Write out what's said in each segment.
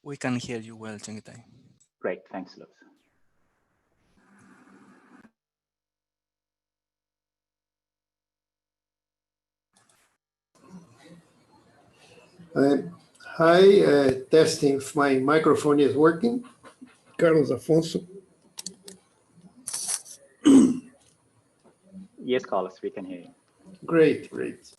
We can hear you well, Chengitai. Great, thanks, Luz. Hi, testing if my microphone is working. Carlos Afonso. Yes, Carlos, we can hear you. Great, great.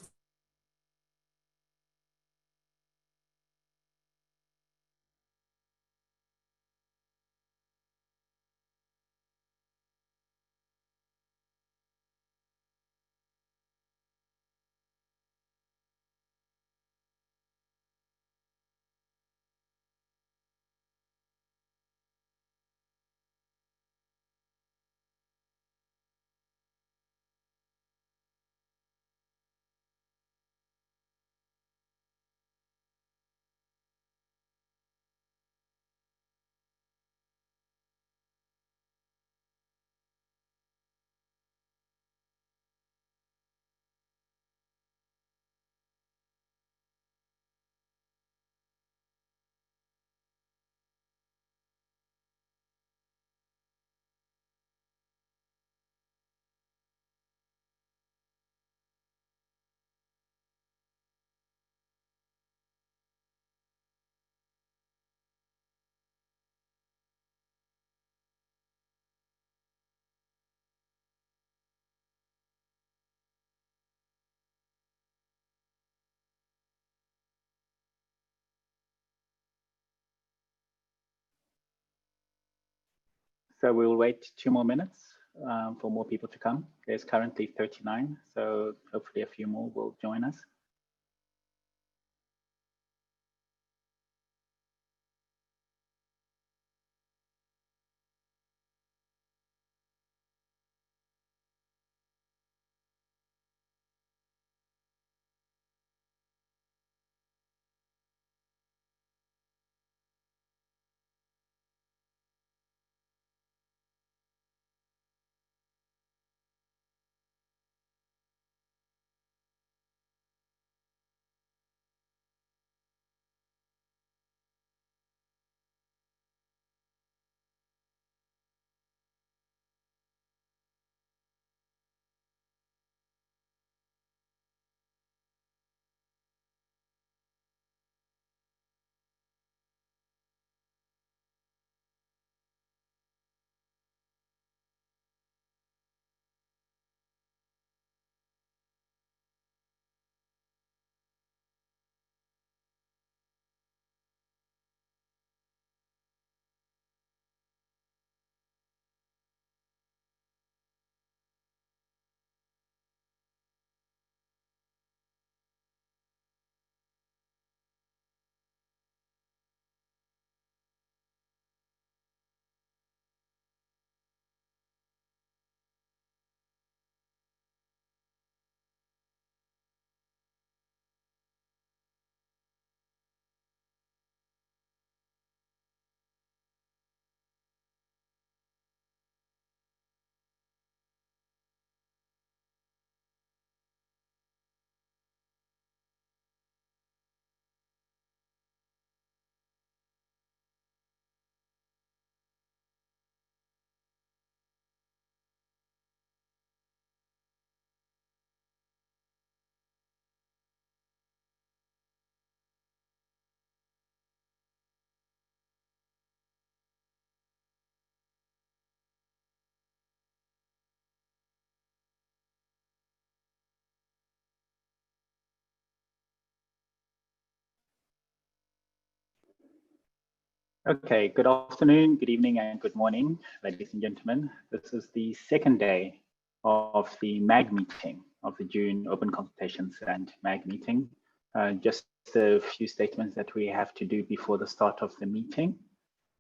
So we'll wait 2 more minutes for more people to come. There's currently 39, so hopefully a few more will join us. Okay, good afternoon, good evening, and good morning, ladies and gentlemen. This is the second day of the MAG meeting of the June Open Consultations and MAG meeting. Just a few statements that we have to do before the start of the meeting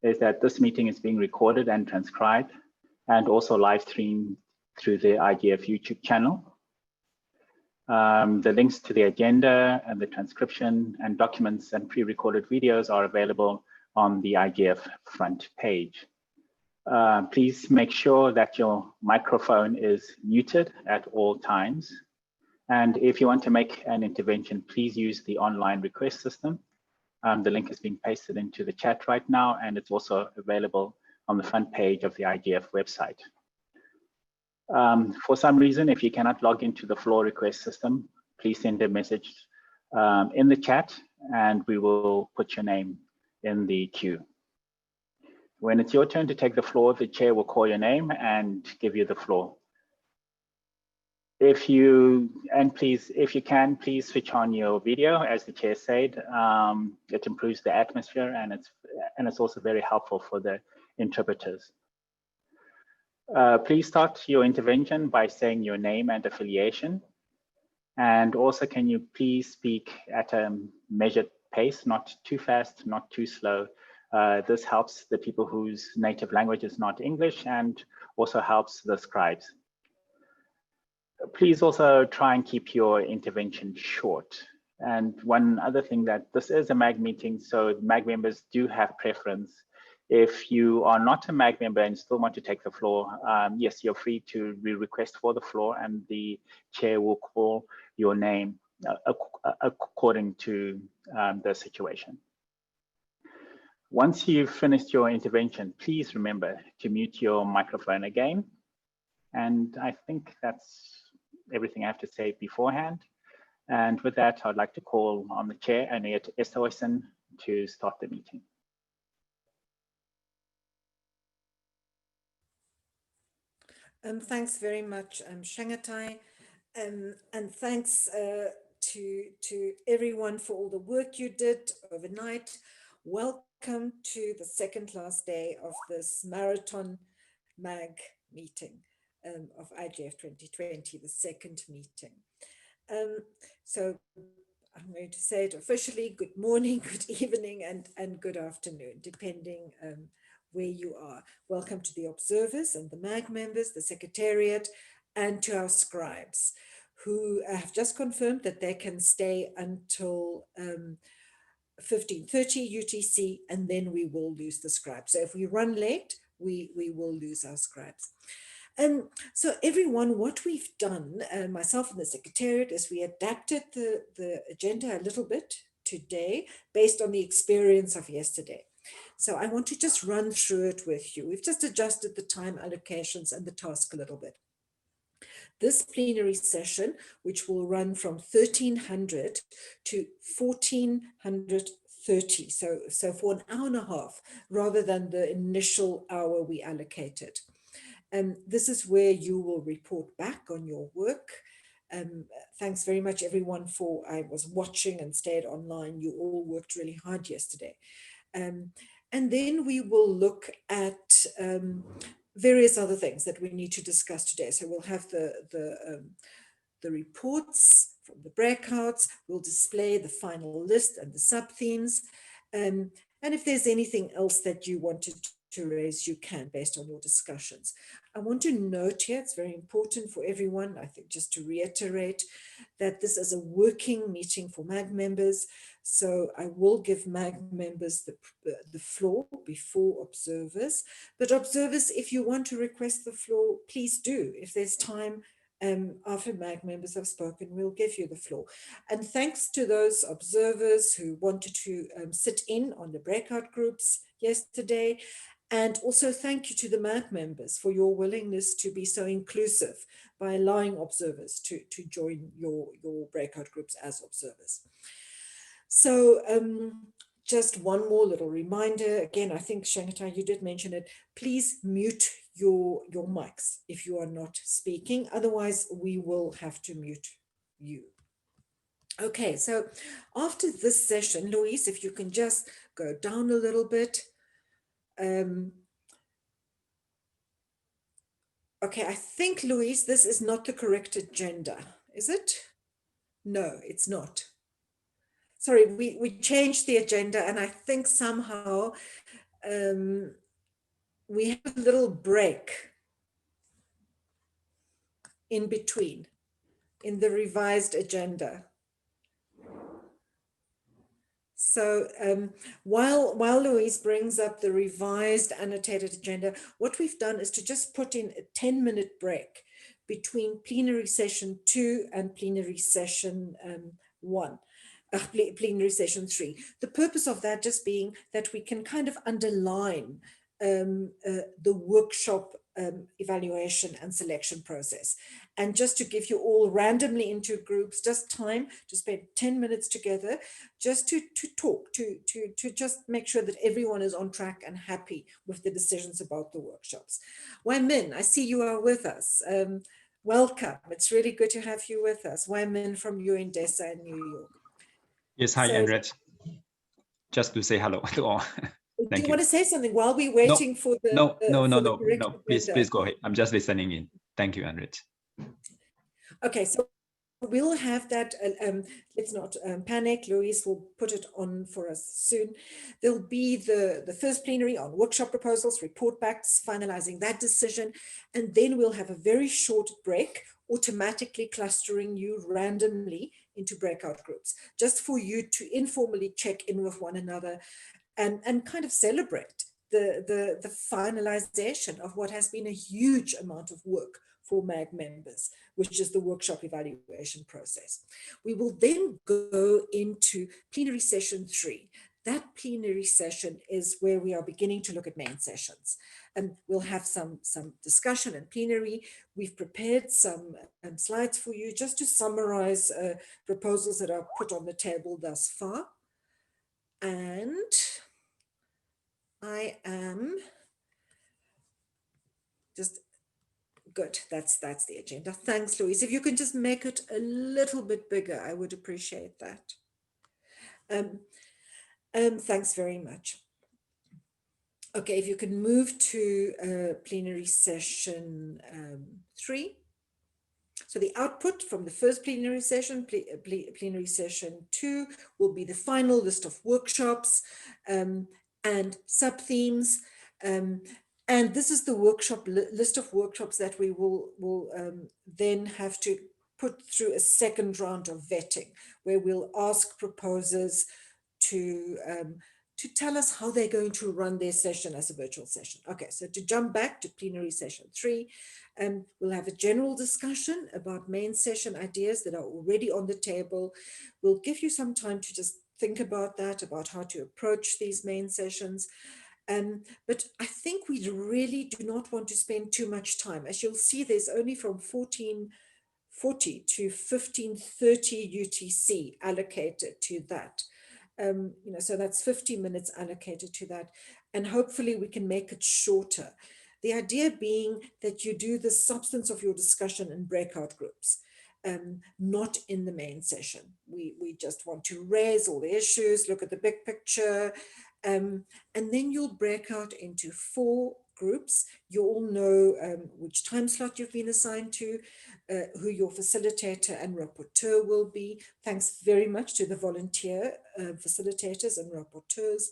is that this meeting is being recorded and transcribed and also live streamed through the IGF YouTube channel. The links to the agenda and the transcription and documents and pre-recorded videos are available on the IGF front page. Please make sure that your microphone is muted at all times. And if you want to make an intervention, please use the online request system. The link is being pasted into the chat right now, and it's also available on the front page of the IGF website. For some reason, if you cannot log into the floor request system, please send a message in the chat, and we will put your name in the queue. When it's your turn to take the floor, the chair will call your name and give you the floor. If you can, please switch on your video, as the chair said. It improves the atmosphere, and it's also very helpful for the interpreters. Please start your intervention by saying your name and affiliation. And also, can you please speak at a measured pace, not too fast, not too slow. This helps the people whose native language is not English, and also helps the scribes. Please also try and keep your intervention short. And one other thing, that this is a MAG meeting, so MAG members do have preference. If you are not a MAG member and still want to take the floor, yes, you're free to request for the floor, and the chair will call your name according to the situation. Once you've finished your intervention, please remember to mute your microphone again. And I think that's everything I have to say beforehand. And with that, I'd like to call on the chair, Annette Esterhuizen, to start the meeting. Thanks very much, Shangatai, and thanks to everyone for all the work you did overnight. Welcome to the second last day of this marathon MAG meeting of IGF 2020, the second meeting. So I'm going to say it officially: good morning, good evening, and good afternoon, depending where you are. Welcome to the observers and the MAG members, the secretariat, and to our scribes, who have just confirmed that they can stay until 15:30 UTC, and then we will lose the scribes. So if we run late, we will lose our scribes. So everyone, what we've done, myself and the secretariat, is we adapted the agenda a little bit today based on the experience of yesterday. So I want to just run through it with you. We've just adjusted the time allocations and the task a little bit. This plenary session, which will run from 1300 to 1430, so for an hour and a half, rather than the initial hour we allocated. This is where you will report back on your work. Thanks very much, everyone, I was watching and stayed online. You all worked really hard yesterday. And then we will look at various other things that we need to discuss today. So we'll have the reports from the breakouts. We'll display the final list and the sub-themes. And if there's anything else that you wanted to raise, you can, based on your discussions. I want to note here, it's very important for everyone, I think, just to reiterate that this is a working meeting for MAG members. So I will give MAG members the floor before observers. But observers, if you want to request the floor, please do. If there's time, after MAG members have spoken, we'll give you the floor. And thanks to those observers who wanted to sit in on the breakout groups yesterday. And also thank you to the MAG members for your willingness to be so inclusive by allowing observers to join your breakout groups as observers. So just one more little reminder. Again, I think, Shangatai, you did mention it. Please mute your mics if you are not speaking. Otherwise, we will have to mute you. Okay, so after this session, Louise, if you can just go down a little bit. Okay, I think, Louise, this is not the correct agenda, is it? No, it's not. Sorry, we changed the agenda, and I think somehow we have a little break in between in the revised agenda. So while Louise brings up the revised annotated agenda, what we've done is to just put in a 10-minute break between plenary session 2 and plenary session 1. plenary session 3. The purpose of that just being that we can kind of underline the workshop evaluation and selection process. And just to give you all randomly into groups, just time to spend 10 minutes together, just to talk, to just make sure that everyone is on track and happy with the decisions about the workshops. Wai Min, I see you are with us. Welcome. It's really good to have you with us. Wai Min from UNDESA in New York. Yes, hi, Andret. Just to say hello to all. Do you want to say something while we're waiting for the No. Please Go ahead. I'm just listening in. Thank you, Andret. Okay, so we'll have that. Let's not panic. Louise will put it on for us soon. There'll be the first plenary on workshop proposals, report backs, finalizing that decision, and then we'll have a very short break, automatically clustering you randomly into breakout groups, just for you to informally check in with one another and kind of celebrate the finalization of what has been a huge amount of work for MAG members, which is the workshop evaluation process. We will then go into plenary session 3. That plenary session is where we are beginning to look at main sessions. And we'll have some discussion in plenary. We've prepared some slides for you just to summarize proposals that are put on the table thus far. And I am just good. That's the agenda. Thanks, Louise. If you can just make it a little bit bigger, I would appreciate that. Thanks very much. Okay, if you can move to plenary session 3. So the output from the first plenary session, plenary session 2, will be the final list of workshops and sub-themes. And this is the workshop list of workshops that we will then have to put through a second round of vetting, where we'll ask proposers to tell us how they're going to run their session as a virtual session. Okay, so to jump back to plenary session 3, we'll have a general discussion about main session ideas that are already on the table. We'll give you some time to just think about that, about how to approach these main sessions. But I think we really do not want to spend too much time. As you'll see, there's only from 1440 to 1530 UTC allocated to that. So that's 50 minutes allocated to that. And hopefully we can make it shorter. The idea being that you do the substance of your discussion in breakout groups, not in the main session. We just want to raise all the issues, look at the big picture, and then you'll break out into 4 groups. You all know which time slot you've been assigned to, who your facilitator and rapporteur will be. Thanks very much to the volunteer facilitators and rapporteurs.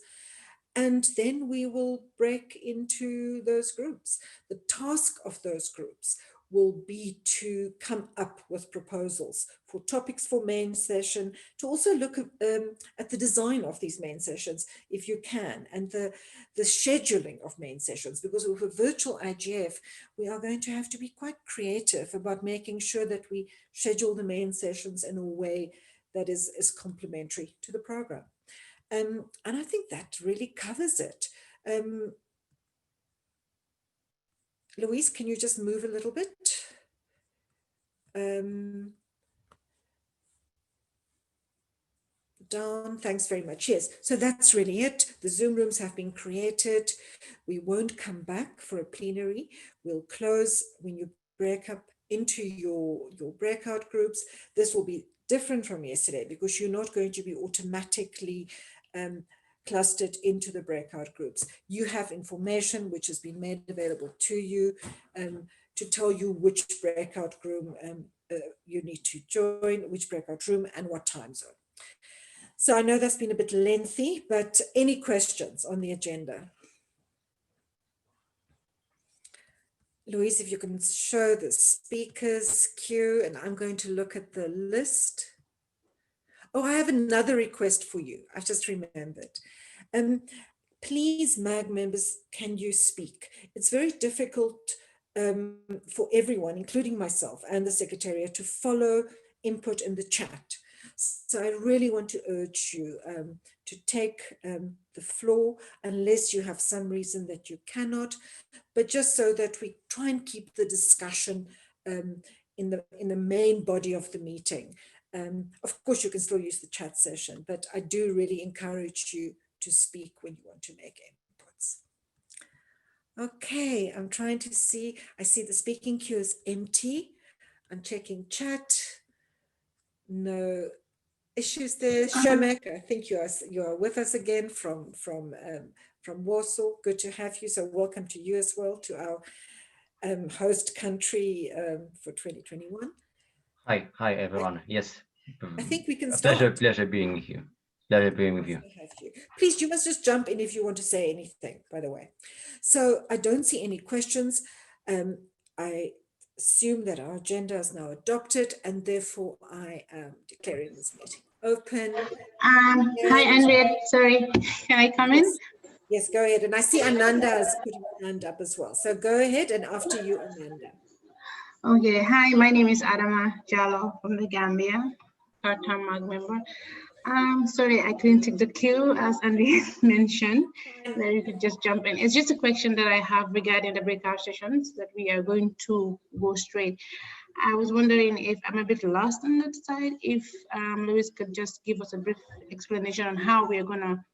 And then we will break into those groups. The task of those groups will be to come up with proposals for topics for main session, to also look at the design of these main sessions, if you can, and the scheduling of main sessions, because with a virtual IGF, we are going to have to be quite creative about making sure that we schedule the main sessions in a way that is complementary to the program. And I think that really covers it. Louise, can you just move a little bit? Down, thanks very much. Yes, so that's really it. The Zoom rooms have been created. We won't come back for a plenary. We'll close when you break up into your breakout groups. This will be different from yesterday because you're not going to be automatically clustered into the breakout groups. You have information which has been made available to you to tell you which breakout room you need to join, which breakout room and what time zone. So I know that's been a bit lengthy, but any questions on the agenda? Louise, if you can show the speakers queue, and I'm going to look at the list. Oh, I have another request for you. I've just remembered. Please, MAG members, can you speak? It's very difficult for everyone, including myself and the Secretariat, to follow input in the chat. So I really want to urge you to take the floor unless you have some reason that you cannot, but just so that we try and keep the discussion in the main body of the meeting. Of course, you can still use the chat session, but I do really encourage you to speak when you want to make inputs. Okay, I'm trying to see. I see the speaking queue is empty. I'm checking chat. No issues there. Shomek, I think you are with us again from Warsaw. Good to have you. So welcome to you as well, to our host country for 2021. Hi everyone. Yes, I think we can start. Pleasure being here. Pleasure being with you. Please, you must just jump in if you want to say anything, by the way. So I don't see any questions. I assume that our agenda is now adopted, and therefore I am declaring this meeting open. Hi, Andrea. Sorry, can I come in? Yes, go ahead. And I see Ananda has put her hand up as well. So go ahead, and after you, Ananda. Okay. Hi, my name is Adama Jallo from the Gambia, part-time MAG member. Sorry, I couldn't take the queue as Andrea mentioned. That you could just jump in. It's just a question that I have regarding the breakout sessions that we are going to go straight. I was wondering if I'm a bit lost on that side, if Louis could just give us a brief explanation on how we are gonna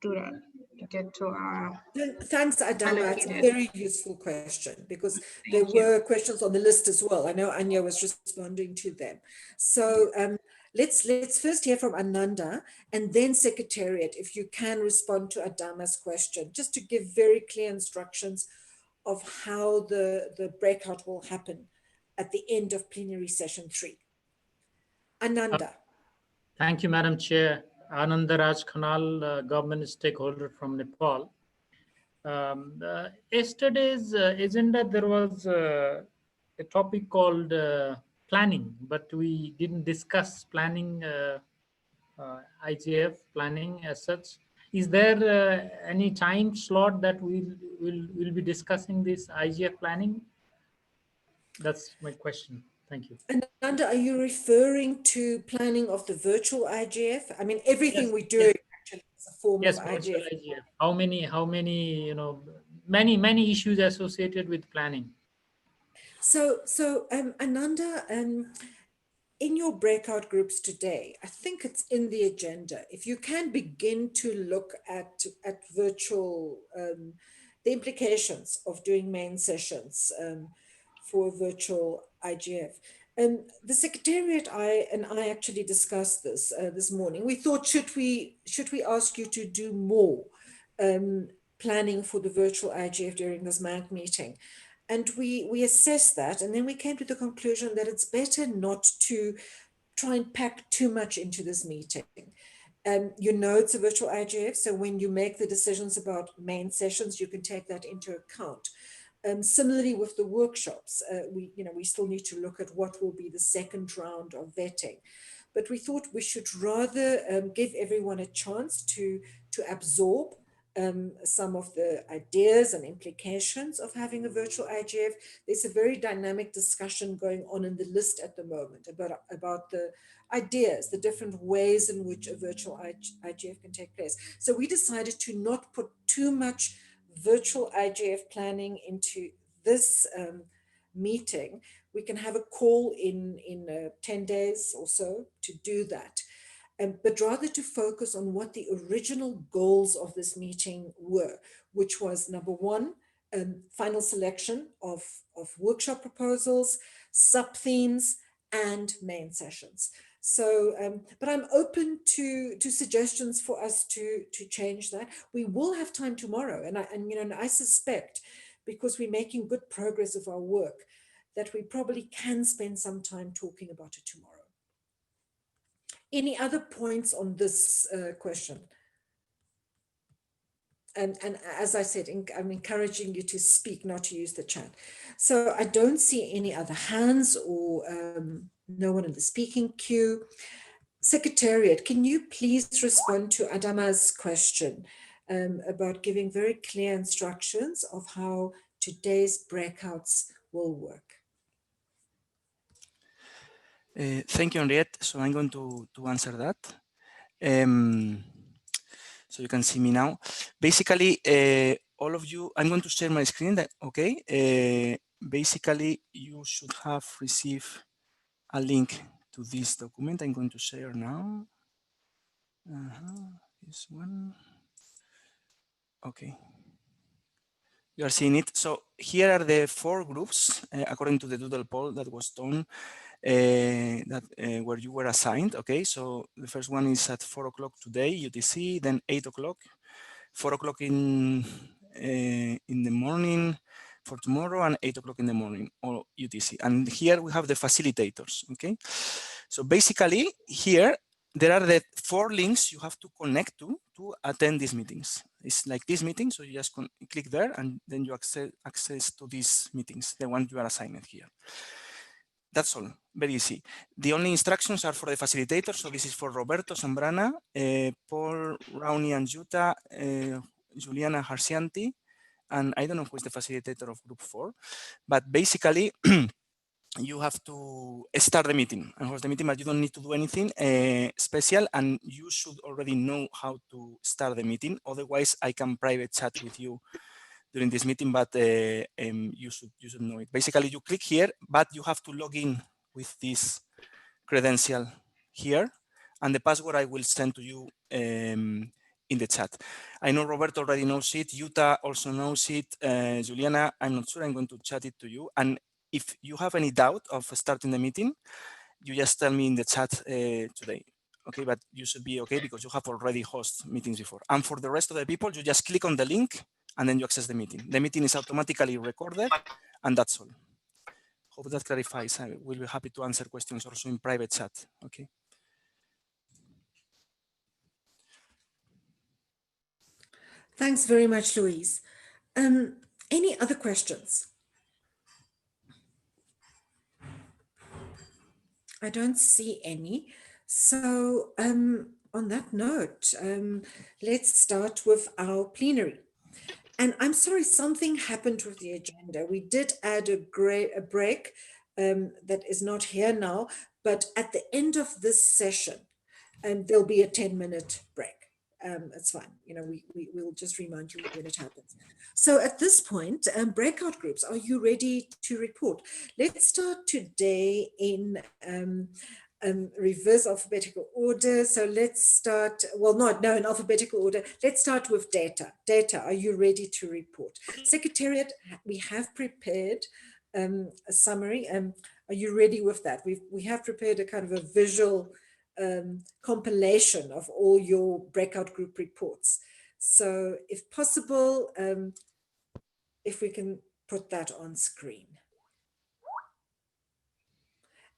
do that to get to our. Thanks, Adama. It's a very useful question because there were questions on the list as well. I know Anya was responding to them. So let's first hear from Ananda and then Secretariat, if you can respond to Adama's question, just to give very clear instructions of how the breakout will happen at the end of plenary session 3. Ananda. Thank you, Madam Chair. Ananda Raj Khanal, government stakeholder from Nepal. Yesterday's agenda, there was a topic called planning, but we didn't discuss planning, IGF planning as such. Is there any time slot that we'll be discussing this IGF planning? That's my question. Thank you. Ananda, are you referring to planning of the virtual IGF? I mean, everything we do actually is a form of IGF. How many, many issues associated with planning. So Ananda, in your breakout groups today, I think it's in the agenda. If you can begin to look at virtual, the implications of doing main sessions for virtual IGF. And the Secretariat and I actually discussed this this morning. We thought, should we ask you to do more planning for the virtual IGF during this MAG meeting? And we assessed that, and then we came to the conclusion that it's better not to try and pack too much into this meeting. You know it's a virtual IGF, so when you make the decisions about main sessions, you can take that into account. Similarly with the workshops, we still need to look at what will be the second round of vetting. But we thought we should rather give everyone a chance to absorb some of the ideas and implications of having a virtual IGF. There's a very dynamic discussion going on in the list at the moment about the ideas, the different ways in which a virtual IGF can take place. So we decided to not put too much virtual IGF planning into this meeting. We can have a call in 10 days or so to do that. But rather to focus on what the original goals of this meeting were, which was number one, final selection of workshop proposals, sub-themes, and main sessions. So, but I'm open to suggestions for us to change that. We will have time tomorrow, and I suspect, because we're making good progress of our work, that we probably can spend some time talking about it tomorrow. Any other points on this question? And as I said, I'm encouraging you to speak, not to use the chat. So I don't see any other hands or no one in the speaking queue. Secretariat, can you please respond to Adama's question about giving very clear instructions of how today's breakouts will work? Thank you, Henriette. So I'm going to answer that. So you can see me now. Basically, all of you, I'm going to share my screen. Okay. Basically, you should have received a link to this document I'm going to share now. This one. Okay. You are seeing it. So here are the 4 groups according to the doodle poll that was done where you were assigned. Okay, so the first one is at 4 o'clock today UTC, then 8 o'clock, 4 o'clock in the morning for tomorrow, and 8 o'clock in the morning or UTC. And here we have the facilitators. Okay, so basically here there are the 4 links you have to connect to attend these meetings. It's like this meeting, so you just click there and then you access to these meetings, the one you are assigned here. That's all, very easy. The only instructions are for the facilitators. So this is for Roberto Zambrana, Paul, Rowney and Jutta, Juliana Harsianti, and I don't know who is the facilitator of group 4, but basically you have to start the meeting and host the meeting, but you don't need to do anything special, and you should already know how to start the meeting. Otherwise, I can private chat with you during this meeting, but you should know it. Basically, you click here, but you have to log in with this credential here, and the password I will send to you in the chat. I know Roberto already knows it. Jutta also knows it. Juliana, I'm not sure. I'm going to chat it to you. And if you have any doubt of starting the meeting, you just tell me in the chat today. Okay, but you should be okay because you have already hosted meetings before. And for the rest of the people, you just click on the link and then you access the meeting. The meeting is automatically recorded, and that's all. Hope that clarifies. I will be happy to answer questions also in private chat. Okay. Thanks very much, Louise. Any other questions? I don't see any. So on that note, let's start with our plenary. And I'm sorry, something happened with the agenda. We did add a break that is not here now, but at the end of this session, there'll be a 10-minute break. It's fine. You know, we'll just remind you when it happens. So at this point, breakout groups, are you ready to report? Let's start today in reverse alphabetical order. So let's start, well, no, in alphabetical order. Let's start with data. Data, are you ready to report? Secretariat, we have prepared a summary. Are you ready with that? We have prepared a kind of a visual compilation of all your breakout group reports. So if possible, if we can put that on screen.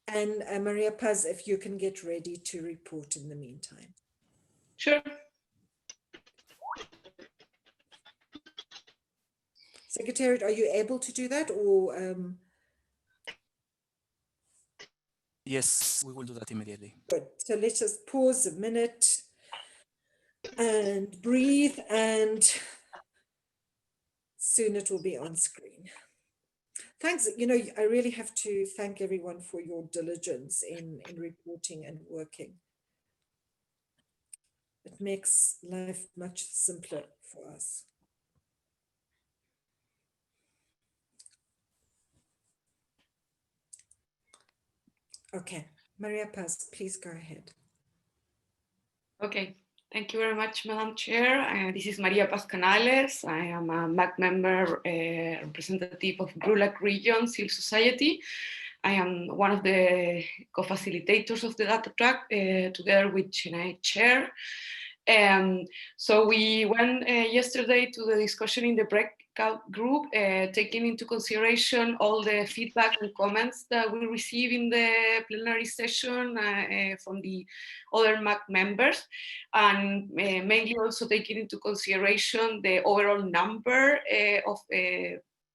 And Maria Paz, if you can get ready to report in the meantime. Sure. Secretariat, are you able to do that, or? Yes, we will do that immediately. Good. So let's just pause a minute and breathe, and soon it will be on screen. Thanks. You know, I really have to thank everyone for your diligence in reporting and working. It makes life much simpler for us. Okay, Maria Paz, please go ahead. Okay, thank you very much, Madam Chair. This is Maria Paz Canales. I am a MAC member representative of GRULAC Region Civil Society. I am one of the co-facilitators of the data track together with Chinay Chair. So we went yesterday to the discussion in the breakout group, taking into consideration all the feedback and comments that we receive in the plenary session from the other MAC members, and mainly also taking into consideration the overall number of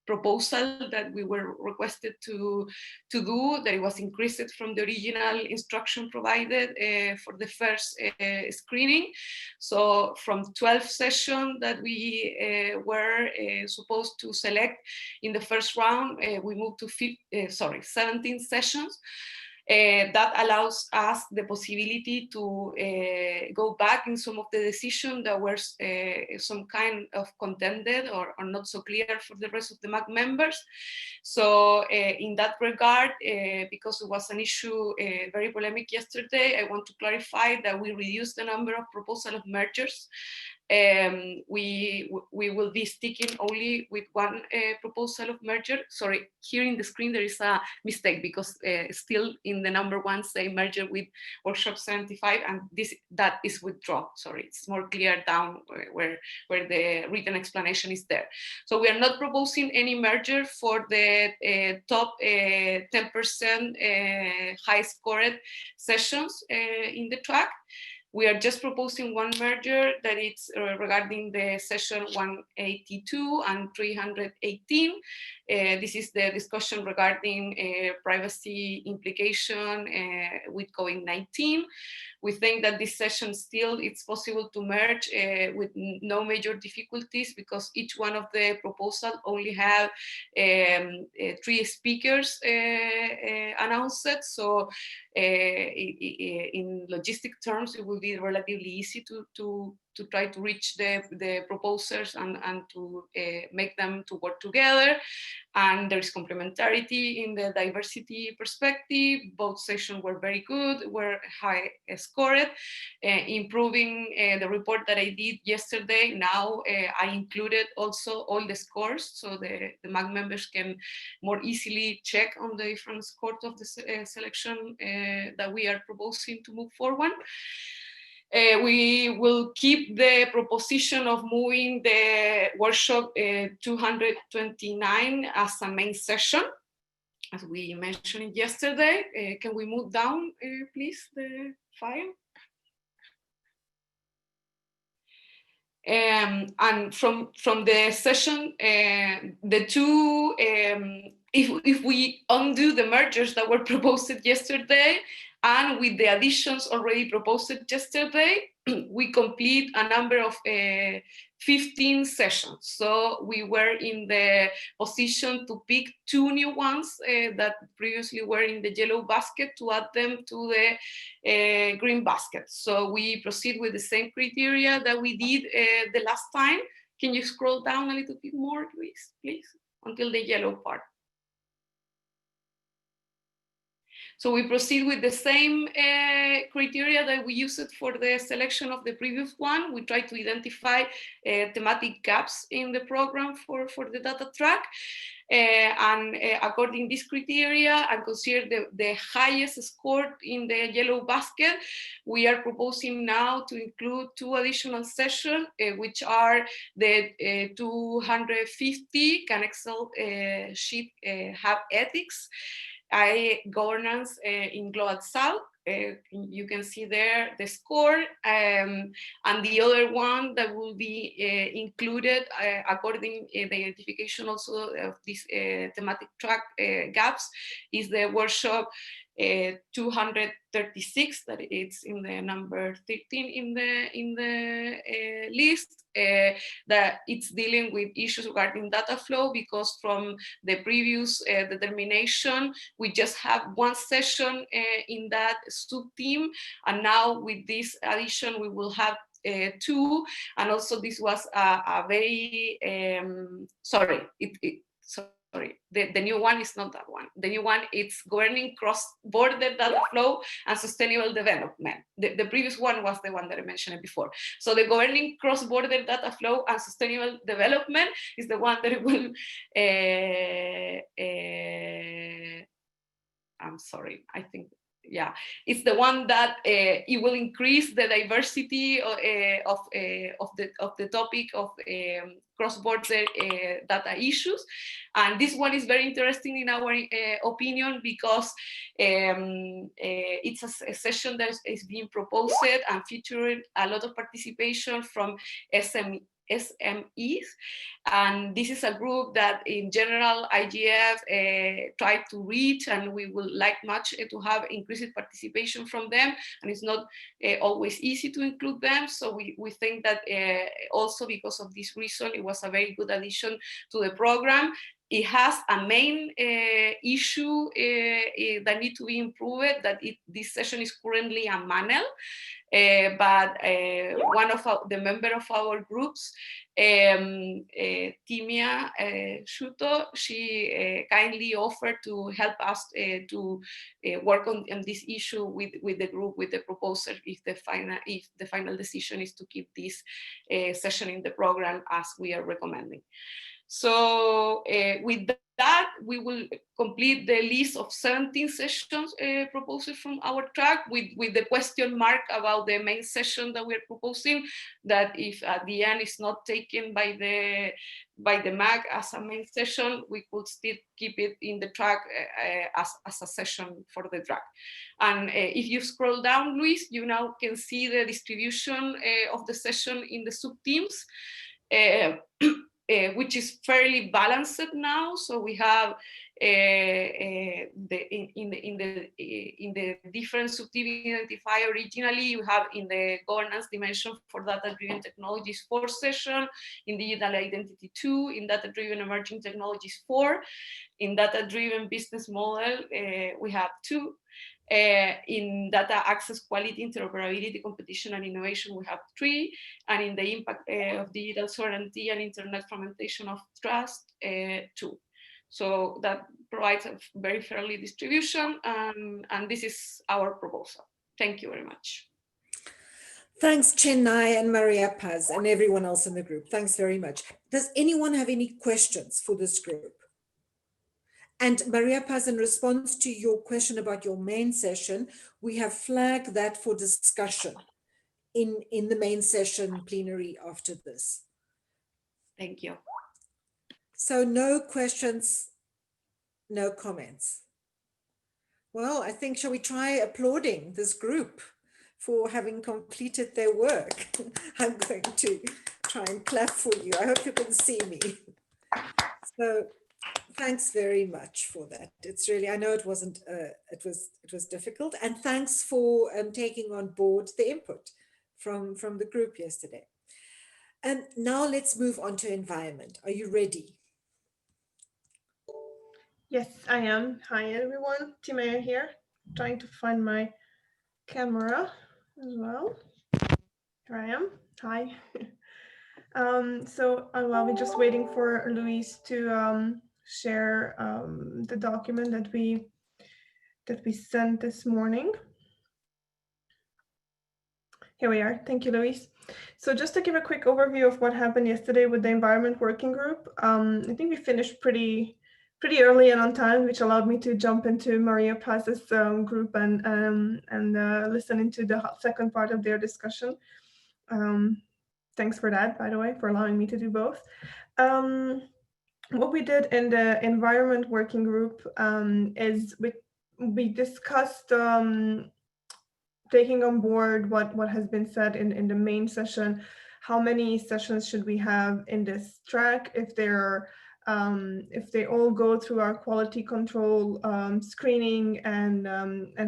proposal that we were requested to do, that it was increased from the original instruction provided for the first screening. So from 12 sessions that we were supposed to select in the first round, we moved to 17 sessions. That allows us the possibility to go back in some of the decisions that were some kind of contended or not so clear for the rest of the MAC members. So in that regard, because it was an issue very polemic yesterday, I want to clarify that we reduced the number of proposal of mergers. We will be sticking only with one proposal of merger. Sorry, here in the screen there is a mistake because still in the number one say merger with workshop 75, and that is withdrawn. Sorry, it's more clear down where the written explanation is there. So we are not proposing any merger for the top 10% high scored sessions in the track. We are just proposing one merger that is regarding the session 182 and 318. This is the discussion regarding privacy implication with COVID-19. We think that this session still it's possible to merge with no major difficulties because each one of the proposal only have 3 speakers announced. So in logistic terms, it will be relatively easy to try to reach the proposers and to make them to work together. And there is complementarity in the diversity perspective. Both sessions were very good, were high scored, improving the report that I did yesterday. Now I included also all the scores, so the MAC members can more easily check on the different scores of the selection that we are proposing to move forward. We will keep the proposition of moving the workshop 229 as a main session, as we mentioned yesterday. Can we move down, please, the file? And from the session, the two, if we undo the mergers that were proposed yesterday, and with the additions already proposed yesterday, we complete a number of 15 sessions. So we were in the position to pick 2 new ones that previously were in the yellow basket to add them to the green basket. So we proceed with the same criteria that we did the last time. Can you scroll down a little bit more, Luis, please, until the yellow part? So we proceed with the same criteria that we used for the selection of the previous one. We try to identify thematic gaps in the program for the data track. And according to this criteria and consider the highest score in the yellow basket, we are proposing now to include 2 additional sessions, which are the 250 Can Excel sheet have ethics, governance in Global South. You can see there the score, and the other one that will be included according to the identification also of these thematic track gaps is the workshop 236, that it's in the number 13 in the list, that it's dealing with issues regarding data flow, because from the previous determination we just have 1 session in that sub-team, and now with this addition we will have 2, and also this was a very sorry, the new one is not that one. The new one is governing cross-border data flow and sustainable development. The previous one was the one that I mentioned before. So the governing cross-border data flow and sustainable development is the one that will, I'm sorry, I think, yeah, it's the one that it will increase the diversity of the topic of cross-border data issues. And this one is very interesting in our opinion, because it's a session that is being proposed and featuring a lot of participation from SMEs, and this is a group that in general IGF tried to reach, and we would like much to have increased participation from them, and it's not always easy to include them. So we think that also because of this reason it was a very good addition to the program. it has a main issue that need to be improved, that this session is currently a manual, but one of the member of our groups, Timia Shuto, she kindly offered to help us to work on this issue with the group, with the proposer, if the final decision is to keep this session in the program as we are recommending. So with that, we will complete the list of 17 sessions proposed from our track with the question mark about the main session that we're proposing, that if at the end it's not taken by the MAG as a main session, we could still keep it in the track as a session for the track. And if you scroll down, Luis, you now can see the distribution of the session in the sub-teams. Which is fairly balanced now. So we have in the different sub-teams identified originally, you have in the governance dimension for data-driven technologies 4 session, in digital identity 2, in data-driven emerging technologies 4, in data-driven business model we have 2. In data access, quality, interoperability, competition, and innovation, we have 3. And in the impact of digital sovereignty and internet fragmentation of trust, 2. So that provides a very fairly distribution, and this is our proposal. Thank you very much. Thanks, Chennai and Maria Paz and everyone else in the group. Thanks very much. Does anyone have any questions for this group? And Maria Paz, in response to your question about your main session, we have flagged that for discussion in the main session plenary after this. Thank you. So no questions, no comments. Well, I think, shall we try applauding this group for having completed their work? I'm going to try and clap for you. I hope you can see me. So thanks very much for that. It's really, I know it wasn't, it was difficult, and thanks for taking on board the input from the group yesterday. And now let's move on to environment. Are you ready? Yes, I am. Hi, everyone. Timea here, trying to find my camera as well. Here I am. Hi. So while we're just waiting for Luis to share the document that we sent this morning. Here we are. Thank you, Luis. So just to give a quick overview of what happened yesterday with the Environment Working Group, I think we finished pretty early and on time, which allowed me to jump into Maria Paz's group and listen into the second part of their discussion. Thanks for that, by the way, for allowing me to do both. What we did in the Environment Working Group is we discussed taking on board what has been said in the main session. How many sessions should we have in this track? If they all go through our quality control screening, and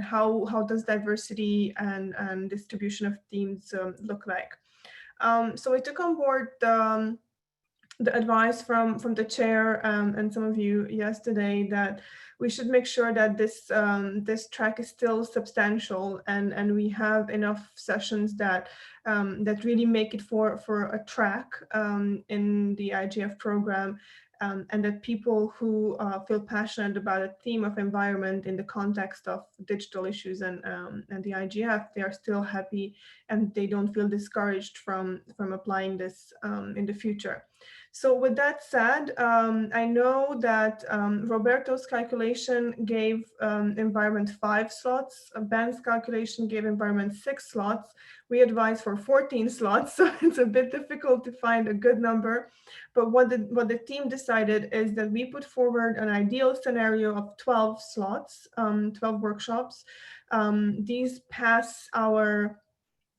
how does diversity and distribution of teams look like? So we took on board the advice from the chair and some of you yesterday that we should make sure that this track is still substantial, and we have enough sessions that really make it for a track in the IGF program, and that people who feel passionate about a theme of environment in the context of digital issues and the IGF, they are still happy and they don't feel discouraged from applying this in the future. So with that said, I know that Roberto's calculation gave environment 5 slots. Ben's calculation gave environment 6 slots. We advise for 14 slots, so it's a bit difficult to find a good number. But what the team decided is that we put forward an ideal scenario of 12 slots, 12 workshops. These pass our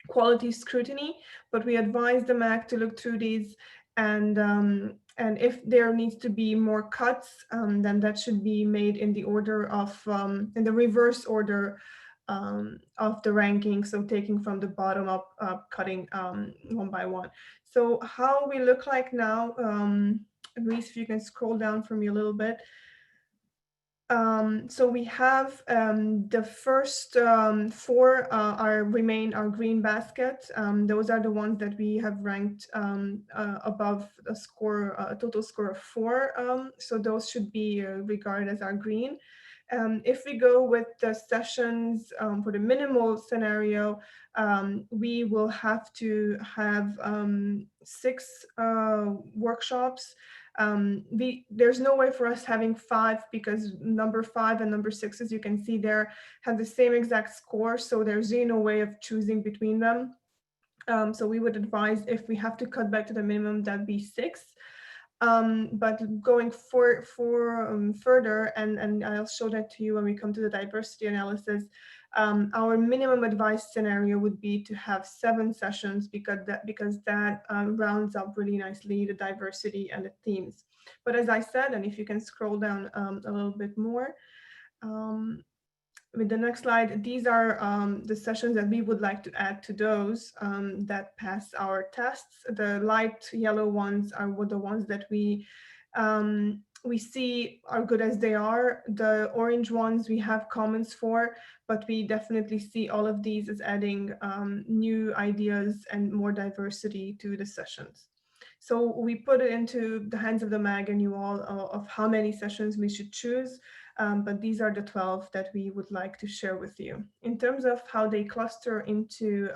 quality scrutiny, but we advise the MAC to look through these, and if there needs to be more cuts, then that should be made in the order of in the reverse order of the ranking, so taking from the bottom up, cutting one by one. So how we look like now, Luis, if you can scroll down for me a little bit. So we have the first four remain our green basket. Those are the ones that we have ranked above a score, a total score of 4. So those should be regarded as our green. If we go with the sessions for the minimal scenario, we will have to have 6 workshops. There's no way for us having 5 because number 5 and number 6, as you can see there, have the same exact score. So there's no way of choosing between them. So we would advise if we have to cut back to the minimum, that'd be 6. But going further, and I'll show that to you when we come to the diversity analysis, our minimum advice scenario would be to have 7 sessions because that rounds up really nicely the diversity and the themes. But as I said, and if you can scroll down a little bit more, with the next slide, these are the sessions that we would like to add to those that pass our tests. The light yellow ones are the ones that we see are good as they are. The orange ones we have comments for, but we definitely see all of these as adding new ideas and more diversity to the sessions. So we put it into the hands of the MAG and you all of how many sessions we should choose. But these are the 12 that we would like to share with you. In terms of how they cluster into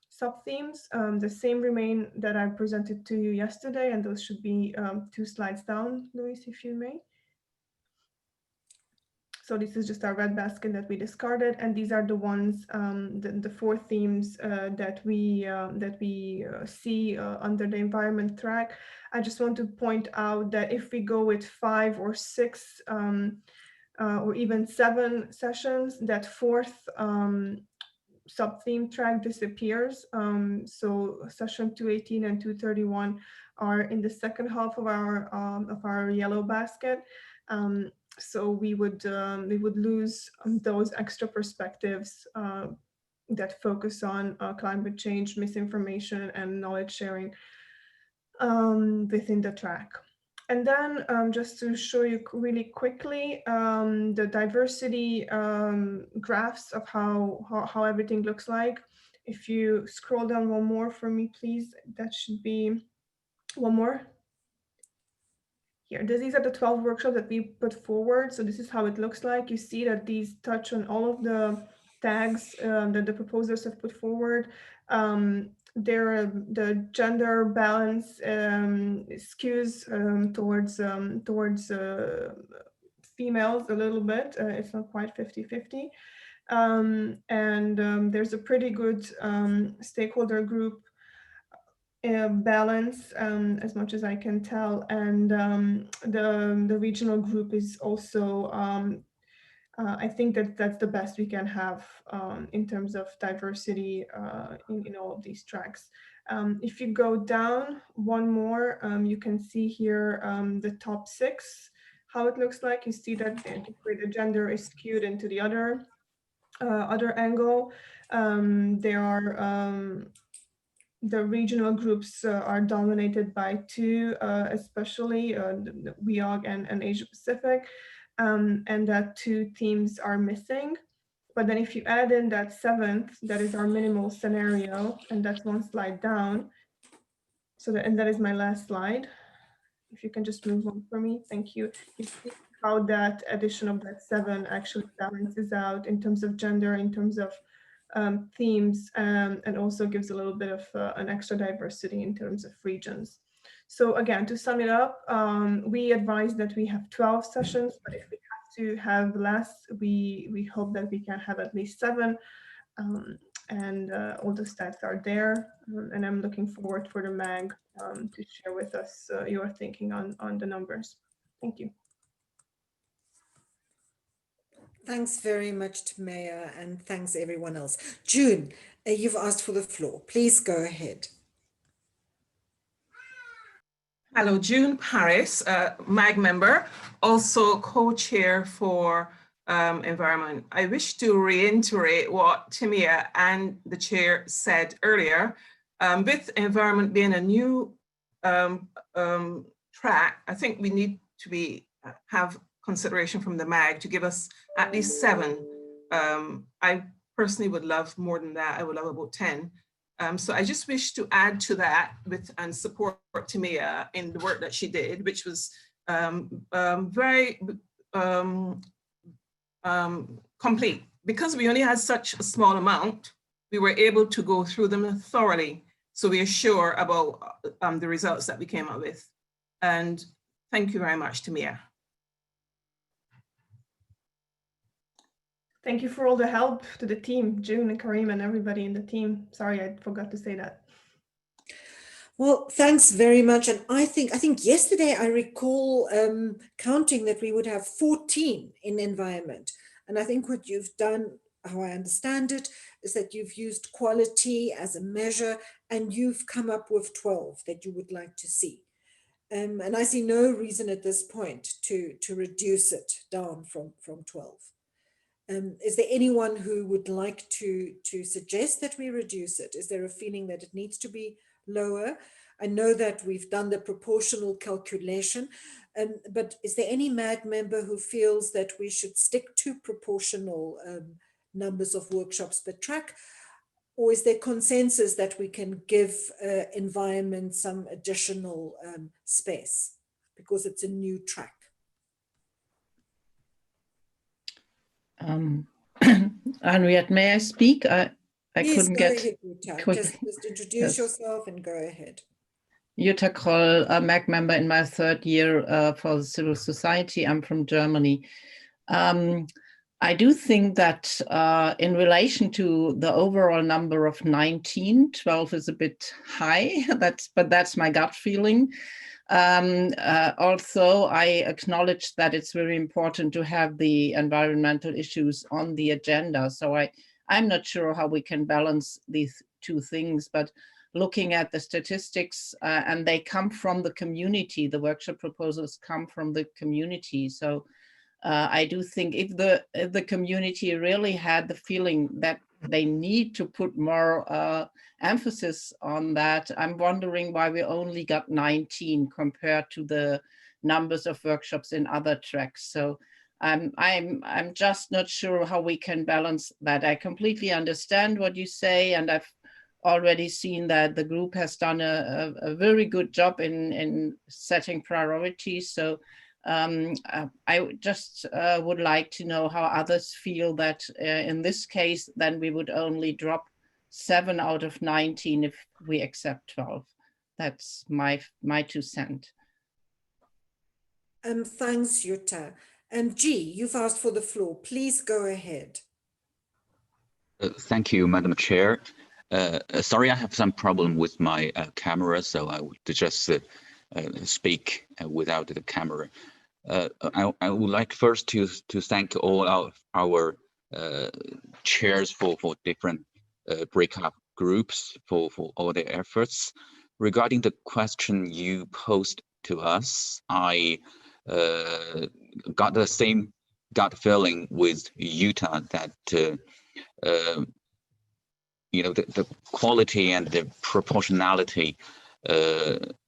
sub-themes, the same remain that I presented to you yesterday, and those should be 2 slides down, Luis, if you may. So this is just our red basket that we discarded, and these are the ones, the 4 themes that we see under the environment track. I just want to point out that if we go with 5 or 6 or even 7 sessions, that 4th sub-theme track disappears. So session 218 and 231 are in the second half of our yellow basket. So we would lose those extra perspectives that focus on climate change, misinformation, and knowledge sharing within the track. And then just to show you really quickly the diversity graphs of how everything looks like. If you scroll down one more for me, please, that should be one more. Here, these are the 12 workshops that we put forward. So this is how it looks like. You see that these touch on all of the tags that the proposers have put forward. The gender balance skews towards females a little bit. It's not quite 50-50. There's a pretty good stakeholder group balance as much as I can tell, and the regional group is also I think that's the best we can have in terms of diversity in all of these tracks. If you go down one more, you can see here the top 6, how it looks like. You see that the gender is skewed into the other angle. There are the regional groups are dominated by 2, especially the WEOG and Asia Pacific, and that 2 themes are missing. But then if you add in that 7th, that is our minimal scenario, and that's one slide down. So and that is my last slide. If you can just move on for me, thank you. You see how that addition of that 7 actually balances out in terms of gender, in terms of themes, and also gives a little bit of an extra diversity in terms of regions. So again, to sum it up, we advise that we have 12 sessions, but if we have to have less, we hope that we can have at least 7, and all the stats are there, and I'm looking forward for the MAG to share with us your thinking on the numbers. Thank you. Thanks very much to Maya, and thanks everyone else. June, you've asked for the floor. Please go ahead. Hello, June Paris, MAG member, also co-chair for environment. I wish to reiterate what Timia and the chair said earlier. With environment being a new track, I think we need to have consideration from the MAG to give us at least 7. I personally would love more than that. I would love about 10. So I just wish to add to that and support Timia in the work that she did, which was very complete. Because we only had such a small amount, we were able to go through them thoroughly. So we are sure about the results that we came up with. And thank you very much, Timia. Thank you for all the help to the team, June and Karim and everybody in the team. Sorry, I forgot to say that. Well, thanks very much. And I think yesterday I recall counting that we would have 14 in environment. And I think what you've done, how I understand it, is that you've used quality as a measure and you've come up with 12 that you would like to see. And I see no reason at this point to reduce it down from 12. Is there anyone who would like to suggest that we reduce it? Is there a feeling that it needs to be lower? I know that we've done the proportional calculation, but is there any MAG member who feels that we should stick to proportional numbers of workshops per track? Or is there consensus that we can give environment some additional space because it's a new track? Henriette, may I speak? I Please couldn't go get ahead, Jutta. quick. Just introduce Yes. yourself and go ahead. Jutta Kroll, a MAG member in my 3rd year for civil society. I'm from Germany. I do think that in relation to the overall number of 19, 12 is a bit high, but that's my gut feeling. Also, I acknowledge that it's very important to have the environmental issues on the agenda. So I'm not sure how we can balance these two things, but looking at the statistics, and they come from the community, the workshop proposals come from the community. So I do think if the community really had the feeling that they need to put more emphasis on that, I'm wondering why we only got 19 compared to the numbers of workshops in other tracks. So I'm just not sure how we can balance that. I completely understand what you say, and I've already seen that the group has done a very good job in setting priorities. So I just would like to know how others feel that in this case, then we would only drop 7 out of 19 if we accept 12. That's my 2 cents. Thanks, Jutta. G, you've asked for the floor. Please go ahead. Thank you, Madam Chair. Sorry, I have some problem with my camera, so I would just speak without the camera. I would like first to thank all our chairs for different breakup groups for all their efforts. Regarding the question you posed to us, I got the same gut feeling with Utah that you know, the quality and the proportionality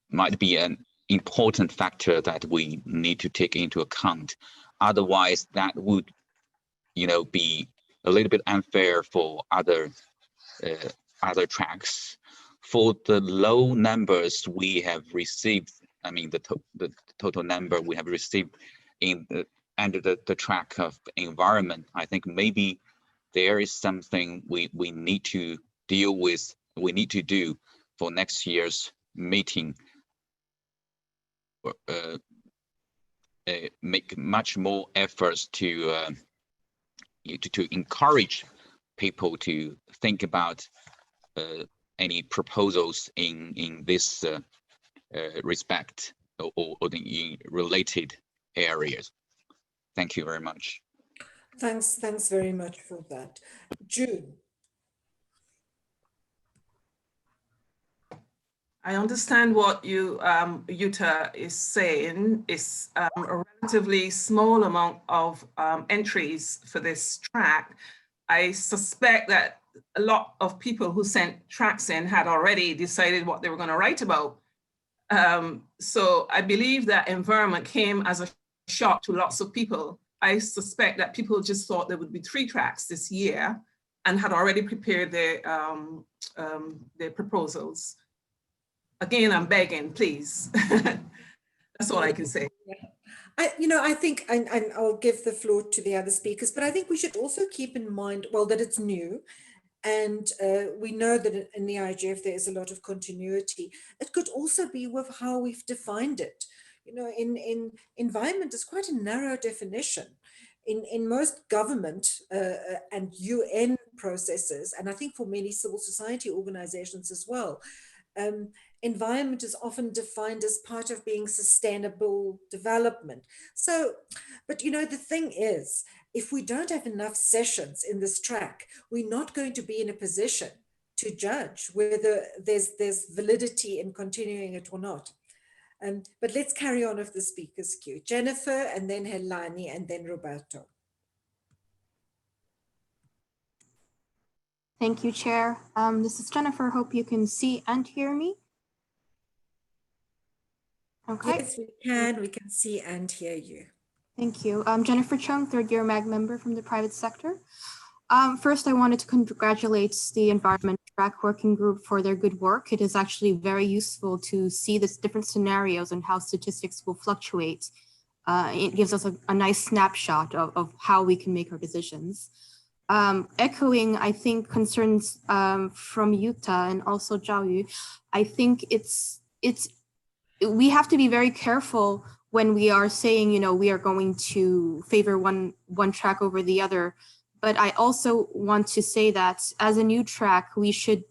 might be an important factor that we need to take into account. Otherwise, that would, you know, be a little bit unfair for other tracks. For the low numbers we have received, I mean the total number we have received in under the track of environment, I think maybe there is something we need to deal with, we need to do for next year's meeting. Make much more efforts to encourage people to think about any proposals in this respect or the related areas. Thank you very much. Thanks very much for that. June. I understand what you, Jutta, is saying. Is a relatively small amount of entries for this track. I suspect that a lot of people who sent tracks in had already decided what they were going to write about. So I believe that environment came as a shock to lots of people. I suspect that people just thought there would be 3 tracks this year and had already prepared their proposals. Again, I'm begging, please. That's all I can say. I think, and I'll give the floor to the other speakers, but I think we should also keep in mind, well, that it's new. And we know that in the IGF, there is a lot of continuity. It could also be with how we've defined it. In environment is quite a narrow definition. In most government and UN processes, and I think for many civil society organizations as well, environment is often defined as part of being sustainable development. So, but the thing is, if we don't have enough sessions in this track, we're not going to be in a position to judge whether there's validity in continuing it or not. But let's carry on with the speakers queue. Jennifer, and then Helani, and then Roberto. Thank you, Chair. This is Jennifer. Hope you can see and hear me. Okay. Yes, we can see and hear you. Thank you. I'm Jennifer Chung, third-year MAG member from the private sector. First, I wanted to congratulate the Environment Track Working Group for their good work. It is actually very useful to see the different scenarios and how statistics will fluctuate. It gives us a nice snapshot of how we can make our decisions. Echoing, I think, concerns from Yuta and also Zhao Yu, I think we have to be very careful when we are saying, we are going to favor one track over the other. But I also want to say that as a new track, we should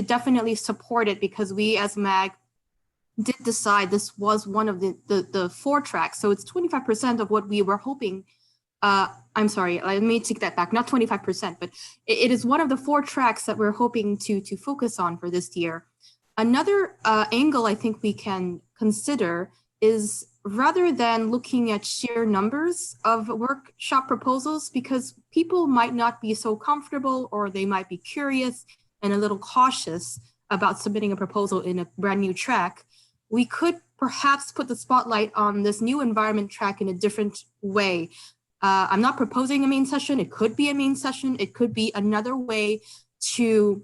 definitely support it, because we as MAG did decide this was one of the 4 tracks. So it's 25% of what we were hoping. I'm sorry, let me take that back, not 25%, but it is one of the 4 tracks that we're hoping to focus on for this year. Another angle I think we can consider is, rather than looking at sheer numbers of workshop proposals, because people might not be so comfortable, or they might be curious and a little cautious about submitting a proposal in a brand new track, we could perhaps put the spotlight on this new environment track in a different way. I'm not proposing a main session. It could be a main session. It could be another way to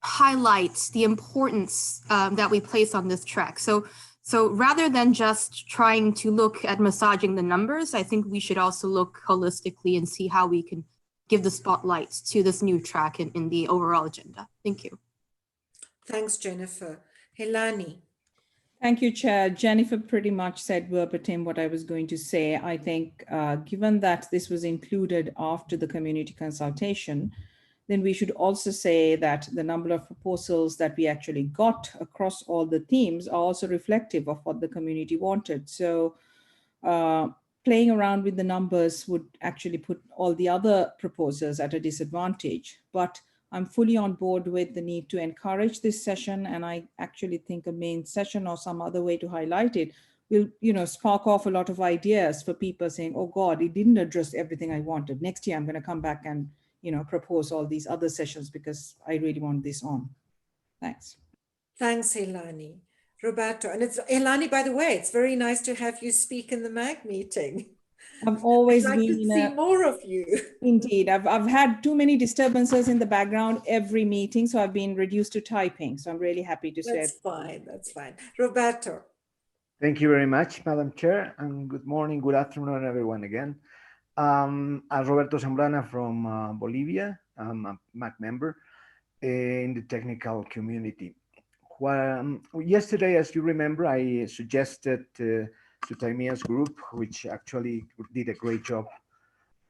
highlight the importance that we place on this track. So rather than just trying to look at massaging the numbers, I think we should also look holistically and see how we can give the spotlight to this new track in the overall agenda. Thank you. Thanks, Jennifer. Helani. Thank you, Chair. Jennifer pretty much said verbatim what I was going to say. I think given that this was included after the community consultation, then we should also say that the number of proposals that we actually got across all the themes are also reflective of what the community wanted. So playing around with the numbers would actually put all the other proposals at a disadvantage. But I'm fully on board with the need to encourage this session, and I actually think a main session or some other way to highlight it will, spark off a lot of ideas for people saying, oh God, it didn't address everything I wanted. Next year, I'm going to come back and propose all these other sessions because I really want this on. Thanks. Thanks, Helani. Roberto, and it's Helani, by the way, it's very nice to have you speak in the MAG meeting. I've always I'd like been to see more of you. Indeed, I've had too many disturbances in the background every meeting, so I've been reduced to typing. So I'm really happy to say. That's fine. That's fine. Roberto. Thank you very much, Madam Chair, and good morning, good afternoon, everyone again. I'm Roberto Zambrana from Bolivia. I'm a MAC member in the technical community. Yesterday, as you remember, I suggested to Taimia's group, which actually did a great job,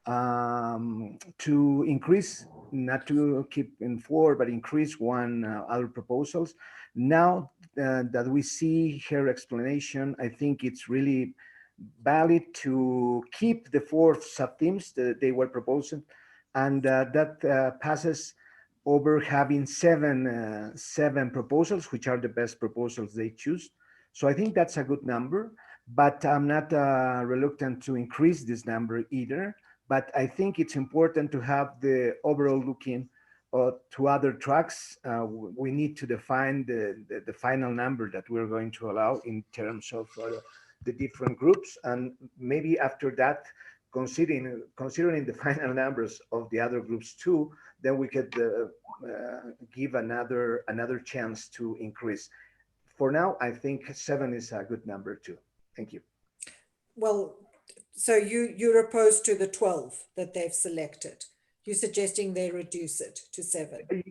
to increase, not to keep in 4, but increase 1 other proposals. Now that we see her explanation, I think it's really valid to keep the 4 sub-themes that they were proposing, and that passes over having 7 proposals, which are the best proposals they choose. So I think that's a good number, but I'm not reluctant to increase this number either. But I think it's important to have the overall looking to other tracks, we need to define the final number that we're going to allow in terms of the different groups. And maybe after that, considering the final numbers of the other groups too, then we could give another chance to increase. For now, I think 7 is a good number too. Thank you. Well, so you're opposed to the 12 that they've selected. You're suggesting they reduce it to 7?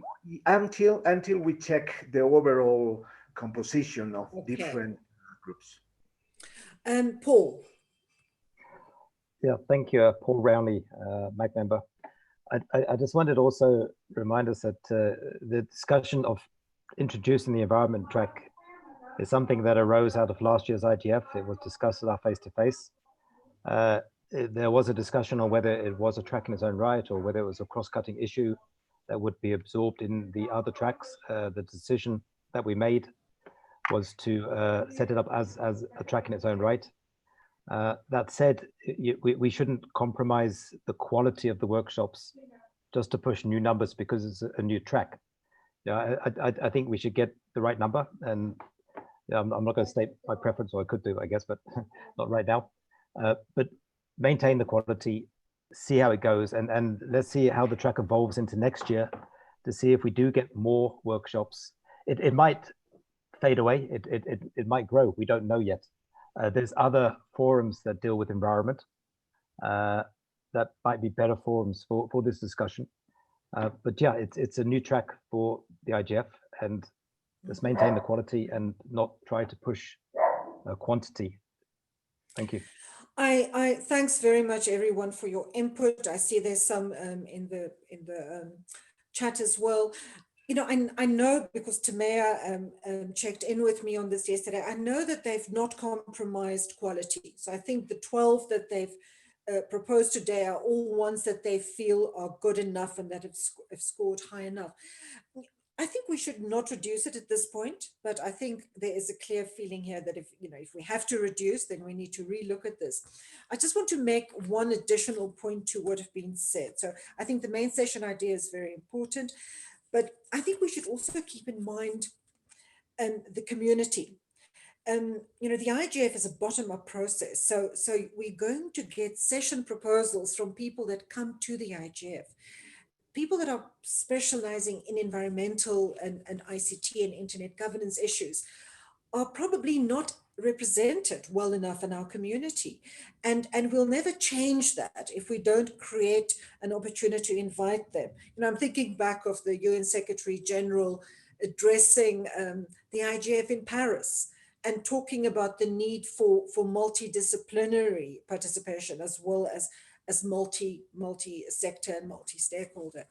Until we check the overall composition of different groups. Paul. Yeah, thank you, Paul Rownley, MAG member. I just wanted to also remind us that the discussion of introducing the environment track is something that arose out of last year's IGF. It was discussed at our face-to-face. There was a discussion on whether it was a track in its own right or whether it was a cross-cutting issue that would be absorbed in the other tracks. The decision that we made was to set it up as a track in its own right. That said, we shouldn't compromise the quality of the workshops just to push new numbers because it's a new track. Yeah, I think we should get the right number, and I'm not going to state my preference, or I could do, I guess, but not right now. But maintain the quality, see how it goes, and let's see how the track evolves into next year to see if we do get more workshops. It might fade away, it might grow, we don't know yet. There's other forums that deal with environment that might be better forums for this discussion. But yeah, it's a new track for the IGF, and let's maintain the quality and not try to push quantity. Thank you. I thanks very much everyone for your input. I see there's some in the chat as well. You know, I know, because Tamea checked in with me on this yesterday, I know that they've not compromised quality. So I think the 12 that they've proposed today are all ones that they feel are good enough and that have scored high enough. I think we should not reduce it at this point, but I think there is a clear feeling here that if we have to reduce, then we need to relook at this. I just want to make one additional point to what has been said. So I think the main session idea is very important, but I think we should also keep in mind the community. The IGF is a bottom-up process. So we're going to get session proposals from people that come to the IGF. People that are specializing in environmental and ICT and internet governance issues are probably not represented well enough in our community. And we'll never change that if we don't create an opportunity to invite them. I'm thinking back of the UN Secretary General addressing the IGF in Paris and talking about the need for multidisciplinary participation as well as multi-sector and multi-stakeholder.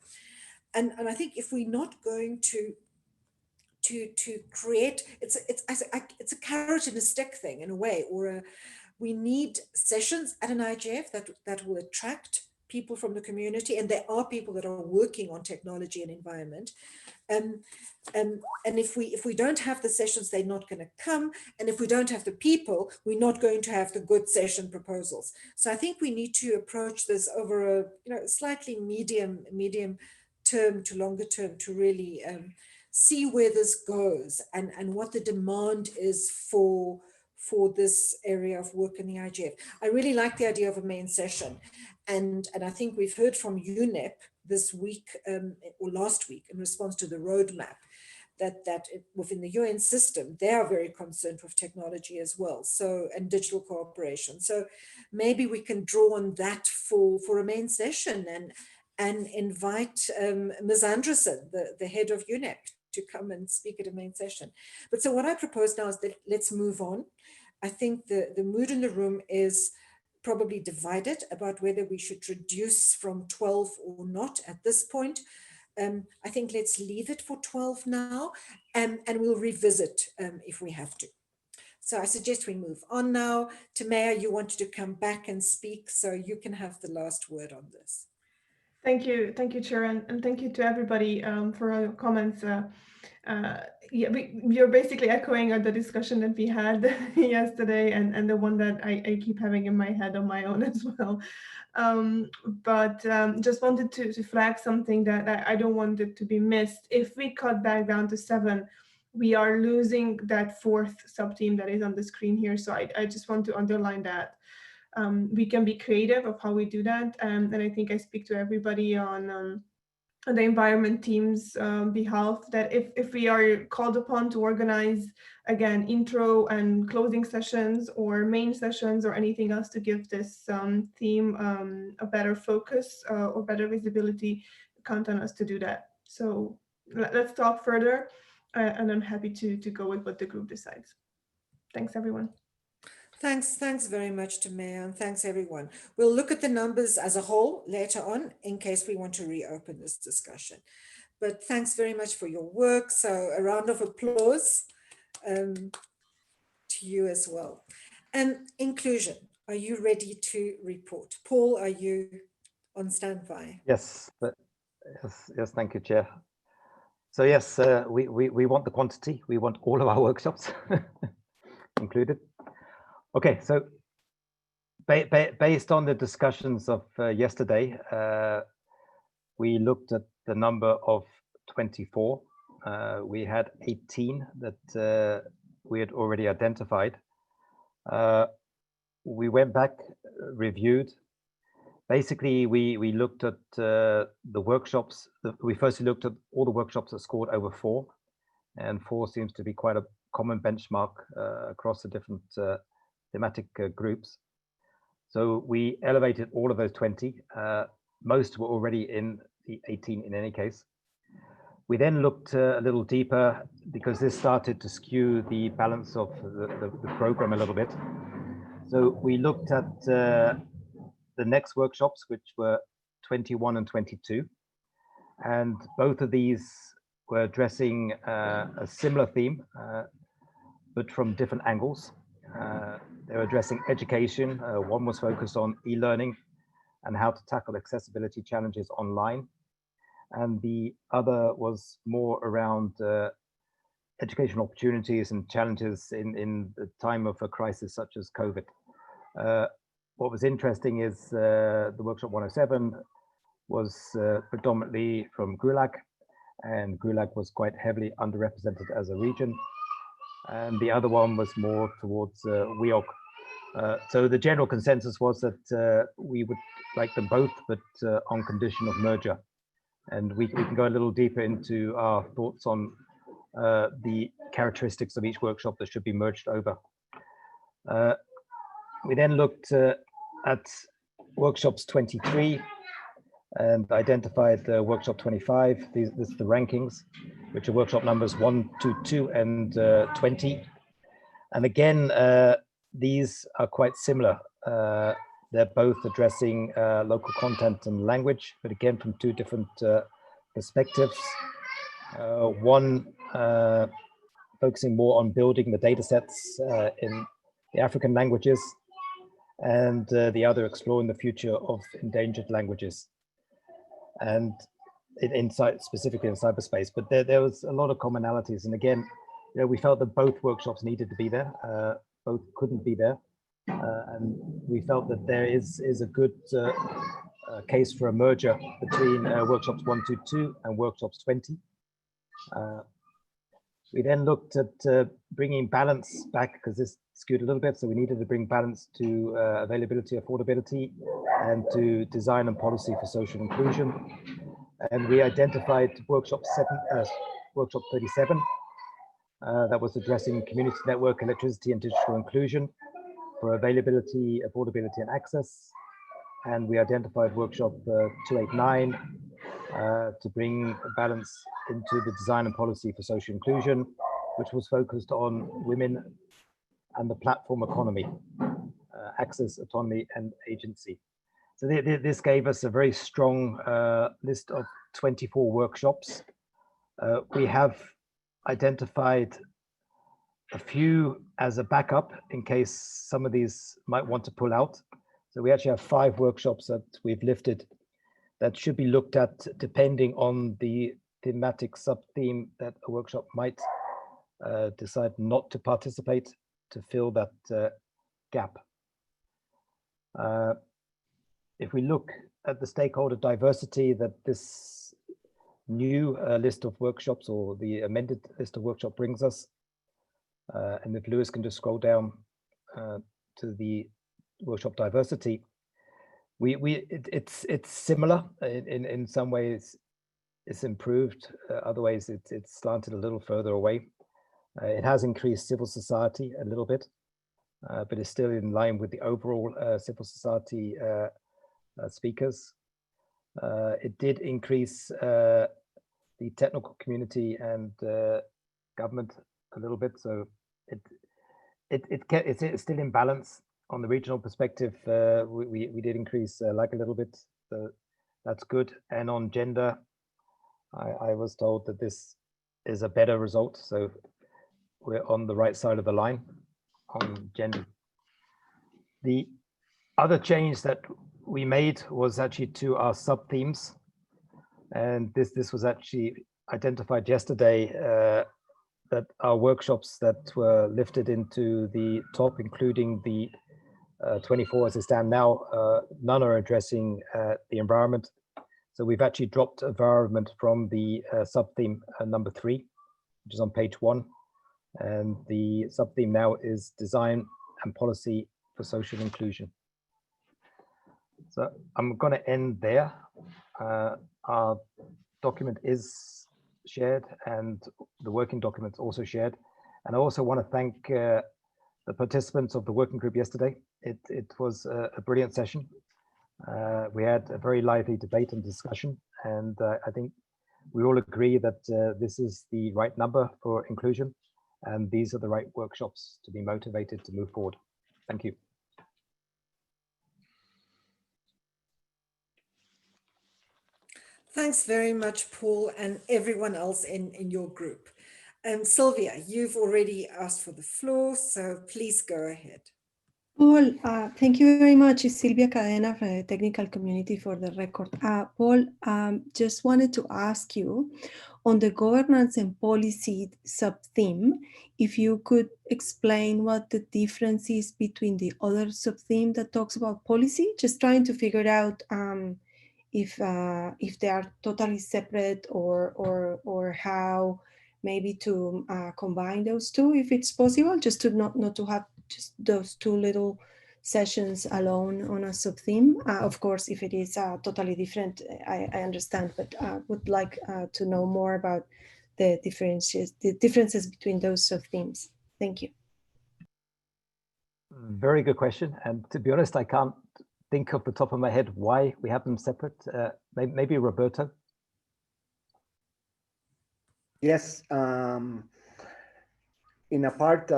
And I think if we're not going to create, it's a carrot and a stick thing in a way, or we need sessions at an IGF that will attract people from the community, and there are people that are working on technology and environment. And if we don't have the sessions, they're not going to come. And if we don't have the people, we're not going to have the good session proposals. So I think we need to approach this over a slightly medium term to longer term to really see where this goes and what the demand is for this area of work in the IGF. I really like the idea of a main session. And I think we've heard from UNEP this week or last week in response to the roadmap that within the UN system, they are very concerned with technology as well, so, and digital cooperation. So maybe we can draw on that for a main session and invite Ms. Anderson, the head of UNEP, to come and speak at a main session. But so what I propose now is that let's move on. I think the mood in the room is probably divided about whether we should reduce from 12 or not at this point. I think let's leave it for 12 now, and we'll revisit if we have to. So I suggest we move on now. Tamea, you wanted to come back and speak, so you can have the last word on this. Thank you, Chair, and thank you to everybody for your comments. Yeah, you're basically echoing the discussion that we had yesterday, and the one that I keep having in my head on my own as well. But just wanted to flag something that I don't want it to be missed. If we cut back down to 7, we are losing that 4th sub-team that is on the screen here. So I just want to underline that. We can be creative of how we do that. And I think I speak to everybody on the environment team's behalf, that if we are called upon to organize, again, intro and closing sessions or main sessions or anything else to give this theme a better focus or better visibility, count on us to do that. So let's talk further, and I'm happy to go with what the group decides. Thanks, everyone. Thanks very much to Mayor, and thanks everyone. We'll look at the numbers as a whole later on in case we want to reopen this discussion. But thanks very much for your work. So a round of applause to you as well. And inclusion, are you ready to report? Paul, are you on standby? Yes, yes, thank you, Chair. So yes, we want the quantity. We want all of our workshops included. Okay, so based on the discussions of yesterday, we looked at the number of 24. We had 18 that we had already identified. We went back, reviewed. Basically, we looked at the workshops. We firstly looked at all the workshops that scored over 4, and 4 seems to be quite a common benchmark across the different thematic groups. So we elevated all of those 20. Most were already in the 18 in any case. We then looked a little deeper because this started to skew the balance of the program a little bit. So we looked at the next workshops, which were 21 and 22. And both of these were addressing a similar theme, but from different angles. They were addressing education. One was focused on e-learning and how to tackle accessibility challenges online. And the other was more around educational opportunities and challenges in the time of a crisis such as COVID. What was interesting is the workshop 107 was predominantly from Gulag, and Gulag was quite heavily underrepresented as a region. And the other one was more towards WEOG. So the general consensus was that we would like them both, but on condition of merger. And we can go a little deeper into our thoughts on the characteristics of each workshop that should be merged over. We then looked at workshops 23 and identified workshop 25. This is the rankings, which are workshop numbers 1 to 2 and 20. And again, these are quite similar. They're both addressing local content and language, but again, from 2 different perspectives. One focusing more on building the data sets in the African languages, and the other exploring the future of endangered languages. And specifically in cyberspace, but there was a lot of commonalities. And again, you know, we felt that both workshops needed to be there, both couldn't be there. And we felt that there is a good case for a merger between workshops 1 to 2 and workshops 20. We then looked at bringing balance back, because this skewed a little bit, so we needed to bring balance to availability, affordability, and to design and policy for social inclusion. And we identified workshop 37, that was addressing community network, electricity, and digital inclusion for availability, affordability, and access. And we identified workshop 289 to bring balance into the design and policy for social inclusion, which was focused on women and the platform economy, access, autonomy, and agency. So this gave us a very strong list of 24 workshops. We have identified a few as a backup in case some of these might want to pull out. So we actually have 5 workshops that we've lifted that should be looked at depending on the thematic sub-theme that a workshop might decide not to participate to fill that gap. If we look at the stakeholder diversity that this new list of workshops or the amended list of workshops brings us, and if Lewis can just scroll down to the workshop diversity, it's similar in some ways. It's improved, other ways it's slanted a little further away. It has increased civil society a little bit, but it's still in line with the overall civil society speakers. It did increase the technical community and government a little bit, so it's still in balance. On the regional perspective, we did increase like a little bit, so that's good. And on gender, I was told that this is a better result, so we're on the right side of the line on gender. The other change that we made was actually to our sub-themes, and this was actually identified yesterday, that our workshops that were lifted into the top, including the 24 as they stand now, none are addressing the environment. So we've actually dropped environment from the sub-theme number 3, which is on page 1. And the sub-theme now is design and policy for social inclusion. So I'm going to end there. Our document is shared and the working document is also shared. And I also want to thank the participants of the working group yesterday. It was a brilliant session. We had a very lively debate and discussion, and I think we all agree that this is the right number for inclusion, and these are the right workshops to be motivated to move forward. Thank you. Thanks very much, Paul, and everyone else in your group. Sylvia, you've already asked for the floor, so please go ahead. Paul, thank you very much. It's Silvia Cadena from the technical community for the record. Paul, just wanted to ask you on the governance and policy sub-theme, if you could explain what the difference is between the other sub-theme that talks about policy, just trying to figure out if they are totally separate or how maybe to combine those two, if it's possible, just to not to have just those two little sessions alone on a sub-theme. Of course, if it is totally different, I understand, but would like to know more about the differences between those sub-themes. Thank you. Very good question. And to be honest, I can't think off the top of my head why we have them separate. Maybe Roberto? Yes. In a part,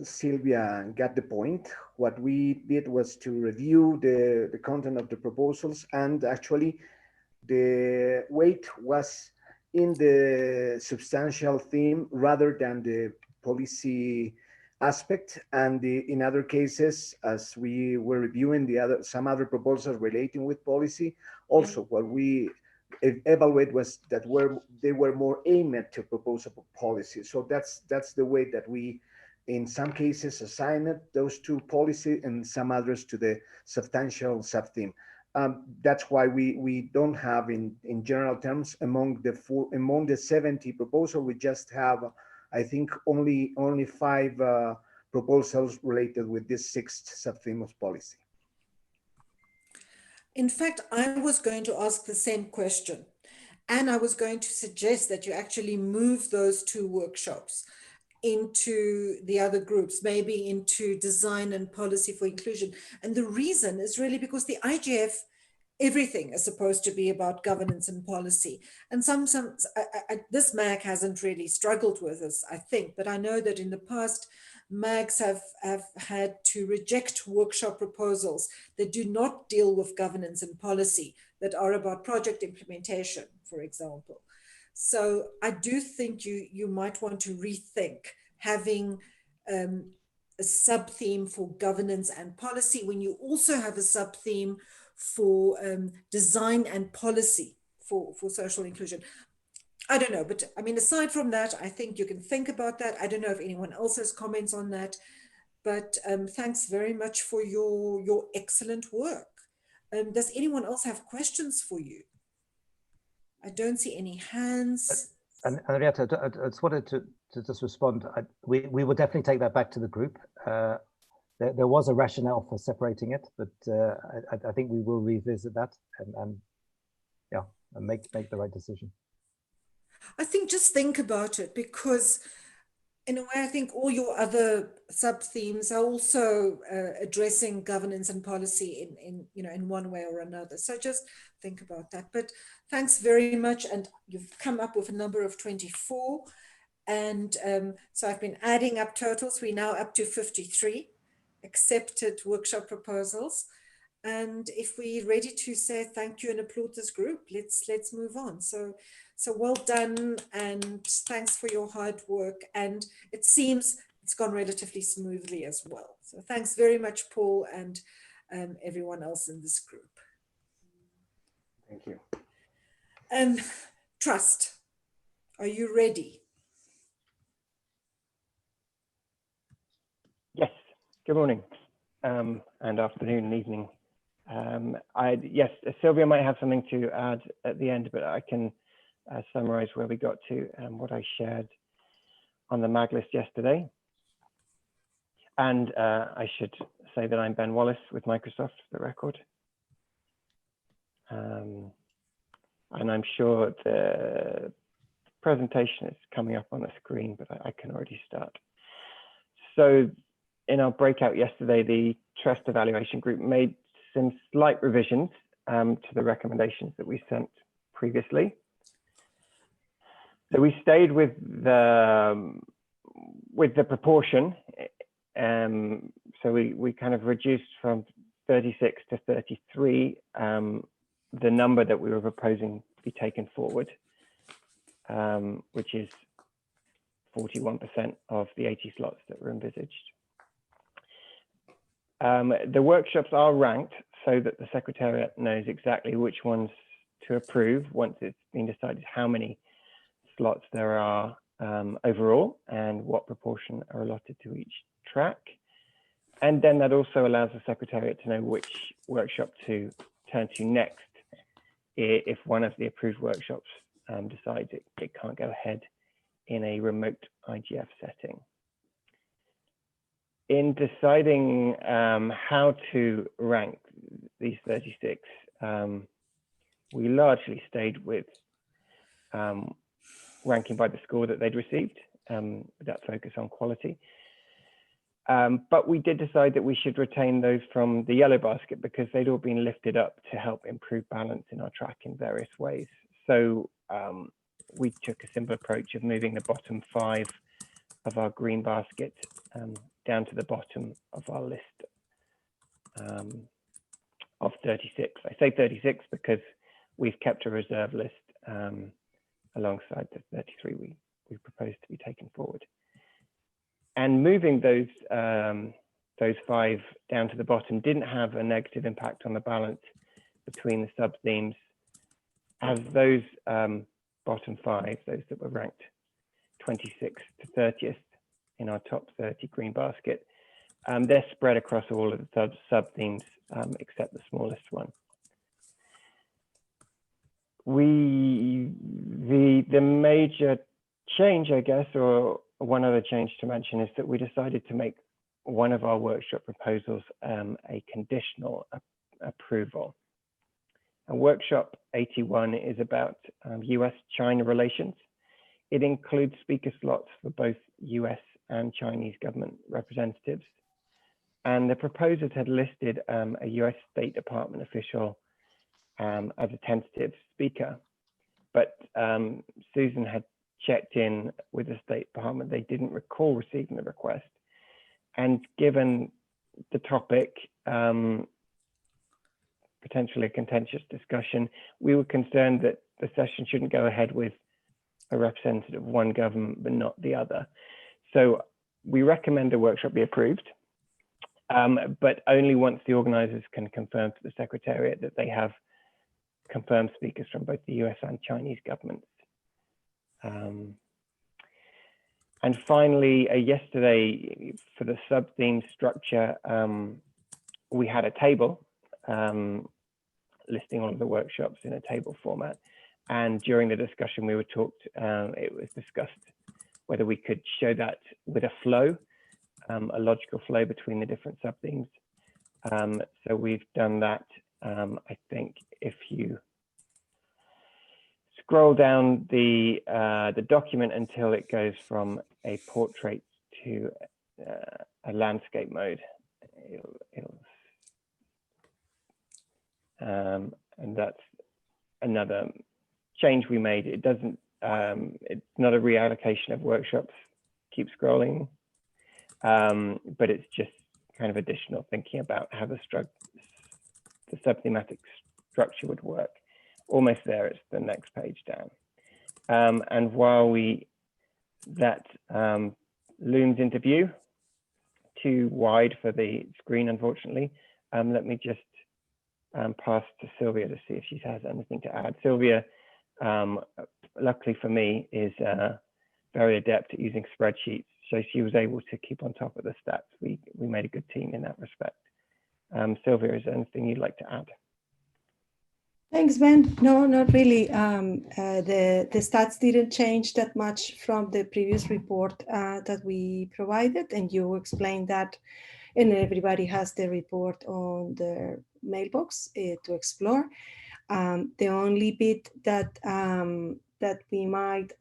Sylvia got the point. What we did was to review the content of the proposals, and actually the weight was in the substantial theme rather than the policy aspect. And in other cases, as we were reviewing some other proposals relating with policy, also what we evaluate was that they were more aimed at to propose a policy. So that's the way that we, in some cases, assigned those two policy and some others to the substantial sub-theme. That's why we don't have, in general terms, among the 70 proposals, we just have, I think, only 5 proposals related with this 6th sub-theme of policy. In fact, I was going to ask the same question, and I was going to suggest that you actually move those 2 workshops into the other groups, maybe into design and policy for inclusion. And the reason is really because the IGF, everything is supposed to be about governance and policy. And this MAG hasn't really struggled with this, I think, but I know that in the past, MAGs have had to reject workshop proposals that do not deal with governance and policy, that are about project implementation, for example. So I do think you might want to rethink having a sub-theme for governance and policy when you also have a sub-theme for design and policy for social inclusion. I don't know, but I mean, aside from that, I think you can think about that. I don't know if anyone else has comments on that, but thanks very much for your excellent work. Does anyone else have questions for you? I don't see any hands. And Henrietta, I just wanted to just respond. We will definitely take that back to the group. There was a rationale for separating it, but I think we will revisit that and make the right decision. I think just think about it, because in a way, I think all your other sub-themes are also addressing governance and policy in one way or another. So just think about that. But thanks very much. And you've come up with a number of 24. And so I've been adding up totals. We're now up to 53 accepted workshop proposals. And if we're ready to say thank you and applaud this group, let's move on. So well done, and thanks for your hard work. And it seems it's gone relatively smoothly as well. So thanks very much, Paul, and everyone else in this group. Thank you. Trust, are you ready? Yes, good morning and afternoon and evening. Yes, Sylvia might have something to add at the end, but I can summarize where we got to and what I shared on the MAG list yesterday. And I should say that I'm Ben Wallace with Microsoft, for the record. And I'm sure the presentation is coming up on the screen, but I can already start. So in our breakout yesterday, the trust evaluation group made some slight revisions to the recommendations that we sent previously. So we stayed with the proportion. So we kind of reduced from 36 to 33 the number that we were proposing to be taken forward, which is 41% of the 80 slots that were envisaged. The workshops are ranked so that the Secretariat knows exactly which ones to approve once it's been decided how many slots there are overall and what proportion are allotted to each track. And then that also allows the Secretariat to know which workshop to turn to next if one of the approved workshops decides it can't go ahead in a remote IGF setting. In deciding how to rank these 36, we largely stayed with ranking by the score that they'd received, with that focus on quality. But we did decide that we should retain those from the yellow basket because they'd all been lifted up to help improve balance in our track in various ways. So we took a simple approach of moving the bottom 5 of our green basket down to the bottom of our list of 36. I say 36 because we've kept a reserve list alongside the 33 we proposed to be taken forward. And moving those 5 down to the bottom didn't have a negative impact on the balance between the sub-themes, as those bottom 5, those that were ranked 26th to 30th in our top 30 green basket, they're spread across all of the sub-themes except the smallest one. The major change, I guess, or one other change to mention, is that we decided to make one of our workshop proposals a conditional approval. And workshop 81 is about US-China relations. It includes speaker slots for both US and Chinese government representatives. And the proposers had listed a US State Department official as a tentative speaker. But Susan had checked in with the State Department. They didn't recall receiving the request. And given the topic, potentially a contentious discussion, we were concerned that the session shouldn't go ahead with a representative of one government but not the other. So we recommend the workshop be approved. but only once the organizers can confirm to the Secretariat that they have confirmed speakers from both the US and Chinese governments. And finally, yesterday, for the sub-theme structure, we had a table listing all of the workshops in a table format. And during the discussion, it was discussed whether we could show that with a flow, a logical flow between the different sub-themes. So we've done that. I think if you scroll down the document until it goes from a portrait to a landscape mode, and that's another change we made. It doesn't, it's not a reallocation of workshops. Keep scrolling, but it's just kind of additional thinking about how the sub-thematic structure would work. Almost there, it's the next page down. And while that looms into view, too wide for the screen, unfortunately, let me just pass to Sylvia to see if she has anything to add. Sylvia, luckily for me, is very adept at using spreadsheets, so she was able to keep on top of the stats. We made a good team in that respect. Sylvia, is there anything you'd like to add? Thanks, Ben. No, not really. The stats didn't change that much from the previous report that we provided, and you explained that, and everybody has the report on their mailbox to explore. The only bit that that we might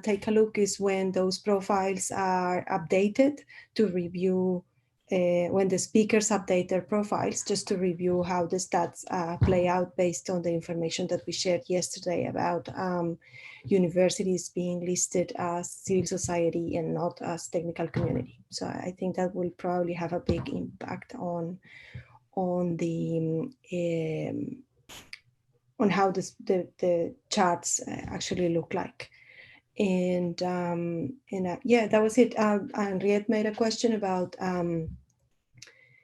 take a look is when those profiles are updated to review, when the speakers update their profiles, just to review how the stats play out based on the information that we shared yesterday about universities being listed as civil society and not as technical community. So I think that will probably have a big impact on the on how the charts actually look like. And yeah, that was it. Henriette made a question about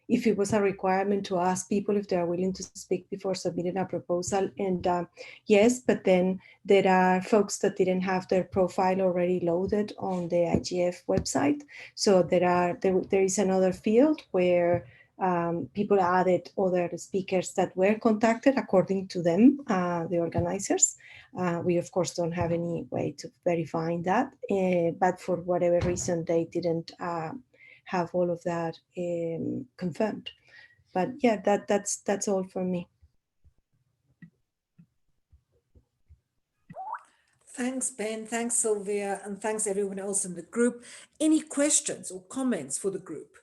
if it was a requirement to ask people if they are willing to speak before submitting a proposal. And yes, but then there are folks that didn't have their profile already loaded on the IGF website. So there is another field where people added other speakers that were contacted according to them, the organizers. We of course don't have any way to verify that, but for whatever reason they didn't have all of that confirmed. But yeah, that's all for me. Thanks, Ben. Thanks, Sylvia. And thanks everyone else in the group. Any questions or comments for the group?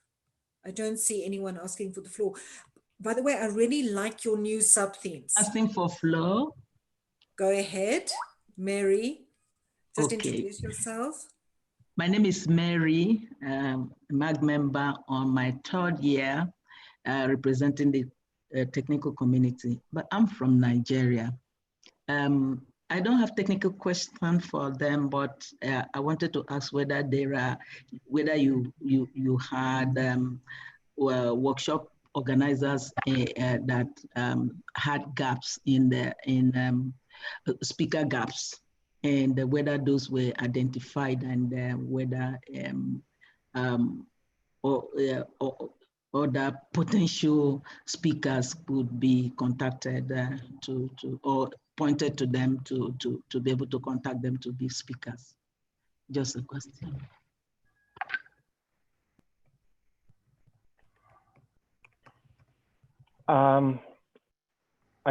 I don't see anyone asking for the floor. By the way, I really like your new sub-themes. Asking for floor. Go ahead, Mary. Just Okay. introduce yourself. My name is Mary, MAG member on my third year, representing the technical community, but I'm from Nigeria. I don't have technical questions for them, but I wanted to ask whether whether you had workshop organizers that had gaps in speaker gaps, and whether those were identified, and whether other potential speakers could be contacted or pointed to them to be able to contact them to be speakers. Just a question. I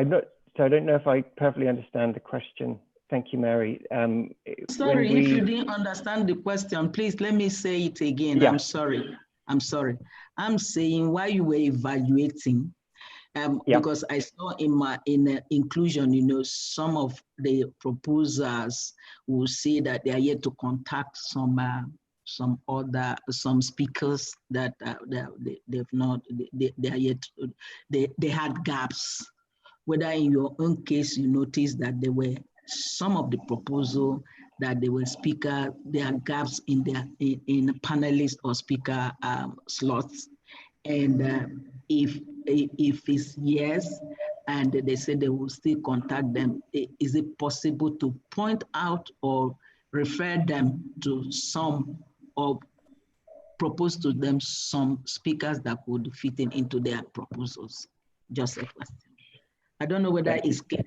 don't know if I perfectly understand the question. Thank you, Mary. Sorry, if you didn't understand the question, please let me say it again. Yeah. I'm sorry. I'm saying why you were evaluating, because I saw in inclusion, some of the proposers will say that they are yet to contact some speakers that they had gaps. Whether in your own case you noticed that there were some of the proposal that they were speaker, there are gaps in panelist or speaker slots, And if it's yes, and they say they will still contact them, is it possible to point out or refer them to some, or propose to them some speakers that would fit into their proposals? Just a question. I don't know whether it's clear now.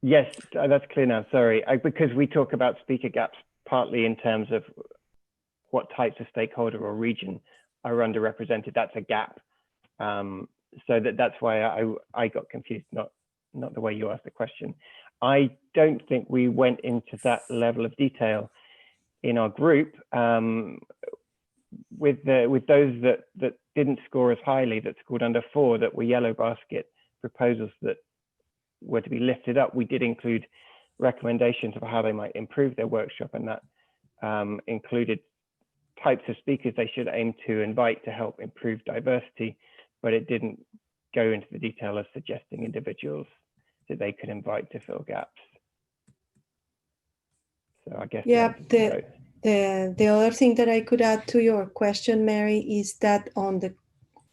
Yes, that's clear now. Sorry, because we talk about speaker gaps partly in terms of what types of stakeholder or region are underrepresented. That's a gap. So that's why I got confused, not the way you asked the question. I don't think we went into that level of detail in our group. With those that didn't score as highly, that scored under 4, that were yellow basket proposals that were to be lifted up, we did include recommendations of how they might improve their workshop, and that included types of speakers they should aim to invite to help improve diversity, but it didn't go into the detail of suggesting individuals that they could invite to fill gaps. So I guess yeah, the other thing that I could add to your question, Mary, is that on the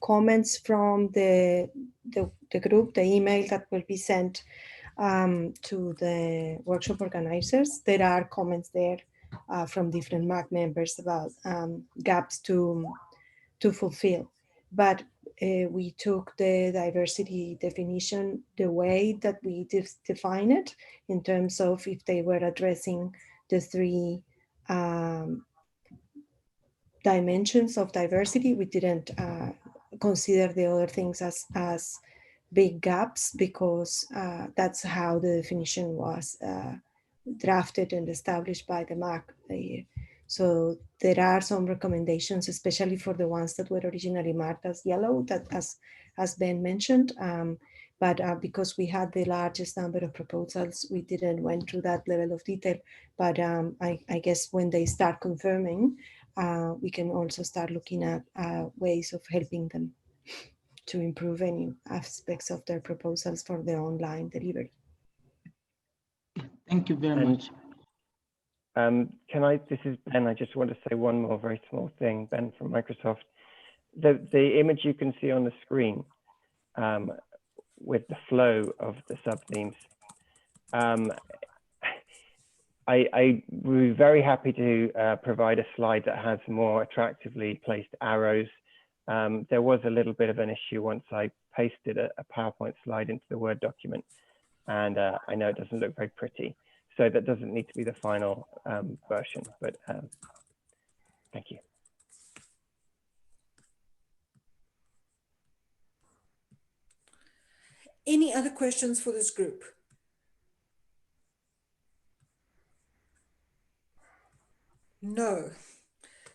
comments from the group, the email that will be sent to the workshop organizers, there are comments there from different MAC members about gaps to fulfill. But we took the diversity definition the way that we define it, in terms of if they were addressing the 3 dimensions of diversity. We didn't consider the other things as big gaps, because that's how the definition was drafted and established by the MAC. So there are some recommendations, especially for the ones that were originally marked as yellow, that as Ben mentioned, but because we had the largest number of proposals, we didn't went through that level of detail. But I guess when they start confirming, we can also start looking at ways of helping them to improve any aspects of their proposals for the online delivery. Thank you very much. This is Ben, I just want to say one more very small thing, Ben from Microsoft. The image you can see on the screen with the flow of the sub-themes, I would be very happy to provide a slide that has more attractively placed arrows. There was a little bit of an issue once I pasted a PowerPoint slide into the Word document, and I know it doesn't look very pretty. So that doesn't need to be the final version, but thank you. Any other questions for this group? No.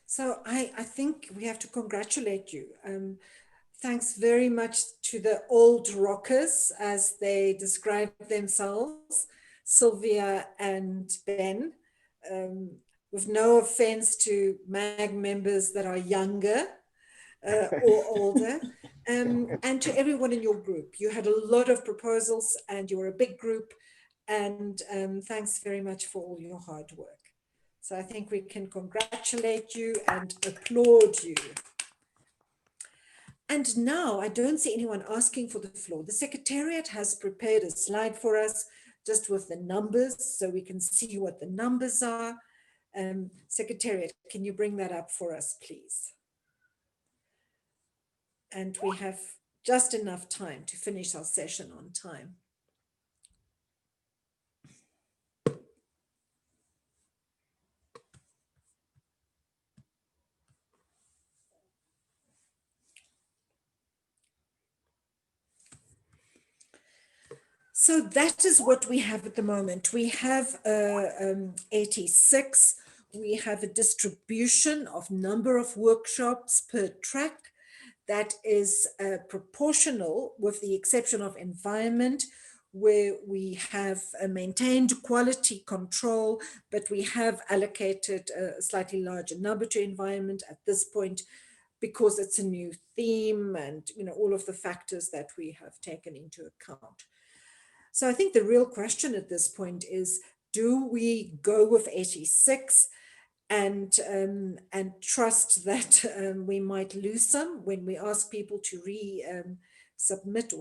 So I think we have to congratulate you. Thanks very much to the old rockers, as they describe themselves, Sylvia and Ben, with no offense to MAG members that are younger or older, and to everyone in your group. You had a lot of proposals and you were a big group, and thanks very much for all your hard work. So I think we can congratulate you and applaud you. And now I don't see anyone asking for the floor. The Secretariat has prepared a slide for us just with the numbers, so we can see what the numbers are. Secretariat, can you bring that up for us, please? And we have just enough time to finish our session on time. So that is what we have at the moment. We have 86. We have a distribution of number of workshops per track that is proportional, with the exception of environment, where we have maintained quality control, but we have allocated a slightly larger number to environment at this point, because it's a new theme and all of the factors that we have taken into account. So I think the real question at this point is, do we go with 86 and trust that we might lose some when we ask people to submit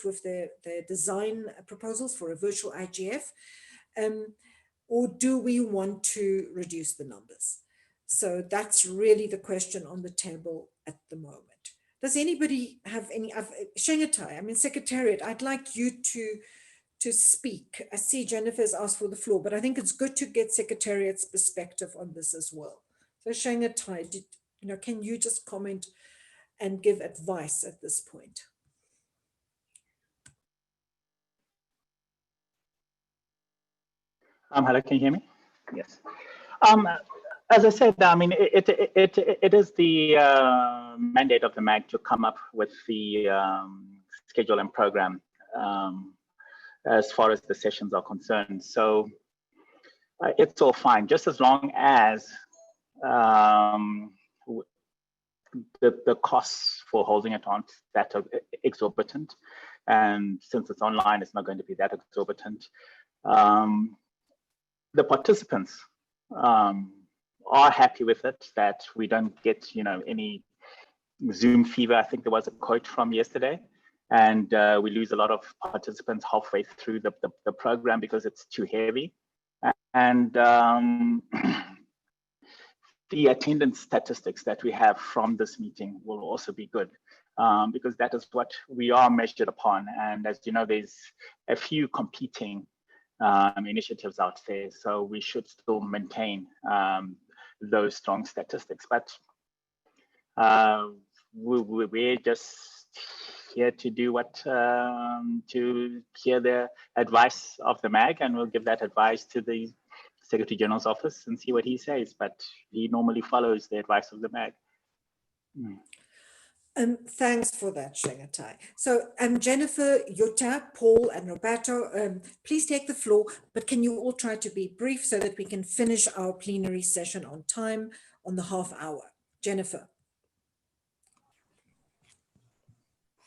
with their design proposals for a virtual IGF, or do we want to reduce the numbers? So that's really the question on the table at the moment. Does anybody have any? Shengatai, I mean, Secretariat, I'd like you to speak. I see Jennifer's asked for the floor, but I think it's good to get Secretariat's perspective on this as well. So Shengatai, can you just comment and give advice at this point? Hello, can you hear me? Yes. As I said, I mean, it is the mandate of the MAG to come up with the schedule and program as far as the sessions are concerned. So it's all fine, just as long as the costs for holding it aren't that exorbitant. And since it's online, it's not going to be that exorbitant. The participants are happy with it, that we don't get, any Zoom fever. I think there was a quote from yesterday, and we lose a lot of participants halfway through the program because it's too heavy. And the attendance statistics that we have from this meeting will also be good, because that is what we are measured upon. And as you know, there's a few competing initiatives out there, so we should still maintain those strong statistics. But we're just here to do to hear the advice of the MAG, and we'll give that advice to the Secretary General's office and see what he says. But he normally follows the advice of the MAG. Thanks for that, Shengatai. So Jennifer, Jutta, Paul, and Roberto, please take the floor, but can you all try to be brief so that we can finish our plenary session on time, on the half hour? Jennifer.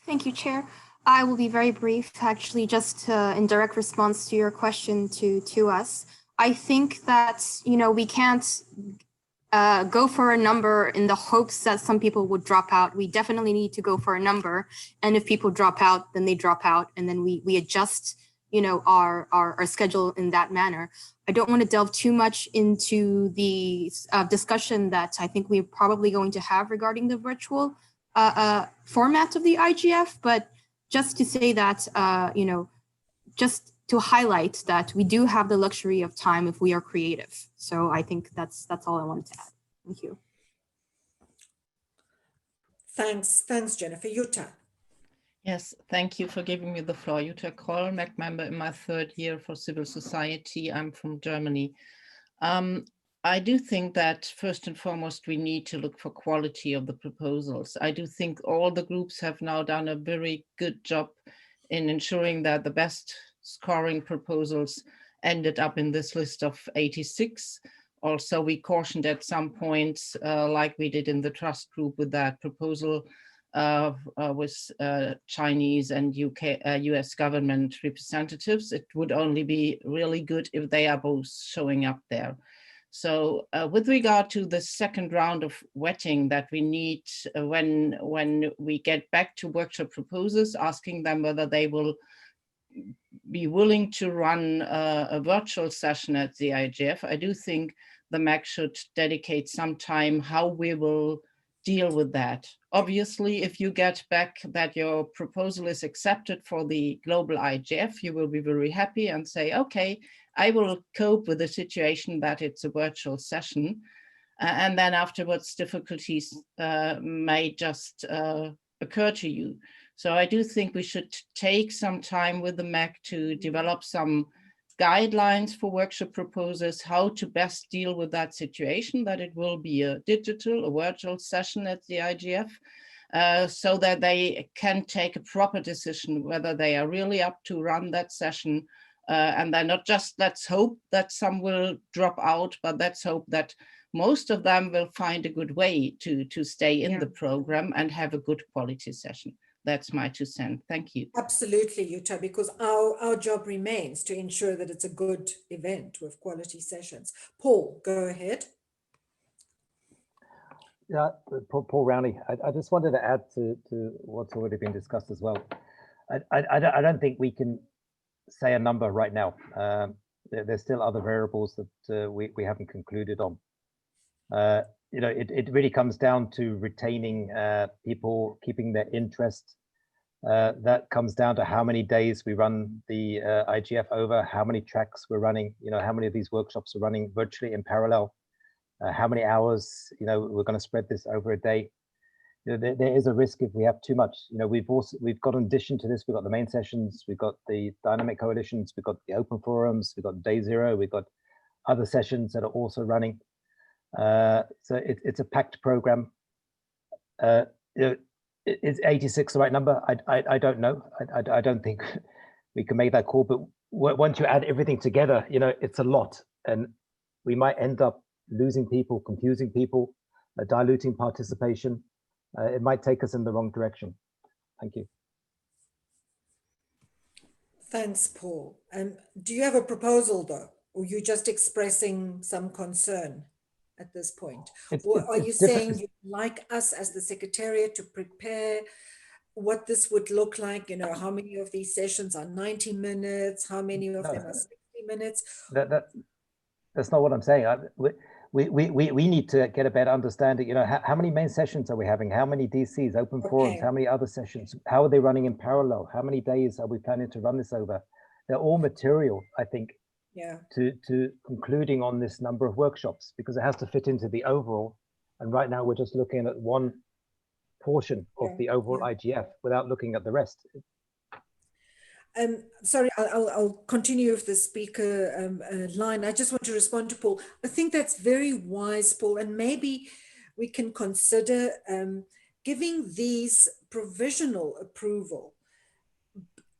Thank you, Chair. I will be very brief, actually, just in direct response to your question to us. I think that, we can't go for a number in the hopes that some people would drop out. We definitely need to go for a number. And if people drop out, then they drop out. And then we adjust, our schedule in that manner. I don't want to delve too much into the discussion that I think we're probably going to have regarding the virtual format of the IGF, but just to say that, just to highlight that we do have the luxury of time if we are creative. So I think that's all I wanted to add. Thank you. Thanks, Jennifer. Jutta. Yes, thank you for giving me the floor. Jutta Kroll, MAG member in my third year for civil society. I'm from Germany. I do think that first and foremost, we need to look for quality of the proposals. I do think all the groups have now done a very good job in ensuring that the best scoring proposals ended up in this list of 86. Also, we cautioned at some points, like we did in the trust group with that proposal with Chinese and US government representatives. It would only be really good if they are both showing up there. So with regard to the second round of vetting that we need when we get back to workshop proposals, asking them whether they will be willing to run a virtual session at the IGF, I do think the MAG should dedicate some time how we will deal with that. Obviously, if you get back that your proposal is accepted for the global IGF, you will be very happy and say, okay, I will cope with the situation that it's a virtual session. And then afterwards, difficulties may just occur to you. So I do think we should take some time with the MAG to develop some guidelines for workshop proposals, how to best deal with that situation, that it will be a virtual session at the IGF, so that they can take a proper decision whether they are really up to run that session. And then not just let's hope that some will drop out, but let's hope that most of them will find a good way to stay in the program and have a good quality session. That's my 2 cents. Thank you. Absolutely, Jutta, because our job remains to ensure that it's a good event with quality sessions. Paul, go ahead. Yeah, Paul Rowney, I just wanted to add to what's already been discussed as well. I don't think we can say a number right now. There's still other variables that we haven't concluded on. You know, it really comes down to retaining people, keeping their interest. That comes down to how many days we run the IGF over, how many tracks we're running, you know, how many of these workshops are running virtually in parallel, how many hours, you know, we're going to spread this over a day. You know, there is a risk if we have too much. You know, we've got, in addition to this, we've got the main sessions, we've got the dynamic coalitions, we've got the open forums, we've got day zero, we've got other sessions that are also running. So it's a packed program. You know, is 86 the right number? I don't know. I don't think we can make that call. But once you add everything together, you know, it's a lot, and we might end up losing people, confusing people, diluting participation. It might take us in the wrong direction. Thank you. Thanks, Paul. Do you have a proposal though, or are you just expressing some concern at this point? Or are you saying you'd like us as the Secretariat to prepare what this would look like? You know, how many of these sessions are 90 minutes? How many of them are 60 minutes? That's not what I'm saying. We need to get a better understanding. You know, how many main sessions are we having? How many DCs, open forums? How many other sessions? How are they running in parallel? How many days are we planning to run this over? They're all material, I think, to concluding on this number of workshops, because it has to fit into the overall. And right now we're just looking at one portion of the overall IGF without looking at the rest. Sorry, I'll continue with the speaker line. I just want to respond to Paul. I think that's very wise, Paul, and maybe we can consider giving these provisional approval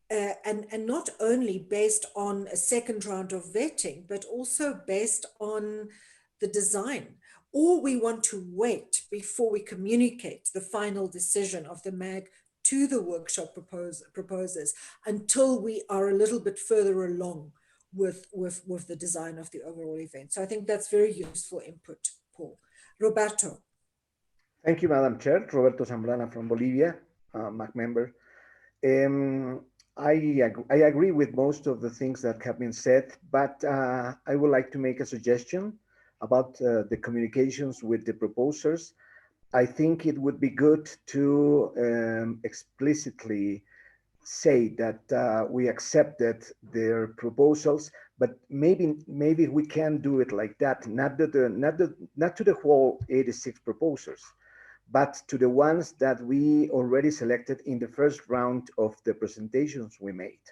and not only based on a second round of vetting, but also based on the design. Or we want to wait before we communicate the final decision of the MAG to the workshop proposers until we are a little bit further along with the design of the overall event. So I think that's very useful input, Paul. Roberto. Thank you, Madam Chair. Roberto Zambrana from Bolivia, MAG member. I agree with most of the things that have been said, but I would like to make a suggestion about the communications with the proposers. I think it would be good to explicitly say that we accepted their proposals, but maybe we can do it like that, not to the whole 86 proposers, but to the ones that we already selected in the first round of the presentations we made.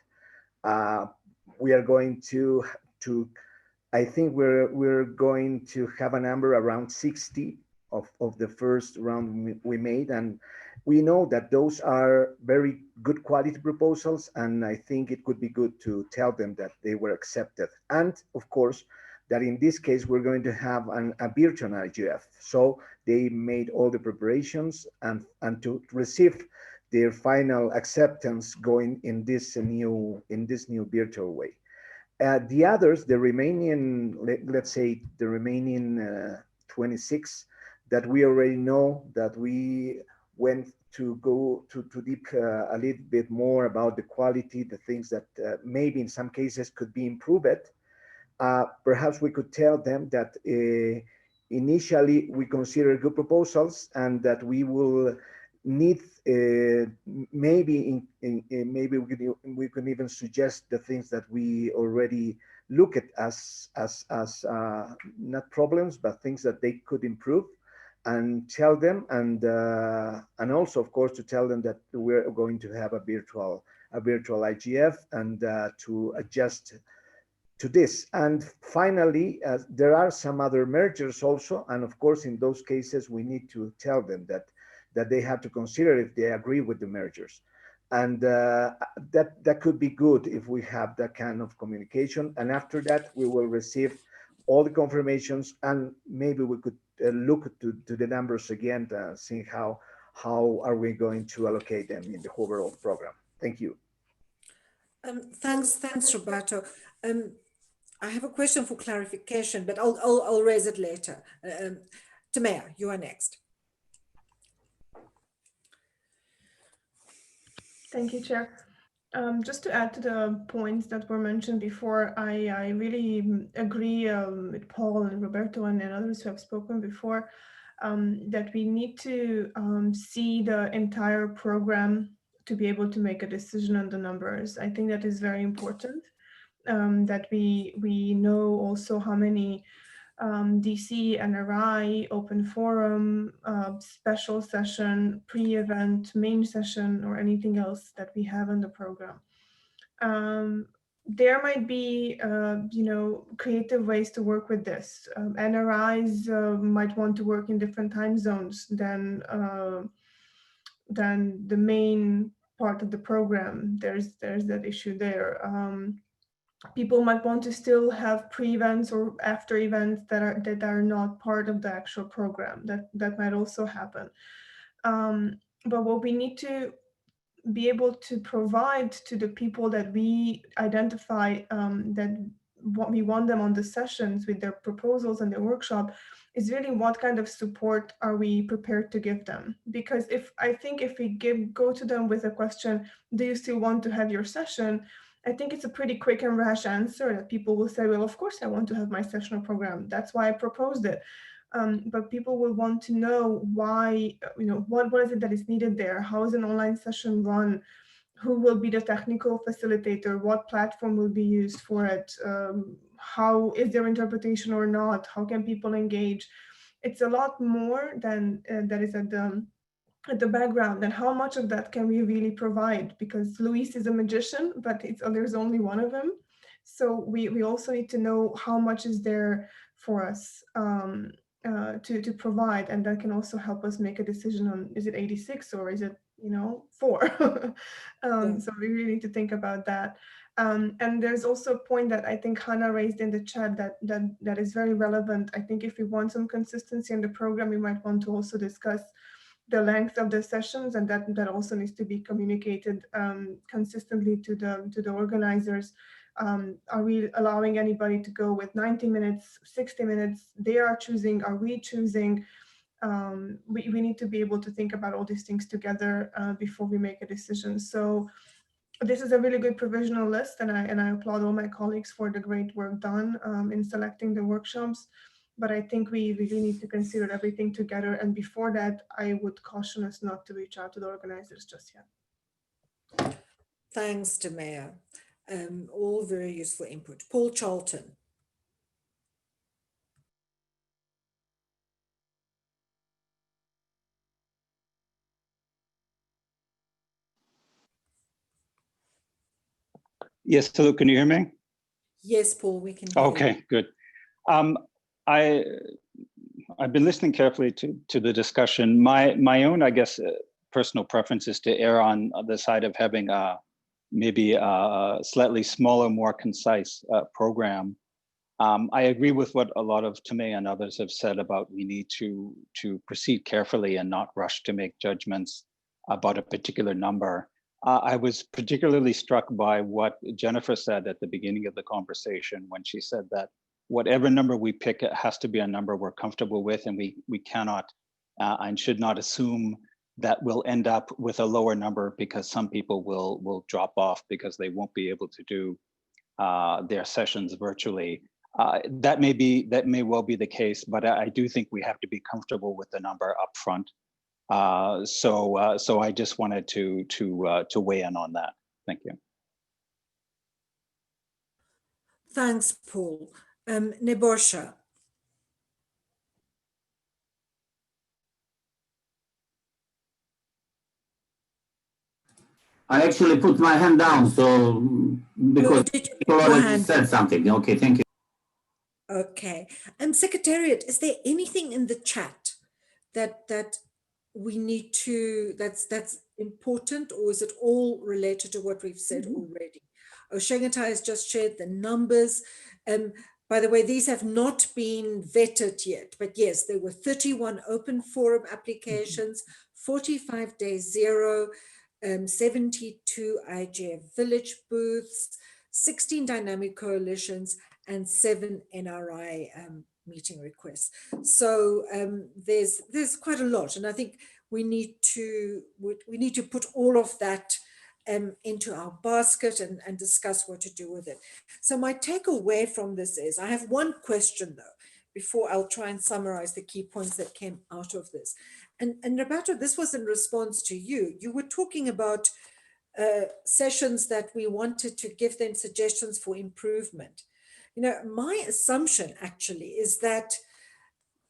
We are going to I think we're going to have a number around 60 of the first round we made, and we know that those are very good quality proposals, and I think it could be good to tell them that they were accepted. And of course, that in this case, we're going to have a virtual IGF. So they made all the preparations and to receive their final acceptance going in this new virtual way. The others, the remaining, let's say the remaining 26, that we already know that we went to go to deep a little bit more about the quality, the things that maybe in some cases could be improved. Perhaps we could tell them that initially we consider good proposals and that we will need maybe we can even suggest the things that we already look at as not problems but things that they could improve, and tell them, and also of course to tell them that we're going to have a virtual IGF and to adjust to this. And finally, there are some other mergers also, and of course in those cases we need to tell them that they have to consider if they agree with the mergers, and that could be good if we have that kind of communication. And after that we will receive all the confirmations, and maybe we could look to the numbers again to see how are we going to allocate them in the overall program. Thank you. Thanks, Roberto. I have a question for clarification, but I'll raise it later. Tamea, you are next. Thank you, Chair. Just to add to the points that were mentioned before, I really agree with Paul and Roberto and others who have spoken before, that we need to see the entire program to be able to make a decision on the numbers. I think that is very important, that we know also how many DC, NRI, open forum, special session, pre-event, main session, or anything else that we have in the program. There might be, creative ways to work with this. NRIs might want to work in different time zones than the main part of the program. There's that issue there. People might want to still have pre-events or after events that are not part of the actual program. That might also happen. But what we need to be able to provide to the people that we identify, that what we want them on the sessions with their proposals and their workshop, is really what kind of support are we prepared to give them? Because if we go to them with a question, do you still want to have your session? I think it's a pretty quick and rash answer that people will say, well, of course I want to have my sessional program. That's why I proposed it. But people will want to know why, what is it that is needed there? How is an online session run? Who will be the technical facilitator? What platform will be used for it? How is there interpretation or not? How can people engage? It's a lot more than that is at the background, and how much of that can we really provide? Because Luis is a magician, but there's only one of him. So we also need to know how much is there for us to provide, and that can also help us make a decision on, is it 86 or is it 4? So we really need to think about that. And there's also a point that I think Hannah raised in the chat that is very relevant. I think if we want some consistency in the program, we might want to also discuss the length of the sessions, and that also needs to be communicated consistently to the organizers. Are we allowing anybody to go with 90 minutes, 60 minutes? They are choosing, are we choosing? We need to be able to think about all these things together before we make a decision. So this is a really good provisional list, and I applaud all my colleagues for the great work done in selecting the workshops. But I think we really need to consider everything together. And before that, I would caution us not to reach out to the organizers just yet. Thanks, Demea. All very useful input. Paul Charlton. Yes, hello, can you hear me? Yes, Paul, we can hear you. Okay, good. I've been listening carefully to the discussion. My own, I guess, personal preference is to err on the side of having maybe a slightly smaller, more concise program. I agree with what a lot of Tomei and others have said about we need to proceed carefully and not rush to make judgments about a particular number. I was particularly struck by what Jennifer said at the beginning of the conversation when she said that whatever number we pick, it has to be a number we're comfortable with, and we cannot and should not assume that we'll end up with a lower number because some people will drop off because they won't be able to do their sessions virtually. That may well be the case, but I do think we have to be comfortable with the number up front. So I just wanted to weigh in on that. Thank you. Thanks, Paul. Nebosha. I actually put my hand down, so because people already said something. Okay, thank you. Okay. Secretariat, is there anything in the chat that we need to, that's important, or is it all related to what we've said already? Shanghai has just shared the numbers. By the way, these have not been vetted yet, but yes, there were 31 open forum applications, 45 day zero, 72 IGF village booths, 16 dynamic coalitions, and 7 NRI meeting requests. So there's quite a lot, and I think we need to put all of that into our basket and discuss what to do with it. So my takeaway from this is, I have one question though, before I'll try and summarize the key points that came out of this. And Roberto, this was in response to you. You were talking about sessions that we wanted to give them suggestions for improvement. My assumption actually is that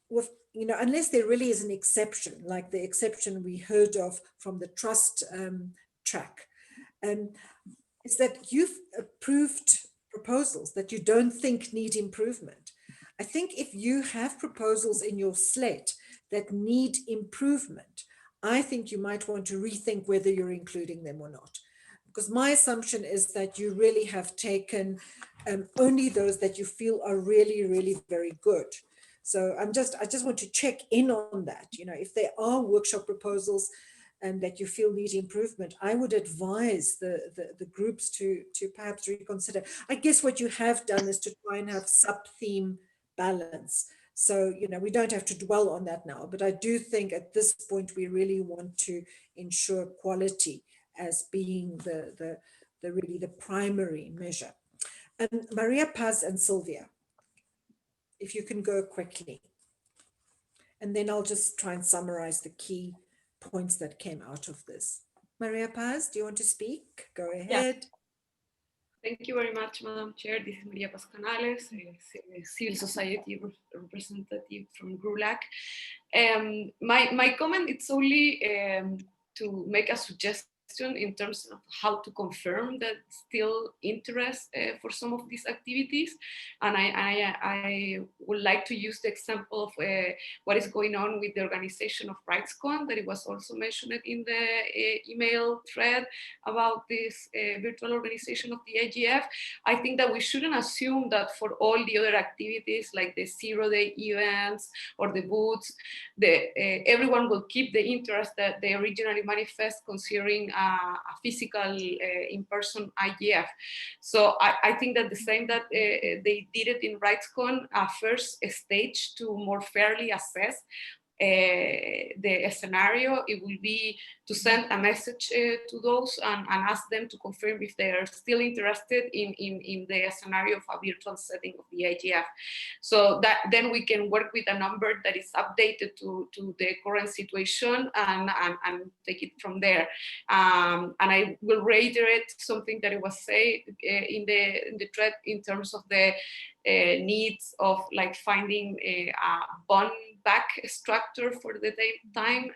with, unless there really is an exception, like the exception we heard of from the trust track, is that you've approved proposals that you don't think need improvement. I think if you have proposals in your slate that need improvement, I think you might want to rethink whether you're including them or not. Because my assumption is that you really have taken only those that you feel are really, really very good. So I just want to check in on that. If there are workshop proposals that you feel need improvement, I would advise the groups to perhaps reconsider. I guess what you have done is to try and have sub-theme balance. So, we don't have to dwell on that now, but I do think at this point, we really want to ensure quality as being the really the primary measure. Maria Paz and Sylvia, if you can go quickly. And then I'll just try and summarize the key points that came out of this. Maria Paz, do you want to speak? Go ahead. Yeah. Thank you very much, Madam Chair. This is Maria Paz Canales, a civil society representative from GRULAC. My comment is only to make a suggestion in terms of how to confirm that still interest for some of these activities. And I would like to use the example of what is going on with the organization of RightsCon, that it was also mentioned in the email thread about this virtual organization of the IGF. I think that we shouldn't assume that for all the other activities like the zero-day events or the booths, everyone will keep the interest that they originally manifest considering a physical in-person IGF. So I think that the same that they did it in RightsCon, a first stage to more fairly assess the scenario, it will be to send a message to those and ask them to confirm if they are still interested in the scenario of a virtual setting of the IGF. So that then we can work with a number that is updated to the current situation and take it from there. And I will reiterate something that it was said in the thread in terms of the needs of like finding a bond back structure for the time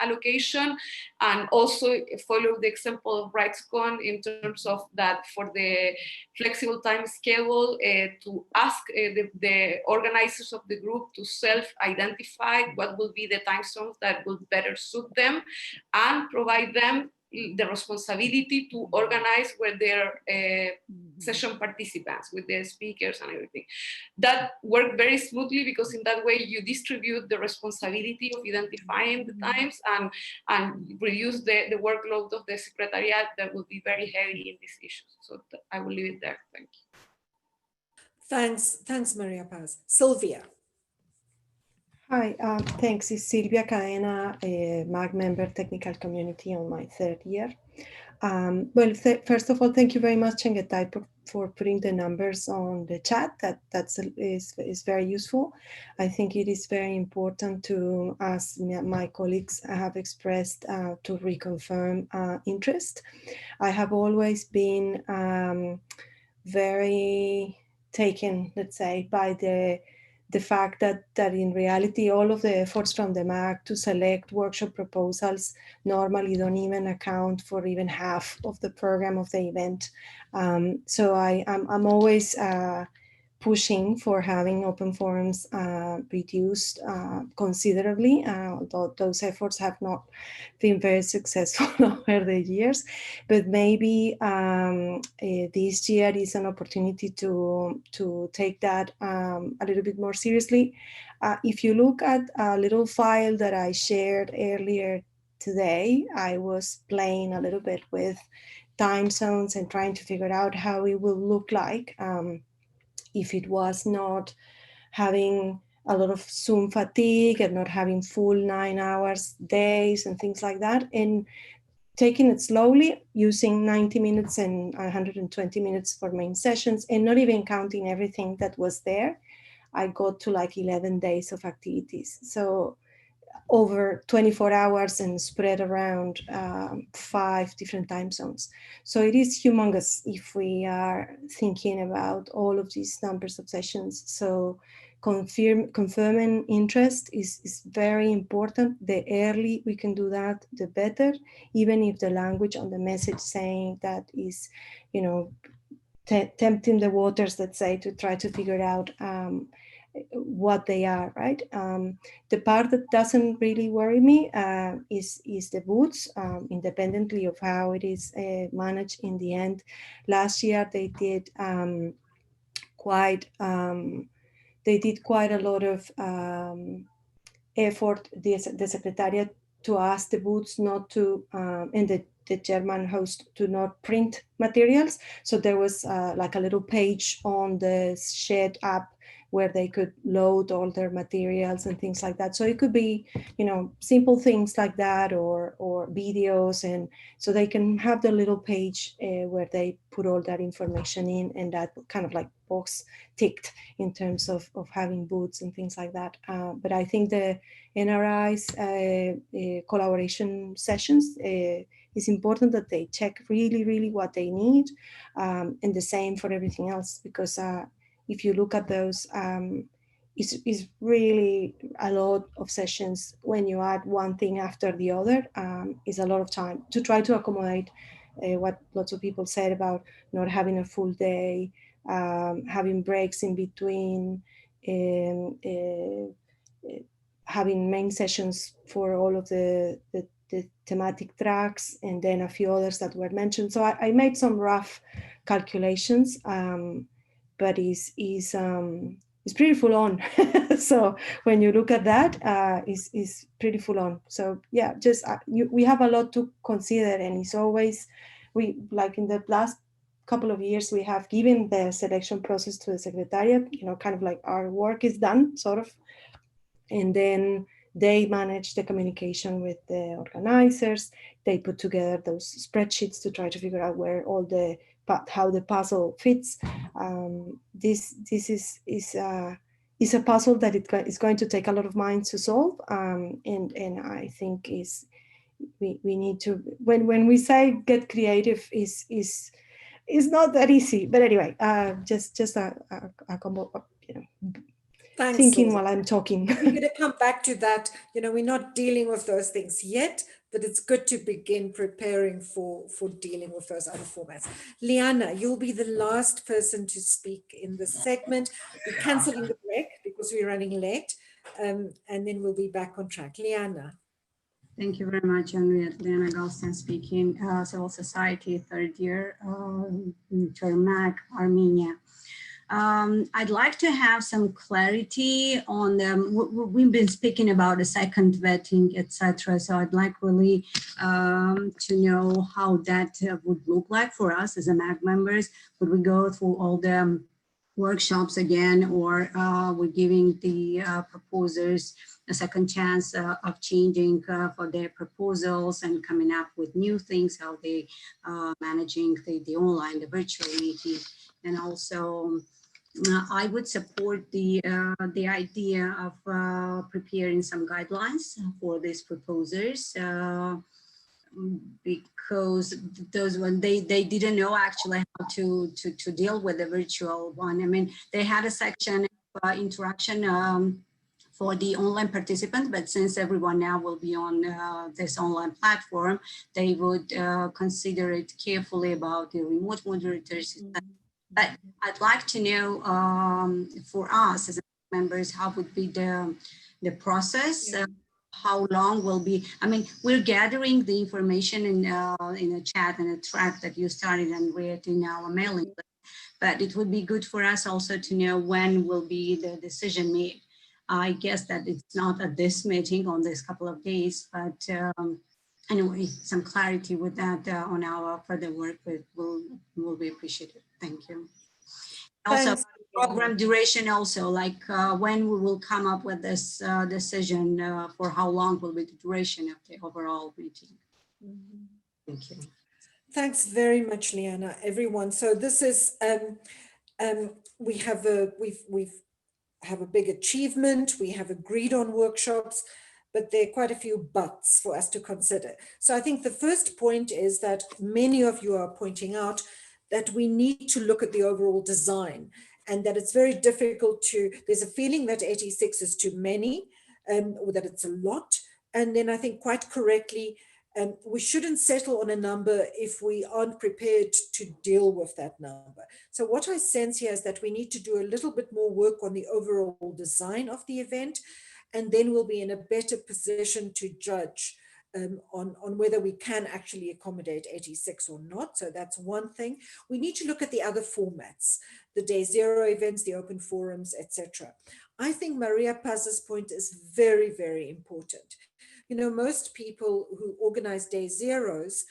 allocation, and also follow the example of RightsCon in terms of that for the flexible time schedule to ask the organizers of the group to self-identify what will be the time zones that will better suit them and provide them the responsibility to organize with their session participants, with the speakers and everything. That worked very smoothly because in that way you distribute the responsibility of identifying the times and reduce the workload of the secretariat that will be very heavy in these issues. So I will leave it there. Thank you. Thanks, Maria Paz. Sylvia. Hi, thanks. It's Silvia Cadena, a MAG member, technical community on my third year. Well, first of all, thank you very much, Chengetai, for putting the numbers on the chat. That is very useful. I think it is very important to, as my colleagues have expressed, to reconfirm interest. I have always been very taken, let's say, by the fact that in reality, all of the efforts from the MAG to select workshop proposals normally don't even account for even half of the program of the event. So I'm always pushing for having open forums reduced considerably, although those efforts have not been very successful over the years. But maybe this year is an opportunity to take that a little bit more seriously. If you look at a little file that I shared earlier today, I was playing a little bit with time zones and trying to figure out how it will look like if it was not having a lot of Zoom fatigue and not having full 9 hours days and things like that. And taking it slowly, using 90 minutes and 120 minutes for main sessions, and not even counting everything that was there, I got to like 11 days of activities. So over 24 hours and spread around 5 different time zones. So it is humongous if we are thinking about all of these numbers of sessions. So confirming interest is very important. The early we can do that, the better, even if the language on the message saying that is, you know, tempting the waters, let's say, to try to figure out what they are, right? The part that doesn't really worry me is the booths, independently of how it is managed in the end. Last year they did quite a lot of effort, the Secretariat, to ask the booths not to, and the German host, to not print materials. So there was like a little page on the Shed app where they could load all their materials and things like that. So it could be, you know, simple things like that, or videos, and so they can have the little page where they put all that information in, and that kind of like box ticked in terms of having booths and things like that. But I think the NRI's collaboration sessions, it's important that they check really what they need, and the same for everything else, because if you look at those, it's really a lot of sessions. When you add one thing after the other, is a lot of time to try to accommodate what lots of people said about not having a full day, having breaks in between, having main sessions for all of the thematic tracks, and then a few others that were mentioned. So I made some rough calculations, but it's pretty full on. So when you look at that, it's pretty full on. So yeah, just we have a lot to consider, and it's always, we, like in the last couple of years, we have given the selection process to the Secretariat, you know, kind of like our work is done, sort of, and then they manage the communication with the organizers. They put together those spreadsheets to try to figure out where all the, how the puzzle fits. This is a puzzle that is going to take a lot of minds to solve, and I think we need to, when we say get creative, is not that easy. But anyway, just a combo of, you know, Thanks, thinking Silvia. while I'm talking. We're going to come back to that. You know, we're not dealing with those things yet, but it's good to begin preparing for dealing with those other formats. Liana, you'll be the last person to speak in this segment. We're canceling the break because we're running late, and then we'll be back on track. Liana. Thank you very much, Henriette. Liana Galstan speaking, Civil Society, third year, Termac, Armenia. I'd like to have some clarity on we've been speaking about the second vetting, etc. So I'd like really to know how that would look like for us as a MAG members. Would we go through all the workshops again, or we're giving the proposers a second chance of changing for their proposals and coming up with new things, how they managing the online, the virtual meeting, and also I would support the idea of preparing some guidelines for these proposers, because those when they didn't know actually how to deal with the virtual one. I mean, they had a section of interaction for the online participants, but since everyone now will be on this online platform, they would consider it carefully about the remote moderators. But I'd like to know for us as members, how would be the process? How long will be? I mean, we're gathering the information in a chat and a track that you started and read in our mailing list. But it would be good for us also to know when will be the decision made. I guess that it's not at this meeting on this couple of days, but anyway, some clarity with that on our further work will be appreciated. Thank you. Also, program duration also, like when we will come up with this decision for how long will be the duration of the overall meeting. Thank you. Thanks very much, Liana, everyone. So this is, we have a big achievement. We have agreed on workshops, but there are quite a few buts for us to consider. So I think the first point is that many of you are pointing out that we need to look at the overall design, and that it's very difficult there's a feeling that 86 is too many, or that it's a lot. And then I think quite correctly, we shouldn't settle on a number if we aren't prepared to deal with that number. So what I sense here is that we need to do a little bit more work on the overall design of the event, and then we'll be in a better position to judge on whether we can actually accommodate 86 or not. So that's one thing. We need to look at the other formats, the day zero events, the open forums, etc. I think Maria Paz's point is very, very important. You know, most people who organize day zeros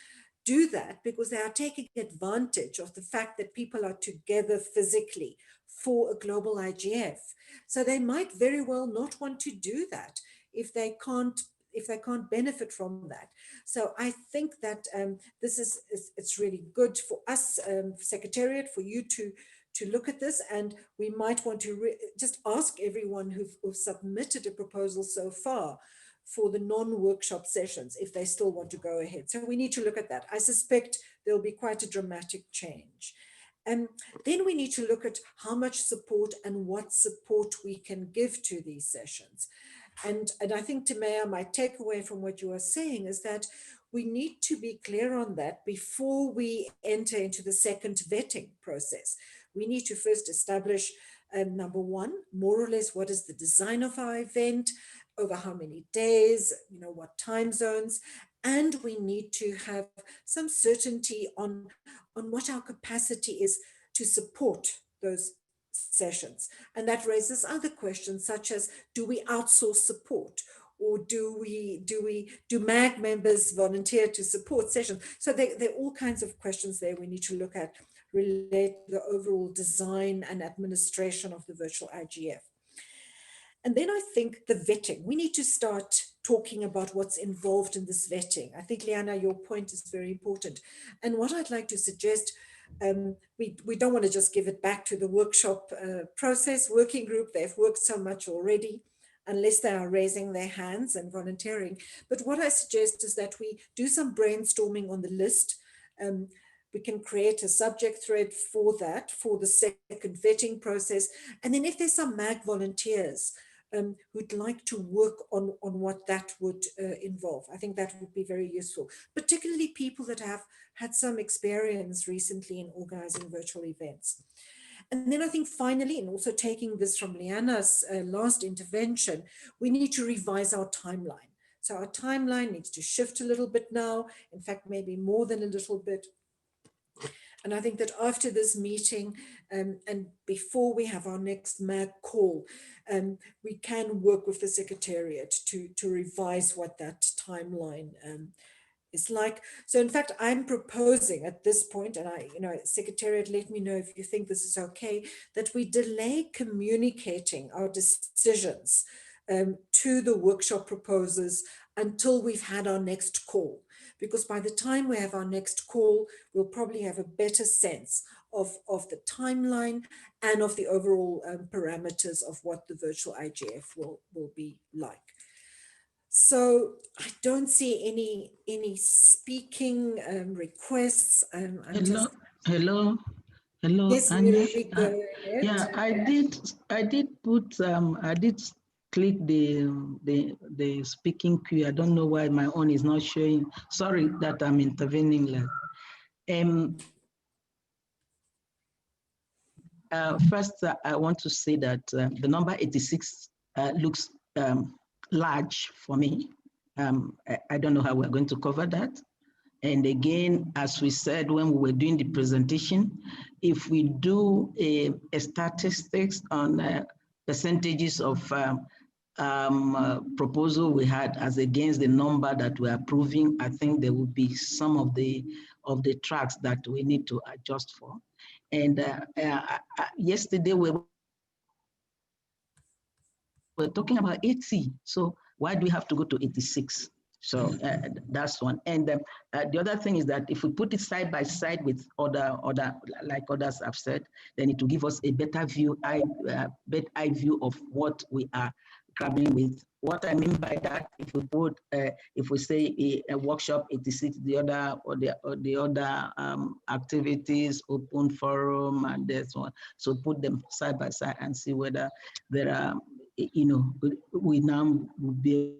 do that because they are taking advantage of the fact that people are together physically for a global IGF. So they might very well not want to do that if they can't benefit from that. So I think that it's really good for us, Secretariat, for you to look at this, and we might want to just ask everyone who've submitted a proposal so far for the non-workshop sessions if they still want to go ahead. So we need to look at that. I suspect there'll be quite a dramatic change. And then we need to look at how much support and what support we can give to these sessions. And I think, Timea, my takeaway from what you are saying is that we need to be clear on that before we enter into the second vetting process. We need to first establish, number one, more or less what is the design of our event, over how many days, you know, what time zones, and we need to have some certainty on what our capacity is to support those sessions. And that raises other questions such as, do we outsource support? Or do MAG members volunteer to support sessions? So there are all kinds of questions there we need to look at, relate to the overall design and administration of the virtual IGF. And then I think the vetting, we need to start talking about what's involved in this vetting. I think, Liana, your point is very important. And what I'd like to suggest, we don't want to just give it back to the workshop process working group. They've worked so much already, unless they are raising their hands and volunteering. But what I suggest is that we do some brainstorming on the list. We can create a subject thread for that, for the second vetting process. And then if there's some MAG volunteers who'd like to work on what that would involve, I think that would be very useful, particularly people that have had some experience recently in organizing virtual events. And then I think finally, and also taking this from Liana's last intervention, we need to revise our timeline. So our timeline needs to shift a little bit now, in fact, maybe more than a little bit. And I think that after this meeting and before we have our next MAG call, we can work with the Secretariat to revise what that timeline is like. So in fact, I'm proposing at this point, and Secretariat, let me know if you think this is okay, that we delay communicating our decisions to the workshop proposers until we've had our next call. Because by the time we have our next call, we'll probably have a better sense of the timeline and of the overall parameters of what the virtual IGF will be like. So I don't see any speaking requests. Hello. Yes, Anya. Yeah, I did click the speaking queue. I don't know why my own is not showing. Sorry that I'm intervening. First, I want to say that the number 86 looks large for me. I don't know how we're going to cover that. And again, as we said when we were doing the presentation, if we do a statistics on percentages of proposal we had as against the number that we're approving, I think there will be some of the tracks that we need to adjust for. And yesterday we were talking about 80. So why do we have to go to 86? So that's one. And the other thing is that if we put it side by side with other like others have said, then it will give us a better better eye view of what we are grappling with. What I mean by that, if we put, if we say a workshop 86, the other activities, open forum, and this one. So put them side by side and see whether there are, we now will be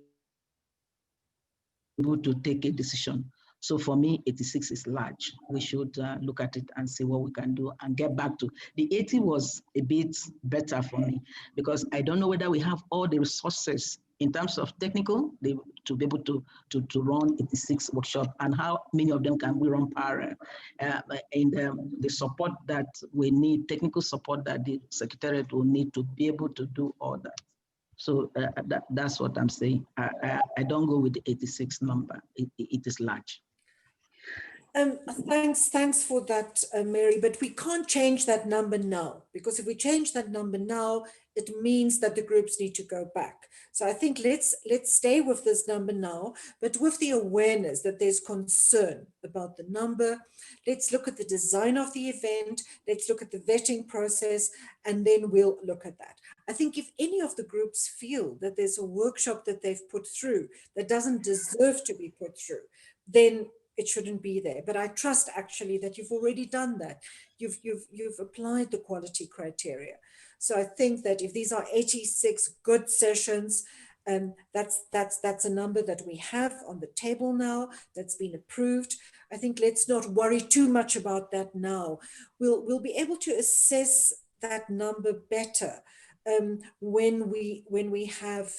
able to take a decision. So for me, 86 is large. We should look at it and see what we can do and get back to. The 80 was a bit better for me because I don't know whether we have all the resources in terms of technical to be able to run 86 workshop, and how many of them can we run parallel. And the support that we need, technical support that the Secretariat will need to be able to do all that. So that's what I'm saying. I don't go with the 86 number. It is large. Thanks for that, Mary, but we can't change that number now, because if we change that number now, it means that the groups need to go back. So I think let's stay with this number now, but with the awareness that there's concern about the number. Let's look at the design of the event, let's look at the vetting process, and then we'll look at that. I think if any of the groups feel that there's a workshop that they've put through that doesn't deserve to be put through, then it shouldn't be there. But I trust actually that you've already done that. You've applied the quality criteria. So I think that if these are 86 good sessions, that's a number that we have on the table now, that's been approved. I think let's not worry too much about that now. We'll be able to assess that number better when we have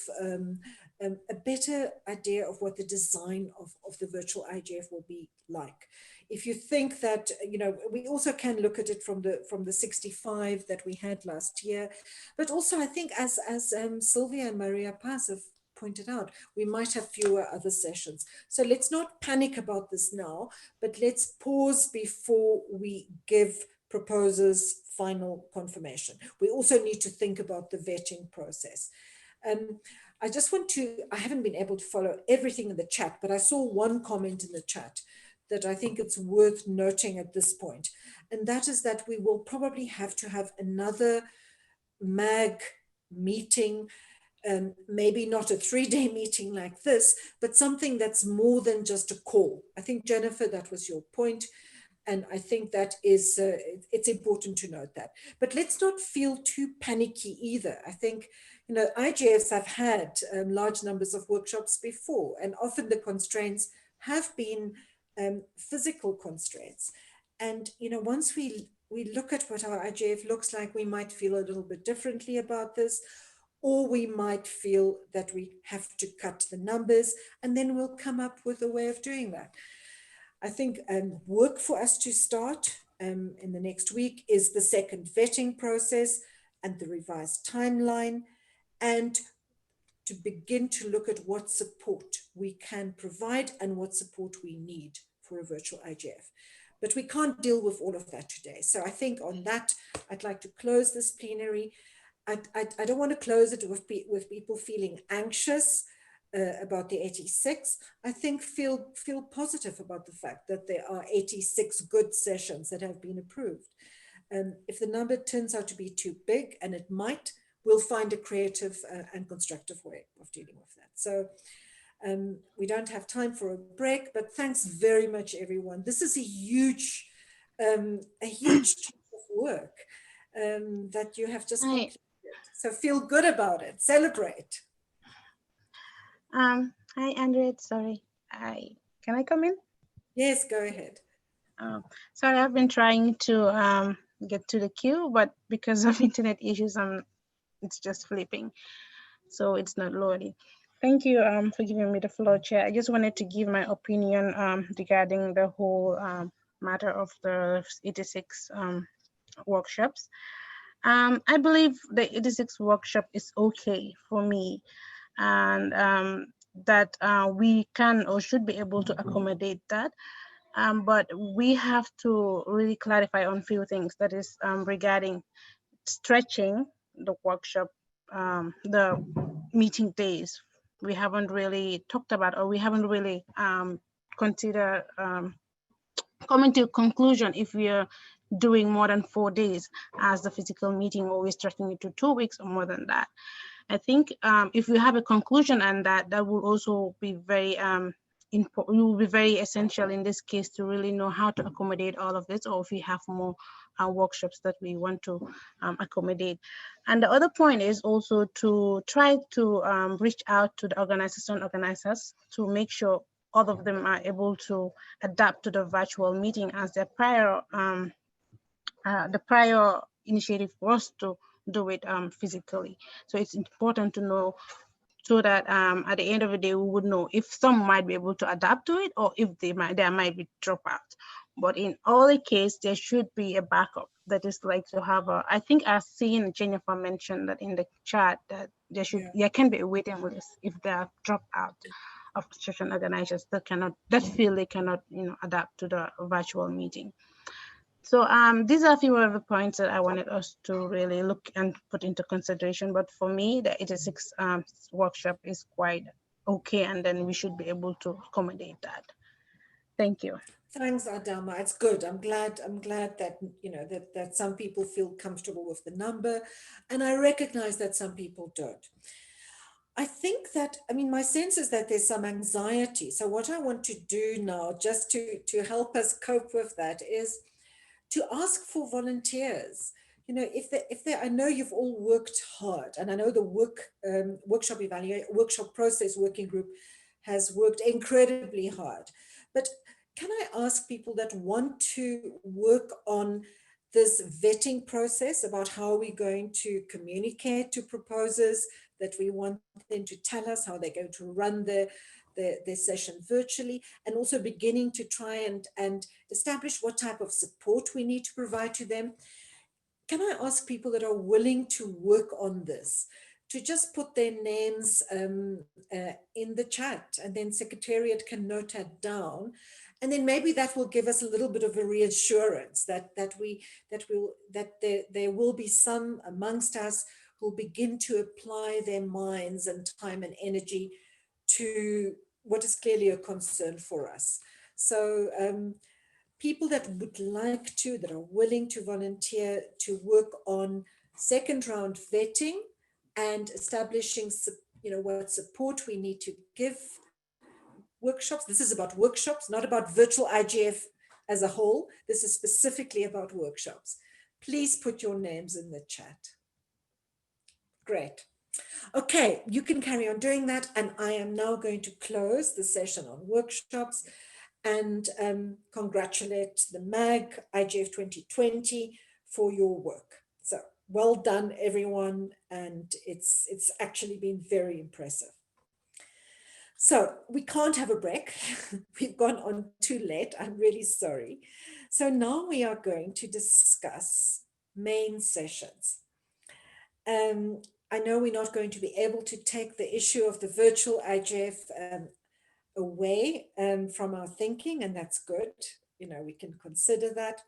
a better idea of what the design of the virtual IGF will be like. If you think that, we also can look at it from the 65 that we had last year, but also I think as Sylvia and Maria Paz have pointed out, we might have fewer other sessions. So let's not panic about this now, but let's pause before we give proposers final confirmation. We also need to think about the vetting process. I just want to, I haven't been able to follow everything in the chat, but I saw one comment in the chat that I think it's worth noting at this point. And that is that we will probably have to have another MAG meeting, maybe not a 3-day meeting like this, but something that's more than just a call. I think, Jennifer, that was your point. And I think that is, it's important to note that. But let's not feel too panicky either. I think, IGFs have had large numbers of workshops before, and often the constraints have been physical constraints. And, once we look at what our IGF looks like, we might feel a little bit differently about this, or we might feel that we have to cut the numbers, and then we'll come up with a way of doing that. I think work for us to start in the next week is the second vetting process and the revised timeline, and to begin to look at what support we can provide and what support we need for a virtual IGF. But we can't deal with all of that today. So I think on that, I'd like to close this plenary. I don't want to close it with people feeling anxious about the 86. I think feel positive about the fact that there are 86 good sessions that have been approved. If the number turns out to be too big, and it might, we'll find a creative and constructive way of dealing with that. So we don't have time for a break, but thanks very much, everyone. This is a huge chunk of work that you have just completed. So feel good about it, celebrate. Hi, Andrea. Sorry. Can I come in? Yes, go ahead. Sorry, I've been trying to get to the queue, but because of internet issues, it's just flipping, so it's not loading. Thank you for giving me the floor, Chair. I just wanted to give my opinion regarding the whole matter of the 86 workshops. I believe the 86 workshop is okay for me, and that we can or should be able to accommodate that. But we have to really clarify on a few things, that is regarding stretching the workshop, the meeting days we haven't really talked about, or we haven't really considered coming to a conclusion if we are doing more than 4 days as the physical meeting, or we're stretching it to 2 weeks or more than that. I think if we have a conclusion on that, that will also be very it will be very essential in this case to really know how to accommodate all of this, or if we have more workshops that we want to accommodate. And the other point is also to try to reach out to the organizers to make sure all of them are able to adapt to the virtual meeting, as their prior initiative was to do it physically. So it's important to know, so that at the end of the day, we would know if some might be able to adapt to it, or if there might be dropouts. But in all the case, there should be a backup that is like to have a, I think I've seen Jennifer mention that in the chat, that there can be a waiting list if there are dropouts of session organizers that feel they cannot adapt to the virtual meeting. So these are a few of the points that I wanted us to really look and put into consideration. But for me, the 86 workshop is quite okay, and then we should be able to accommodate that. Thank you. Thanks, Adama. It's good. I'm glad that that some people feel comfortable with the number, and I recognize that some people don't. I think that, my sense is that there's some anxiety. So what I want to do now, just to help us cope with that, is to ask for volunteers. I know you've all worked hard, and I know the workshop process working group has worked incredibly hard. But can I ask people that want to work on this vetting process about how we're going to communicate to proposers, that we want them to tell us how they're going to run their session virtually, and also beginning to try and establish what type of support we need to provide to them. Can I ask people that are willing to work on this to just put their names in the chat, and then Secretariat can note that down, and then maybe that will give us a little bit of a reassurance that there will be some amongst us who begin to apply their minds and time and energy to what is clearly a concern for us. So people that would like to, that are willing to volunteer to work on second round vetting and establishing, what support we need to give workshops. This is about workshops, not about virtual IGF as a whole. This is specifically about workshops. Please put your names in the chat. Great. Okay, you can carry on doing that, and I am now going to close the session on workshops and congratulate the MAG IGF 2020 for your work. So well done, everyone, and it's actually been very impressive. So we can't have a break. We've gone on too late. I'm really sorry. So now we are going to discuss main sessions. I know we're not going to be able to take the issue of the virtual IGF away from our thinking, and that's good. We can consider that.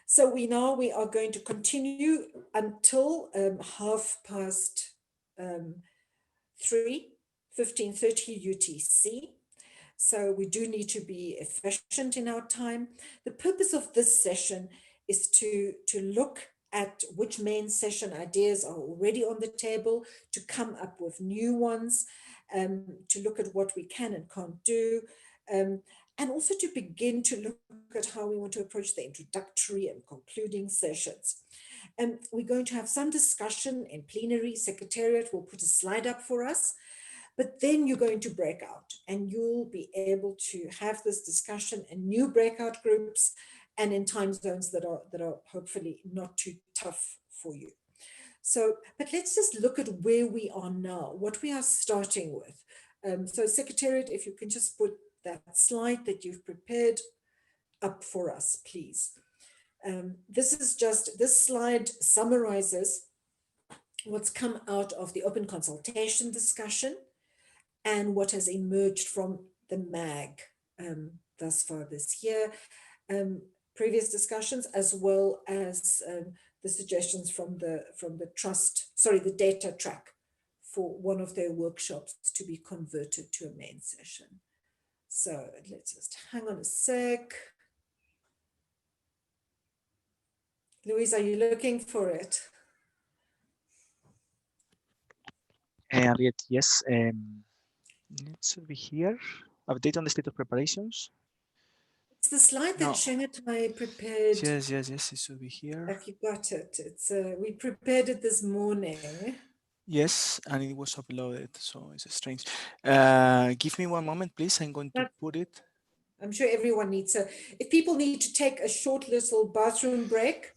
So we are going to continue until 3:30 UTC. So we do need to be efficient in our time. The purpose of this session is to look at which main session ideas are already on the table, to come up with new ones, to look at what we can and can't do, and also to begin to look at how we want to approach the introductory and concluding sessions. And we're going to have some discussion in plenary. Secretariat will put a slide up for us, but then you're going to break out, and you'll be able to have this discussion in new breakout groups and in time zones that are hopefully not too tough for you. So, but let's just look at where we are now, what we are starting with. So Secretariat, if you can just put that slide that you've prepared up for us, please. This slide summarizes what's come out of the open consultation discussion and what has emerged from the MAG thus far this year. Previous discussions, as well as the suggestions from the data track for one of their workshops to be converted to a main session. So let's just hang on a sec. Louise, are you looking for it? Harriet, yes. It should be here. Update on the state of preparations. It's the slide that Shanghai prepared. Yes, yes, yes. It should be here. Have you got it? It's we prepared it this morning. Yes, and it was uploaded, so it's strange. Give me one moment, please. I'm going to put it. I'm sure everyone needs to. If people need to take a short little bathroom break.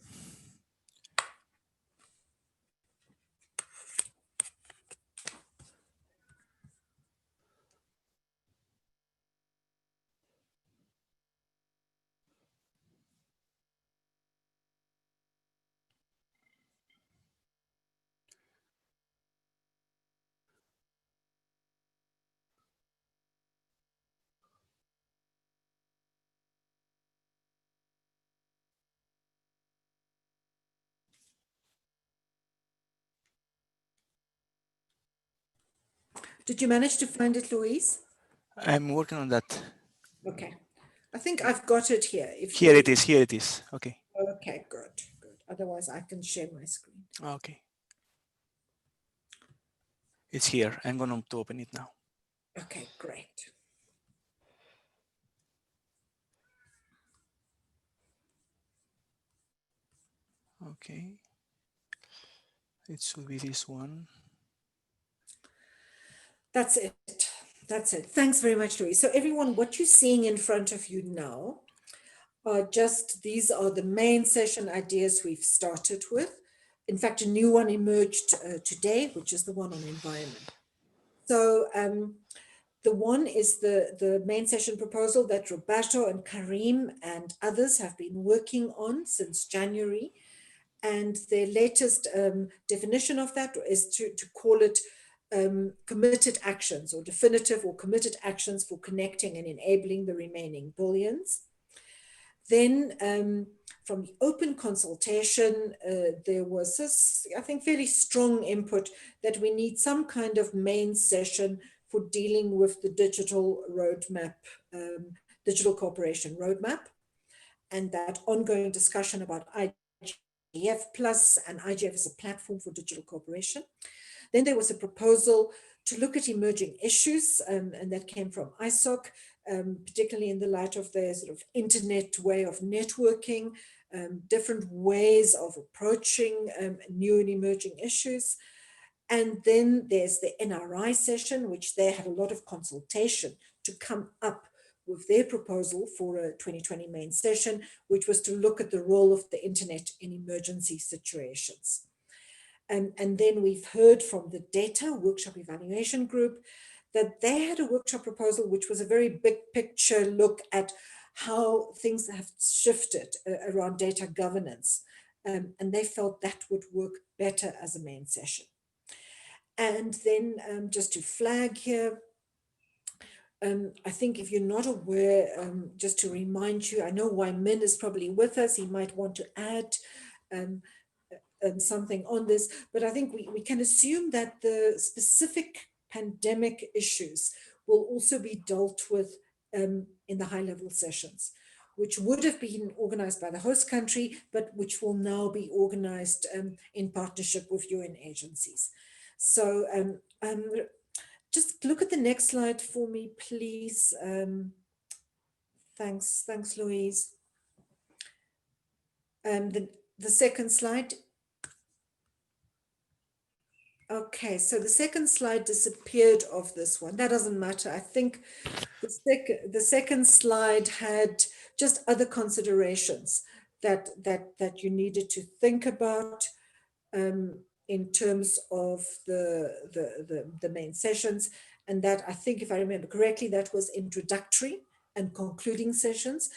Did you manage to find it, Louise? I'm working on that. Okay. I think I've got it here. Here it is. Here it is. Okay. Okay, good, good. Otherwise, I can share my screen. Okay. It's here. I'm going to open it now. Okay, great. Okay. It should be this one. That's it. That's it. Thanks very much, Louise. So everyone, what you're seeing in front of you now are just, these are the main session ideas we've started with. In fact, a new one emerged today, which is the one on environment. So the one is the main session proposal that Roberto and Karim and others have been working on since January. And their latest definition of that is to call it committed actions, or definitive or committed actions for connecting and enabling the remaining billions. Then from the open consultation, there was this, I think, fairly strong input that we need some kind of main session for dealing with the digital roadmap, digital cooperation roadmap, and that ongoing discussion about IGF Plus and IGF as a platform for digital cooperation. Then there was a proposal to look at emerging issues, and that came from ISOC, particularly in the light of their sort of internet way of networking, different ways of approaching new and emerging issues. And then there's the NRI session, which they had a lot of consultation to come up with their proposal for a 2020 main session, which was to look at the role of the internet in emergency situations. And then we've heard from the Data Workshop Evaluation Group that they had a workshop proposal, which was a very big picture look at how things have shifted around data governance. And they felt that would work better as a main session. And then just to flag here, I think if you're not aware, just to remind you, I know Wyman is probably with us. He might want to add something on this, but I think we can assume that the specific pandemic issues will also be dealt with in the high-level sessions, which would have been organized by the host country, but which will now be organized in partnership with UN agencies. So just look at the next slide for me, please. Thanks, Louise. The second slide. Okay, so the second slide disappeared off this one. That doesn't matter. I think the second slide had just other considerations that you needed to think about in terms of the main sessions. And that, I think, if I remember correctly, that was introductory and concluding sessions.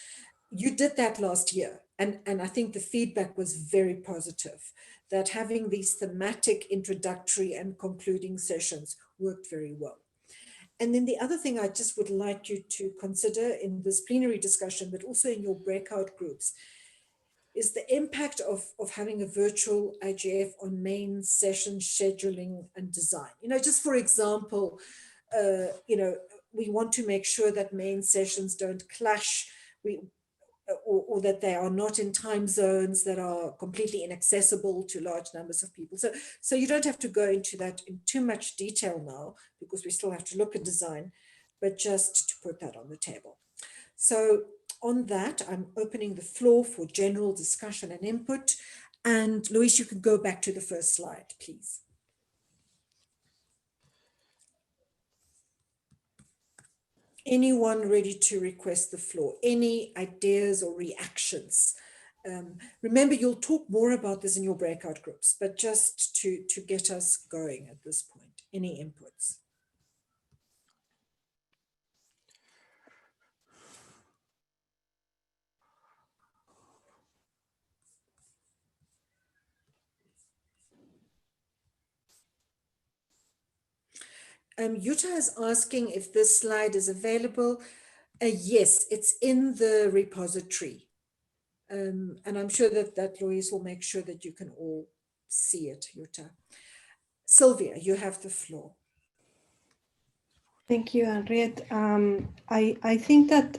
You did that last year. And I think the feedback was very positive, that having these thematic introductory and concluding sessions worked very well. And then the other thing I just would like you to consider in this plenary discussion, but also in your breakout groups, is the impact of having a virtual IGF on main session scheduling and design. Just for example, we want to make sure that main sessions don't clash, or that they are not in time zones that are completely inaccessible to large numbers of people. So you don't have to go into that in too much detail now, because we still have to look at design, but just to put that on the table. So on that, I'm opening the floor for general discussion and input. And Luis, you can go back to the first slide, please. Anyone ready to request the floor? Any ideas or reactions? Remember, you'll talk more about this in your breakout groups, but just to get us going at this point, any inputs? Yuta is asking if this slide is available. Yes, it's in the repository. And I'm sure that Louise will make sure that you can all see it, Yuta. Sylvia, you have the floor. Thank you, Henriette. I think that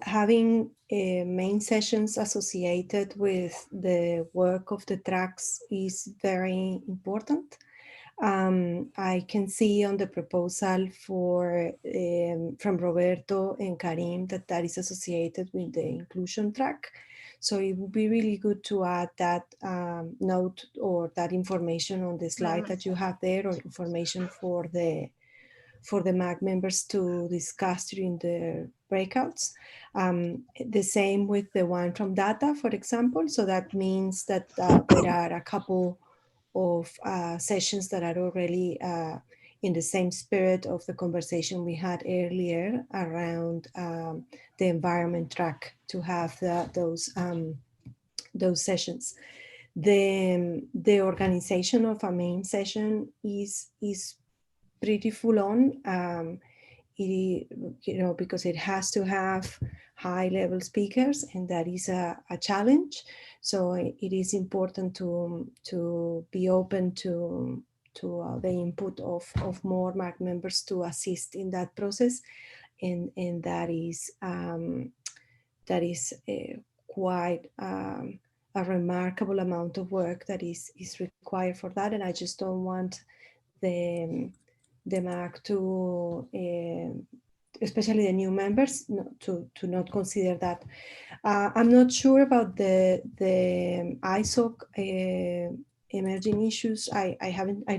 having main sessions associated with the work of the tracks is very important. I can see on the proposal from Roberto and Karim that is associated with the inclusion track. So it would be really good to add that note or that information on the slide that you have there, or information for the MAG members to discuss during the breakouts. The same with the one from data, for example. So that means that there are a couple of sessions that are already in the same spirit of the conversation we had earlier around the environment track, to have those sessions. The organization of a main session is pretty full on, because it has to have high level speakers, and that is a challenge. So it is important to be open to the input of more MAG members to assist in that process, and that is quite a remarkable amount of work that is required for that, and I just don't want the MAG to, especially the new members, to not consider that. I'm not sure about the ISOC emerging issues. I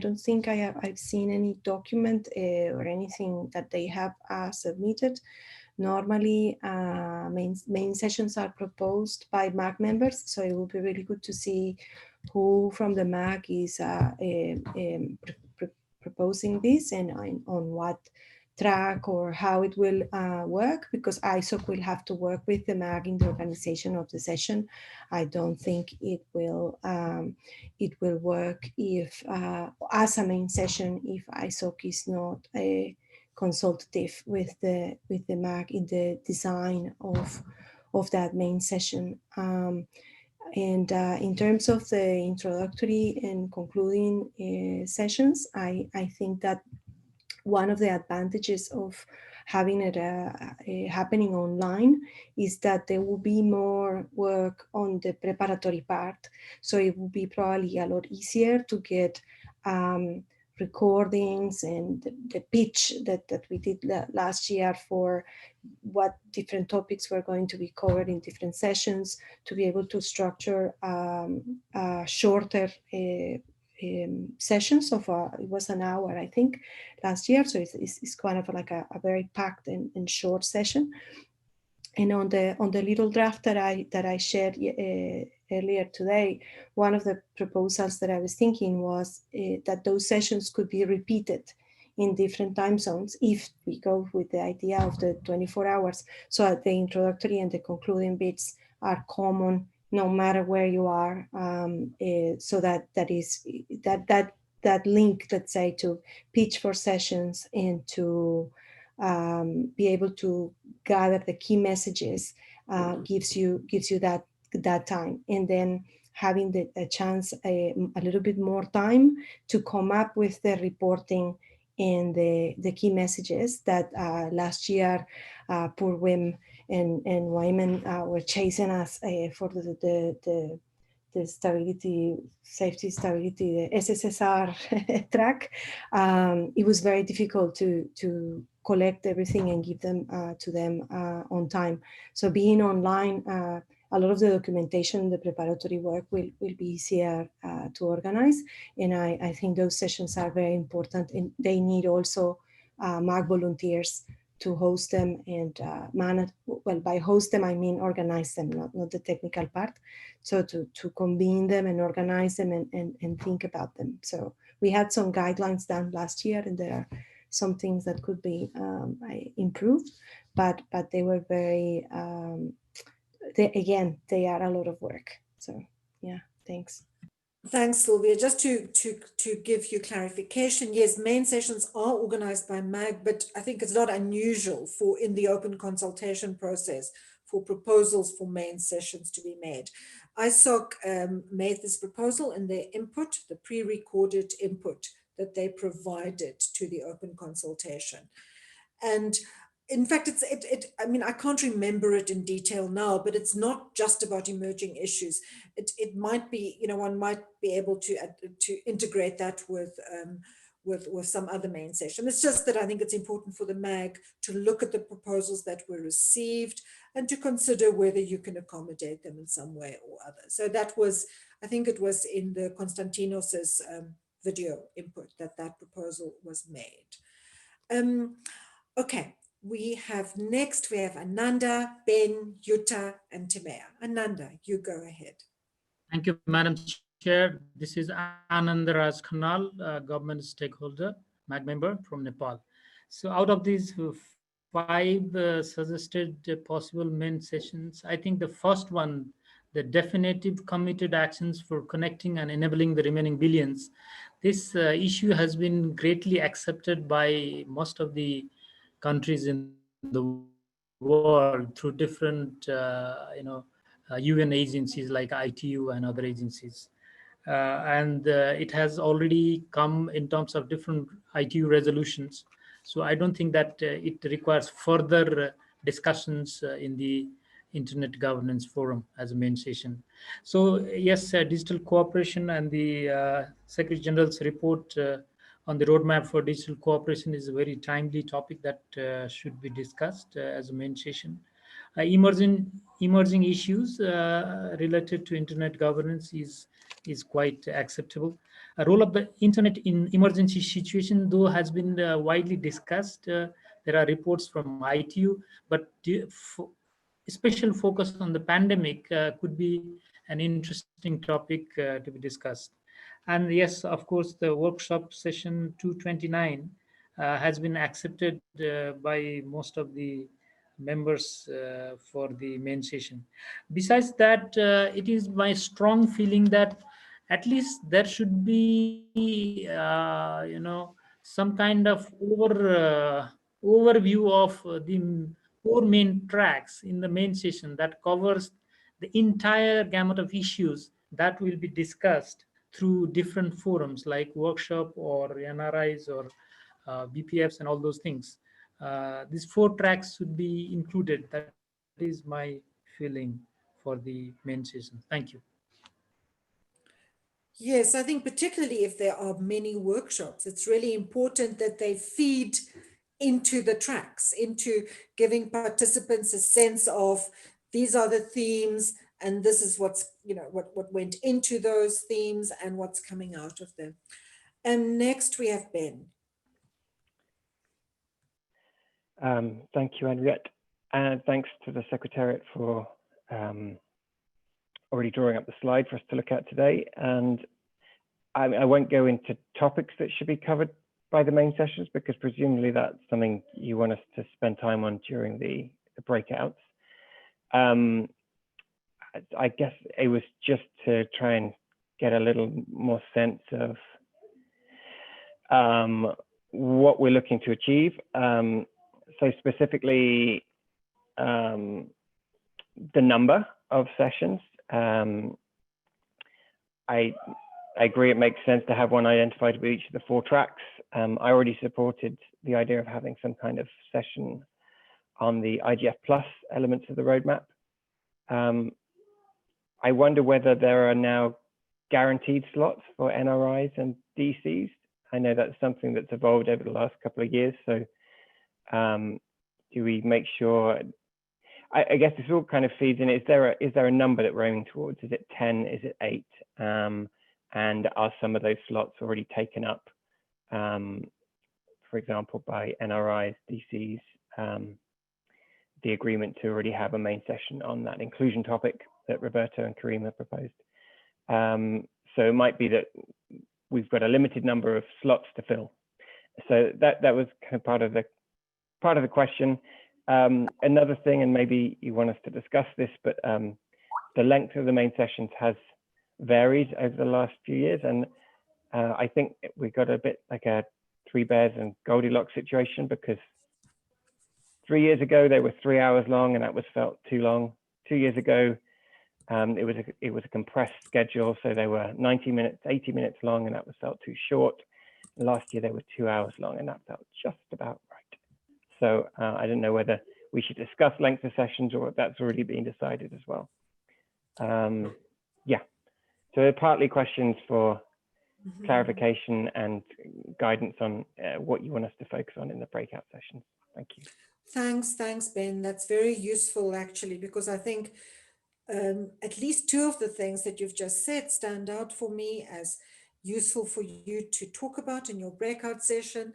don't think I've seen any document or anything that they have submitted. Normally, main sessions are proposed by MAG members, so it would be really good to see who from the MAG is proposing this, and on what track or how it will work, because ISOC will have to work with the MAG in the organization of the session. I don't think it will work if as a main session, if ISOC is not consultative with the MAG in the design of that main session. And in terms of the introductory and concluding sessions, I think that one of the advantages of having it happening online is that there will be more work on the preparatory part. So it will be probably a lot easier to get recordings and the pitch that we did last year for what different topics were going to be covered in different sessions, to be able to structure shorter sessions of it was an hour, I think, last year. So it's kind of like a very packed and short session. And on the little draft that I shared earlier today, one of the proposals that I was thinking was that those sessions could be repeated in different time zones if we go with the idea of the 24 hours. So the introductory and the concluding bits are common no matter where you are. So that link, let's say, to pitch for sessions and to be able to gather the key messages gives you that time, and then having a chance a little bit more time to come up with the reporting and the key messages that last year poor Wim and Wyman were chasing us for the safety stability, the SSSR track. It was very difficult to collect everything and give them to them on time. So being online, a lot of the documentation, the preparatory work will be easier to organize. And I think those sessions are very important, and they need also MAG volunteers to host them and manage. Well, by host them, I mean organize them, not the technical part. So to convene them and organize them and think about them. So we had some guidelines done last year, and there are some things that could be improved, but they were very, they are a lot of work. So yeah, thanks. Thanks, Sylvia. Just to give you clarification, yes, main sessions are organized by MAG, but I think it's not unusual for in the open consultation process for proposals for main sessions to be made. ISOC made this proposal in their input, the pre-recorded input that they provided to the open consultation. And in fact, I mean, I can't remember it in detail now, but it's not just about emerging issues. It might be, you know, one might be able to integrate that with some other main session. It's just that I think it's important for the MAG to look at the proposals that were received and to consider whether you can accommodate them in some way or other. So that was, I think it was in the Konstantinos's video input that proposal was made. Okay. We have Ananda, Ben, Jutta, and Timea. Ananda, you go ahead. Thank you, Madam Chair. This is Ananda Raj Khanal, government stakeholder, MAG member from Nepal. So out of these 5 suggested possible main sessions, I think the first one, the definitive committed actions for connecting and enabling the remaining billions, this issue has been greatly accepted by most of the countries in the world through different, UN agencies like ITU and other agencies. It has already come in terms of different ITU resolutions. So I don't think that it requires further discussions in the Internet Governance Forum as a main session. So yes, digital cooperation and the Secretary General's report on the roadmap for digital cooperation is a very timely topic that should be discussed as a main session. Emerging issues related to internet governance is quite acceptable. A role of the internet in emergency situation, though, has been widely discussed. There are reports from ITU, but special focus on the pandemic could be an interesting topic to be discussed. And yes, of course, the workshop session 229 has been accepted by most of the members for the main session. Besides that, it is my strong feeling that at least there should be, some kind of overview of the 4 main tracks in the main session that covers the entire gamut of issues that will be discussed through different forums like workshop or NRIs or BPFs and all those things. These 4 tracks should be included. That is my feeling for the main session. Thank you. Yes, I think particularly if there are many workshops, it's really important that they feed into the tracks, into giving participants a sense of these are the themes and this is what's, what went into those themes and what's coming out of them. And next we have Ben. Thank you, Henriette. And thanks to the Secretariat for already drawing up the slide for us to look at today. And I won't go into topics that should be covered by the main sessions because presumably that's something you want us to spend time on during the breakouts. I guess it was just to try and get a little more sense of what we're looking to achieve. So specifically, the number of sessions I agree it makes sense to have one identified with each of the 4 tracks. I already supported the idea of having some kind of session on the IGF plus elements of the roadmap. I wonder whether there are now guaranteed slots for NRIs and DCs. I know that's something that's evolved over the last couple of years. So do we make sure, I guess this all kind of feeds in, is there a number that we're aiming towards? Is it 10, is it 8? And are some of those slots already taken up, for example, by NRIs, DCs, the agreement to already have a main session on that inclusion topic that Roberto and Karima proposed. So it might be that we've got a limited number of slots to fill. So that was kind of part of the question. Another thing, and maybe you want us to discuss this, but the length of the main sessions has varied over the last few years, and I think we got a bit like a 3 bears and Goldilocks situation, because 3 years ago they were 3 hours long and that was felt too long. 2 years ago it was a compressed schedule, so they were 90 minutes, 80 minutes long, and that was felt too short. Last year they were 2 hours long and that felt just about right. So I don't know whether we should discuss length of sessions or if that's already been decided as well. Yeah, so they're partly questions for clarification and guidance on what you want us to focus on in the breakout sessions. Thank you. Thanks, Ben. That's very useful actually, because I think at least 2 of the things that you've just said stand out for me as useful for you to talk about in your breakout session.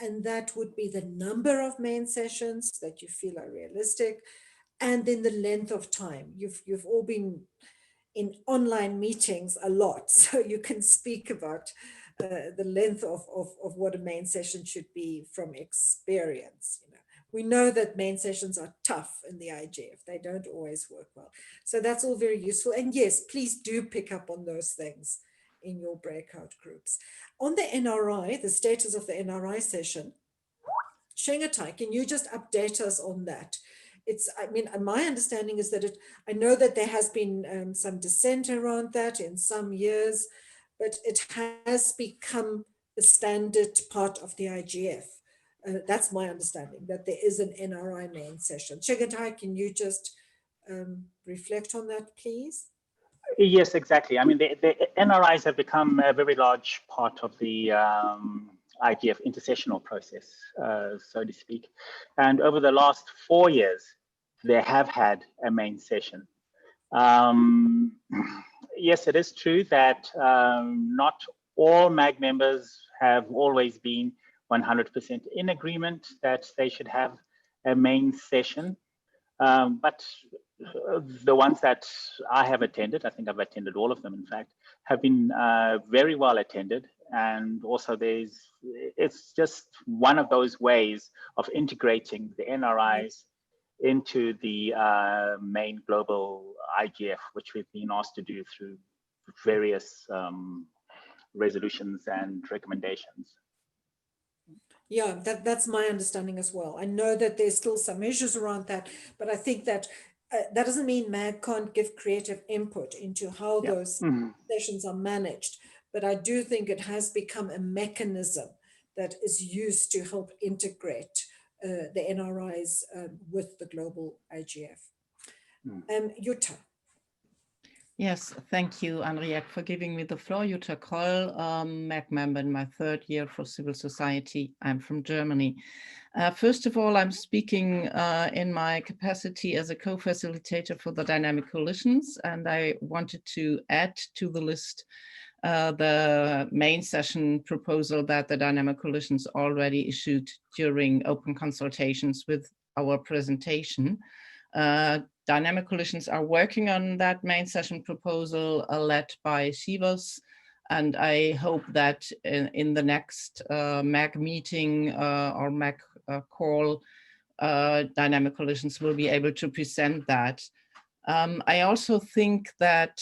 And that would be the number of main sessions that you feel are realistic, and then the length of time. You've all been in online meetings a lot, so you can speak about the length of what a main session should be from experience. We know that main sessions are tough in the IGF. They don't always work well. So that's all very useful. And yes, please do pick up on those things in your breakout groups. On the NRI, the status of the NRI session, Shengatai, can you just update us on that? My understanding is that I know that there has been some dissent around that in some years, but it has become a standard part of the IGF. That's my understanding, that there is an NRI main session. Shengatai, can you just reflect on that, please? Yes, exactly. I mean, the NRIs have become a very large part of the IGF intersessional process, so to speak. And over the last 4 years, they have had a main session. Yes, it is true that not all MAG members have always been 100% in agreement that they should have a main session. But the ones that I have attended, I think I've attended all of them, in fact, have been very well attended. And also it's just one of those ways of integrating the NRIs into the main global IGF, which we've been asked to do through various resolutions and recommendations. Yeah, that's my understanding as well. I know that there's still some issues around that, but I think that that doesn't mean MAG can't give creative input into how those sessions are managed. But I do think it has become a mechanism that is used to help integrate the NRIs with the global IGF. Jutta. Yes, thank you, Henriette, for giving me the floor. Jutta Kroll, MAG member in my 3rd year for civil society. I'm from Germany. First of all, I'm speaking in my capacity as a co-facilitator for the Dynamic Coalitions, and I wanted to add to the list the main session proposal that the Dynamic Coalitions already issued during open consultations with our presentation. Dynamic Coalitions are working on that main session proposal led by Shivas, and I hope that in the next MAG meeting or MAG call, Dynamic Coalitions will be able to present that. I also think that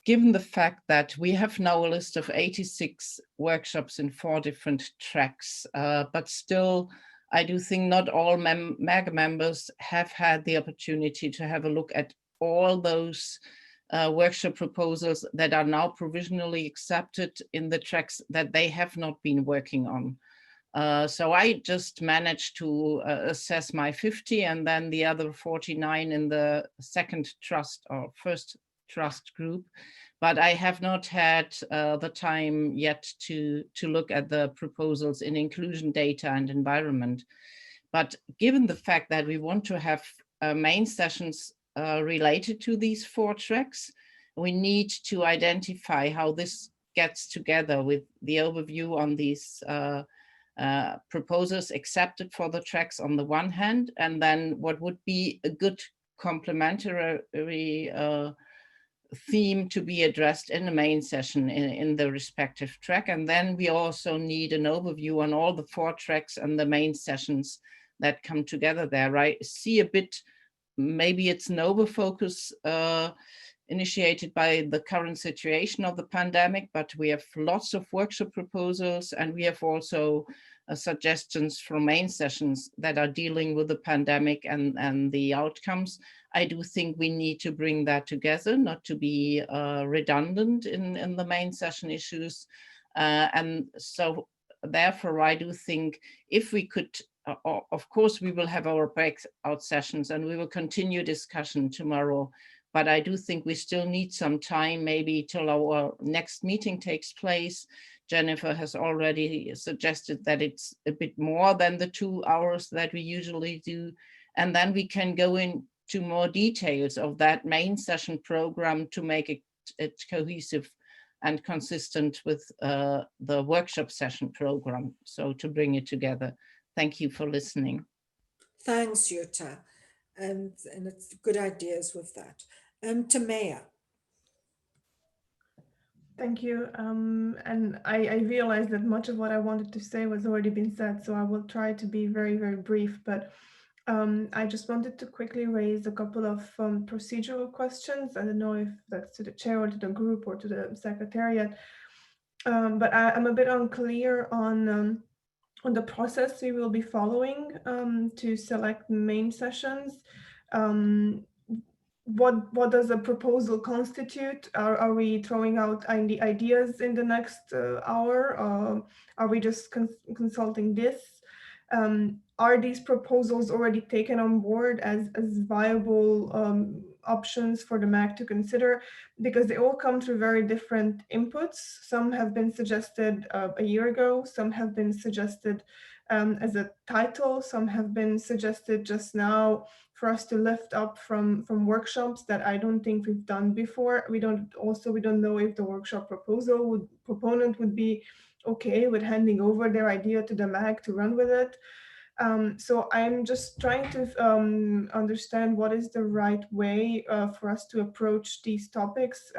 given the fact that we have now a list of 86 workshops in 4 different tracks, but still I do think not all MAG members have had the opportunity to have a look at all those workshop proposals that are now provisionally accepted in the tracks that they have not been working on. So I just managed to assess my 50 and then the other 49 in the second trust or first trust group. But I have not had the time yet to look at the proposals in inclusion, data and environment. But given the fact that we want to have main sessions related to these 4 tracks, we need to identify how this gets together with the overview on these proposals accepted for the tracks on the one hand, and then what would be a good complementary theme to be addressed in the main session in the respective track. And then we also need an overview on all the 4 tracks and the main sessions that come together there, right? See a bit, maybe it's an overfocus initiated by the current situation of the pandemic, but we have lots of workshop proposals and we have also suggestions from main sessions that are dealing with the pandemic and the outcomes. I do think we need to bring that together, not to be redundant in the main session issues. And so therefore, I do think if we could, of course, we will have our breakout sessions and we will continue discussion tomorrow. But I do think we still need some time, maybe till our next meeting takes place. Jennifer has already suggested that it's a bit more than the 2 hours that we usually do. And then we can go into more details of that main session program to make it cohesive and consistent with the workshop session program. So to bring it together. Thank you for listening. Thanks, Jutta. And it's good ideas with that. Tamaya. Thank you. And I realized that much of what I wanted to say was already been said, so I will try to be very, very brief. But I just wanted to quickly raise a couple of procedural questions. I don't know if that's to the chair or to the group or to the secretariat, but I'm a bit unclear on the process we will be following to select main sessions. What does a proposal constitute? Are we throwing out ideas in the next hour? Are we just consulting this? Are these proposals already taken on board as viable options for the MAC to consider? Because they all come through very different inputs. Some have been suggested a year ago, some have been suggested as a title, some have been suggested just now for us to lift up from workshops that I don't think we've done before. We don't know if the workshop proponent would be okay with handing over their idea to the MAC to run with it. So I'm just trying to understand what is the right way for us to approach these topics.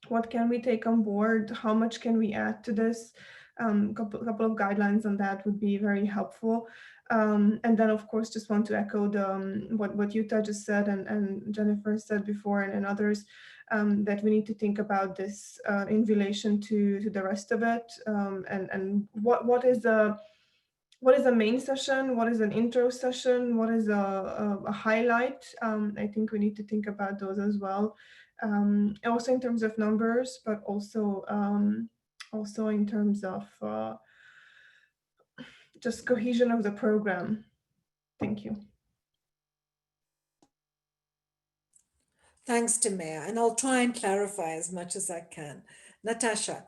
What can we take on board? How much can we add to this? Couple of guidelines on that would be very helpful. And then, of course, just want to echo what Jutta just said and Jennifer said before and others, that we need to think about this in relation to the rest of it. And what is a main session? What is an intro session? What is a highlight? I think we need to think about those as well. Also in terms of numbers, but also in terms of just cohesion of the program. Thank you. Thanks, Tamaya. And I'll try and clarify as much as I can. Natasha.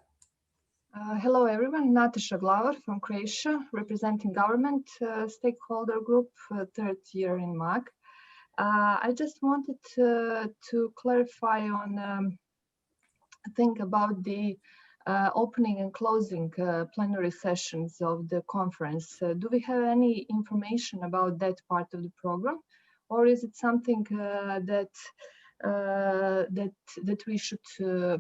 Hello, everyone. Natasha Glover from Croatia, representing government stakeholder group, third year in MAG. I just wanted to clarify on think about the opening and closing plenary sessions of the conference. Do we have any information about that part of the program, or is it something that we should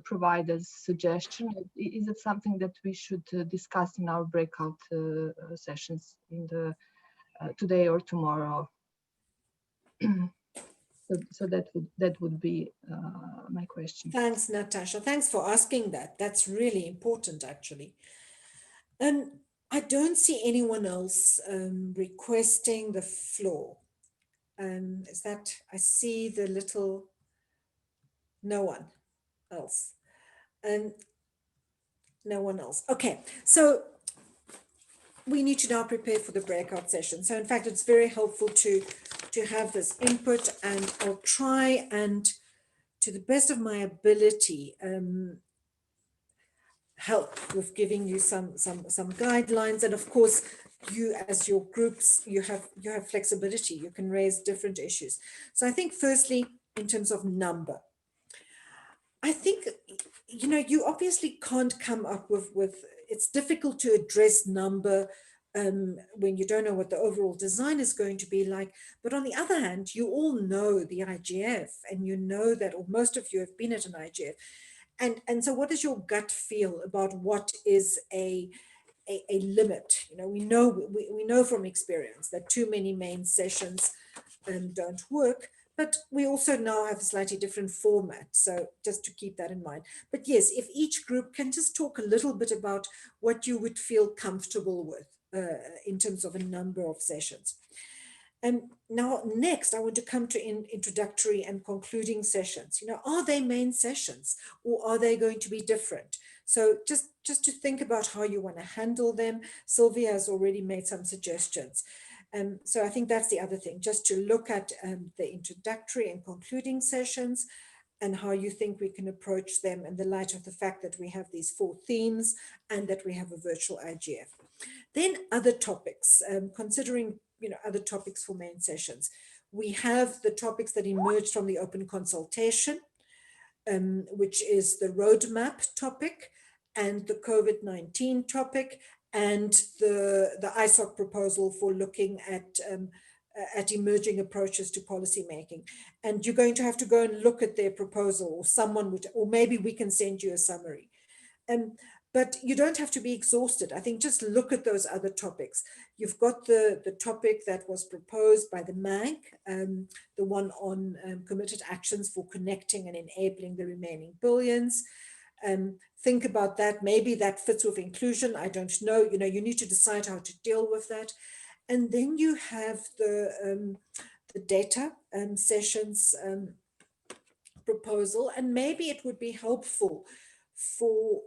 provide as suggestion? Is it something that we should discuss in our breakout sessions in the today or tomorrow? So that would be my question. Thanks, Natasha. Thanks for asking that. That's really important, actually. And I don't see anyone else requesting the floor. Is that, I see the little No one else. And no one else. Okay, so we need to now prepare for the breakout session. So in fact, it's very helpful to have this input, and I'll try and, to the best of my ability, help with giving you some guidelines. And of course, you as your groups, you have flexibility. You can raise different issues. So I think firstly, in terms of number, I think, you know, you obviously can't come up with it's difficult to address number when you don't know what the overall design is going to be like. But on the other hand, you all know the IGF, and you know that, or most of you have been at an IGF. And so what is your gut feel about what is a limit? You know, we know from experience that too many main sessions don't work, but we also now have a slightly different format. So just to keep that in mind. But yes, if each group can just talk a little bit about what you would feel comfortable with in terms of a number of sessions. And now next, I want to come to introductory and concluding sessions. You know, are they main sessions, or are they going to be different? So just to think about how you want to handle them. Sylvia has already made some suggestions. So I think that's the other thing, just to look at the introductory and concluding sessions and how you think we can approach them in the light of the fact that we have these 4 themes and that we have a virtual IGF. Then other topics, considering, you know, other topics for main sessions. We have the topics that emerged from the open consultation, which is the roadmap topic and the COVID-19 topic, and the ISOC proposal for looking at emerging approaches to policymaking. And you're going to have to go and look at their proposal, or someone would, or maybe we can send you a summary. But you don't have to be exhausted. I think just look at those other topics. You've got the topic that was proposed by the MAG, the one on committed actions for connecting and enabling the remaining billions. Think about that. Maybe that fits with inclusion. I don't know. You know, you need to decide how to deal with that. And then you have the data sessions proposal, and maybe it would be helpful for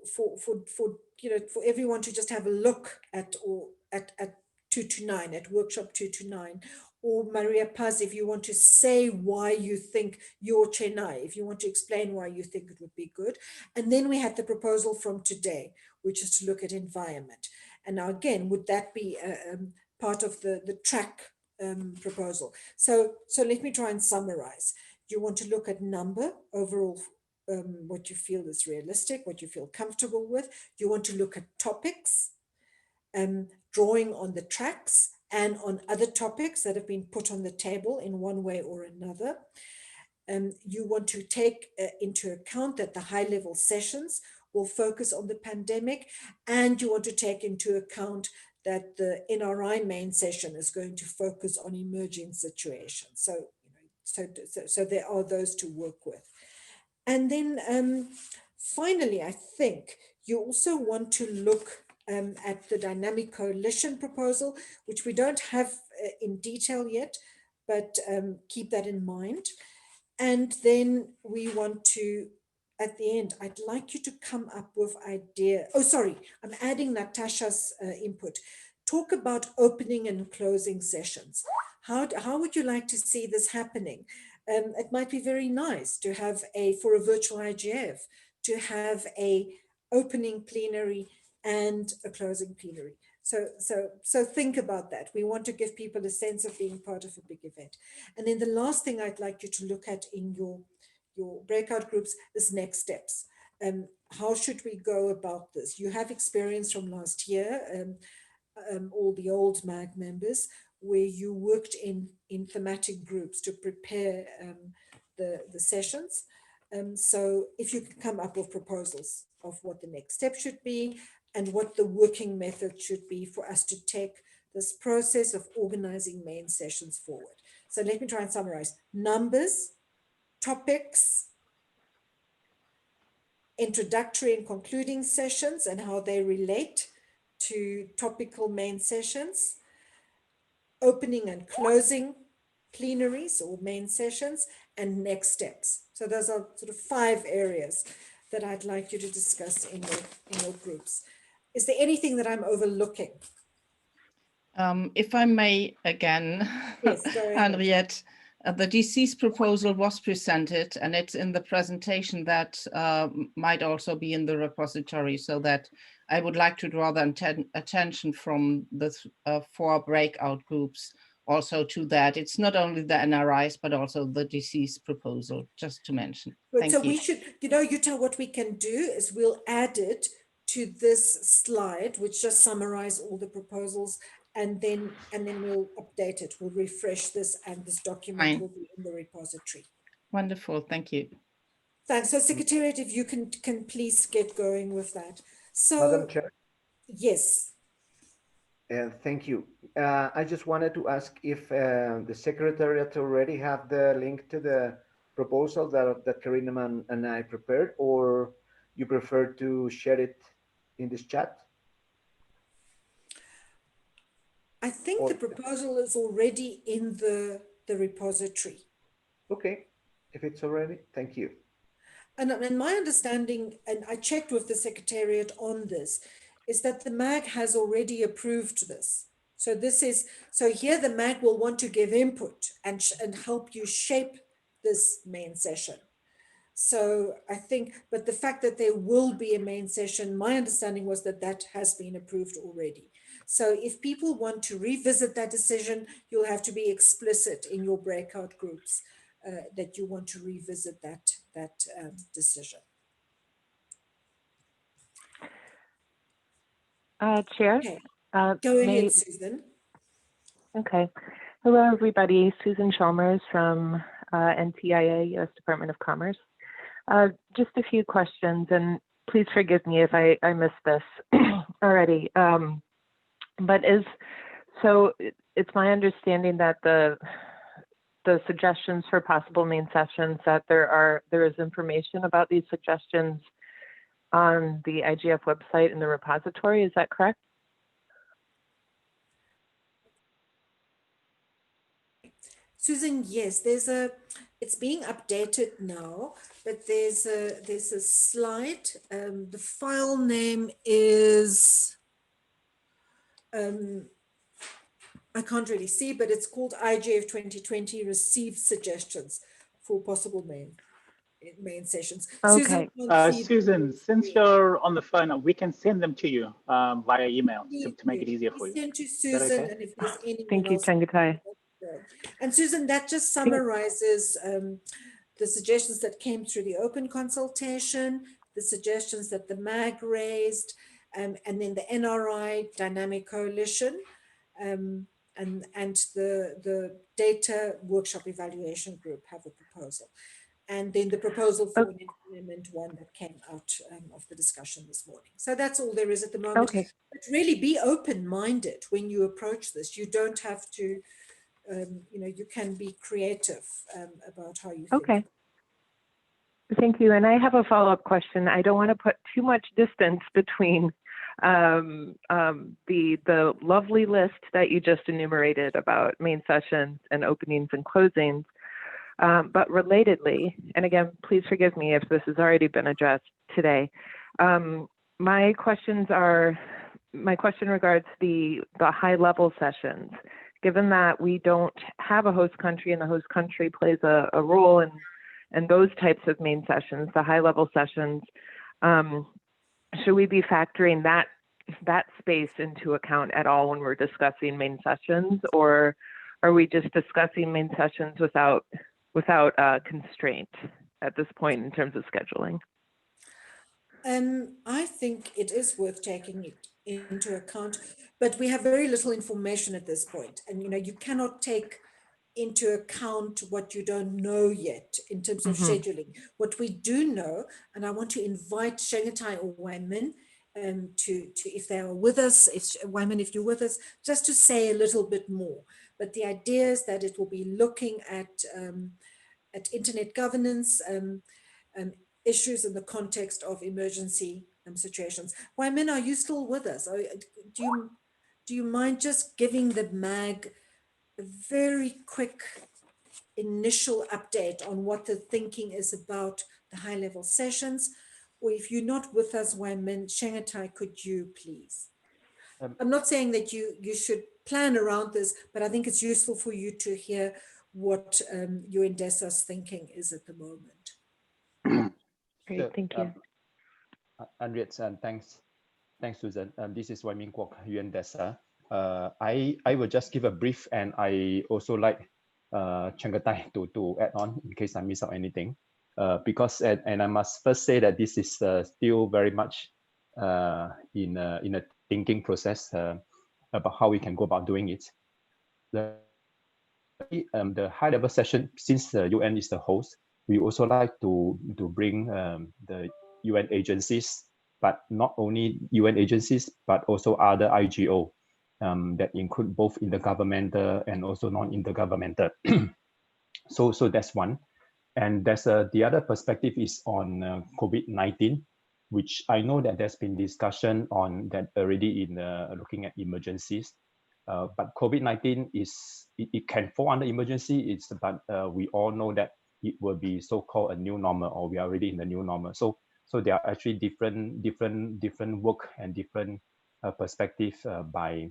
you know, for everyone to just have a look at, or at 229, at workshop 229, or Maria Paz, if you want to say why you think your Chennai, if you want to explain why you think it would be good. And then we had the proposal from today, which is to look at environment. And now again, would that be part of the track proposal? So let me try and summarize. You want to look at number overall, what you feel is realistic, what you feel comfortable with. You want to look at topics, drawing on the tracks and on other topics that have been put on the table in one way or another. You want to take into account that the high-level sessions will focus on the pandemic, and you want to take into account that the NRI main session is going to focus on emerging situations. So, you know, so there are those to work with. And then finally, I think you also want to look at the dynamic coalition proposal, which we don't have in detail yet, but keep that in mind. And then we want to, at the end, I'd like you to come up with idea. Oh, sorry, I'm adding Natasha's input. Talk about opening and closing sessions. How would you like to see this happening? It might be very nice to have for a virtual IGF, to have a opening plenary and a closing plenary. So think about that. We want to give people a sense of being part of a big event. And then the last thing I'd like you to look at in your breakout groups is next steps. How should we go about this? You have experience from last year, all the old MAG members, where you worked in thematic groups to prepare the sessions. So if you can come up with proposals of what the next step should be and what the working method should be for us to take this process of organizing main sessions forward. So let me try and summarize. Numbers, topics, introductory and concluding sessions and how they relate to topical main sessions, opening and closing plenaries or main sessions, and next steps. So those are sort of 5 areas that I'd like you to discuss in your groups. Is there anything that I'm overlooking? If I may again, Yes, go ahead. Henriette, the DC's proposal was presented, and it's in the presentation that might also be in the repository, so that I would like to draw the attention from the 4 breakout groups also to that. It's not only the NRIs, but also the DC's proposal, just to mention. But Thank so you. we should, Jutta, what we can do is we'll add it to this slide, which just summarize all the proposals, and then we'll update it. We'll refresh this, and this document Fine. will be in the repository. Wonderful, thank you. Thanks. So Secretariat, if you can please get going with that. So, Madam Chair. Yes. Thank you. I just wanted to ask if the Secretariat already have the link to the proposal that Karina and I prepared, or you prefer to share it in this chat? I think the proposal is already in the repository. Okay, if it's already, thank you. And my understanding, and I checked with the Secretariat on this, is that the MAG has already approved this. So so here the MAG will want to give input and help you shape this main session. So I think, but the fact that there will be a main session, my understanding was that has been approved already. So if people want to revisit that decision, you'll have to be explicit in your breakout groups that you want to revisit that decision. Chair? Okay. Go ahead, May... Susan. Okay. Hello, everybody. Susan Chalmers from NTIA, U.S. Department of Commerce. Just a few questions, and please forgive me if I missed this already. But so it's my understanding that the suggestions for possible main sessions, that there is information about these suggestions on the IGF website in the repository. Is that correct? Susan, yes, it's being updated now, but there's a slide. The file name is, I can't really see, but it's called IGF 2020 Received Suggestions for Possible main sessions. Okay. Susan, since you're on the phone, we can send them to you via email to make it easier for you. Send to Susan, okay? and if there's anyone Thank you, else. Changatai. And Susan, that just summarizes the suggestions that came through the open consultation, the suggestions that the MAG raised, and then the NRI Dynamic Coalition, and the Data Workshop Evaluation Group have a proposal. And then the proposal for an implement one that came out of the discussion this morning. So that's all there is at the moment. Okay. But really be open-minded when you approach this. You don't have to, you can be creative about how you think. Okay. Thank you. And I have a follow-up question. I don't want to put too much distance between the lovely list that you just enumerated about main sessions and openings and closings. But relatedly, and again, please forgive me if this has already been addressed today. My question regards the high-level sessions. Given that we don't have a host country and the host country plays a role in those types of main sessions, the high-level sessions, should we be factoring that space into account at all when we're discussing main sessions, or are we just discussing main sessions without constraint at this point in terms of scheduling? I think it is worth taking it into account, but we have very little information at this point. And, you cannot take into account what you don't know yet in terms of scheduling. What we do know, and I want to invite Changatai or Wyman to if they are with us, Wyman, if you're with us, just to say a little bit more. But the idea is that it will be looking at internet governance, issues in the context of emergency situations. Wyman, are you still with us? Do you mind just giving the MAG a very quick initial update on what the thinking is about the high-level sessions? Or if you're not with us, Waimin, Shangatai, could you please? I'm not saying that you should plan around this, but I think it's useful for you to hear what UNDESA's thinking is at the moment. Great, thank you. Andrea, thanks, Susan. This is Waimin Kwok, UNDESA. I will just give a brief, and I also like Changatai to add on in case I miss out anything. Because and I must first say that this is still very much in a thinking process about how we can go about doing it. The high-level session, since the UN is the host, we also like to bring the UN agencies, but not only UN agencies, but also other IGO that include both intergovernmental and also non-intergovernmental. So that's one. And there's the other perspective is on COVID-19, which I know that there's been discussion on that already in looking at emergencies. But COVID-19 it can fall under emergency. But we all know that it will be so-called a new normal, or we are already in the new normal. So there are actually different work and different perspective by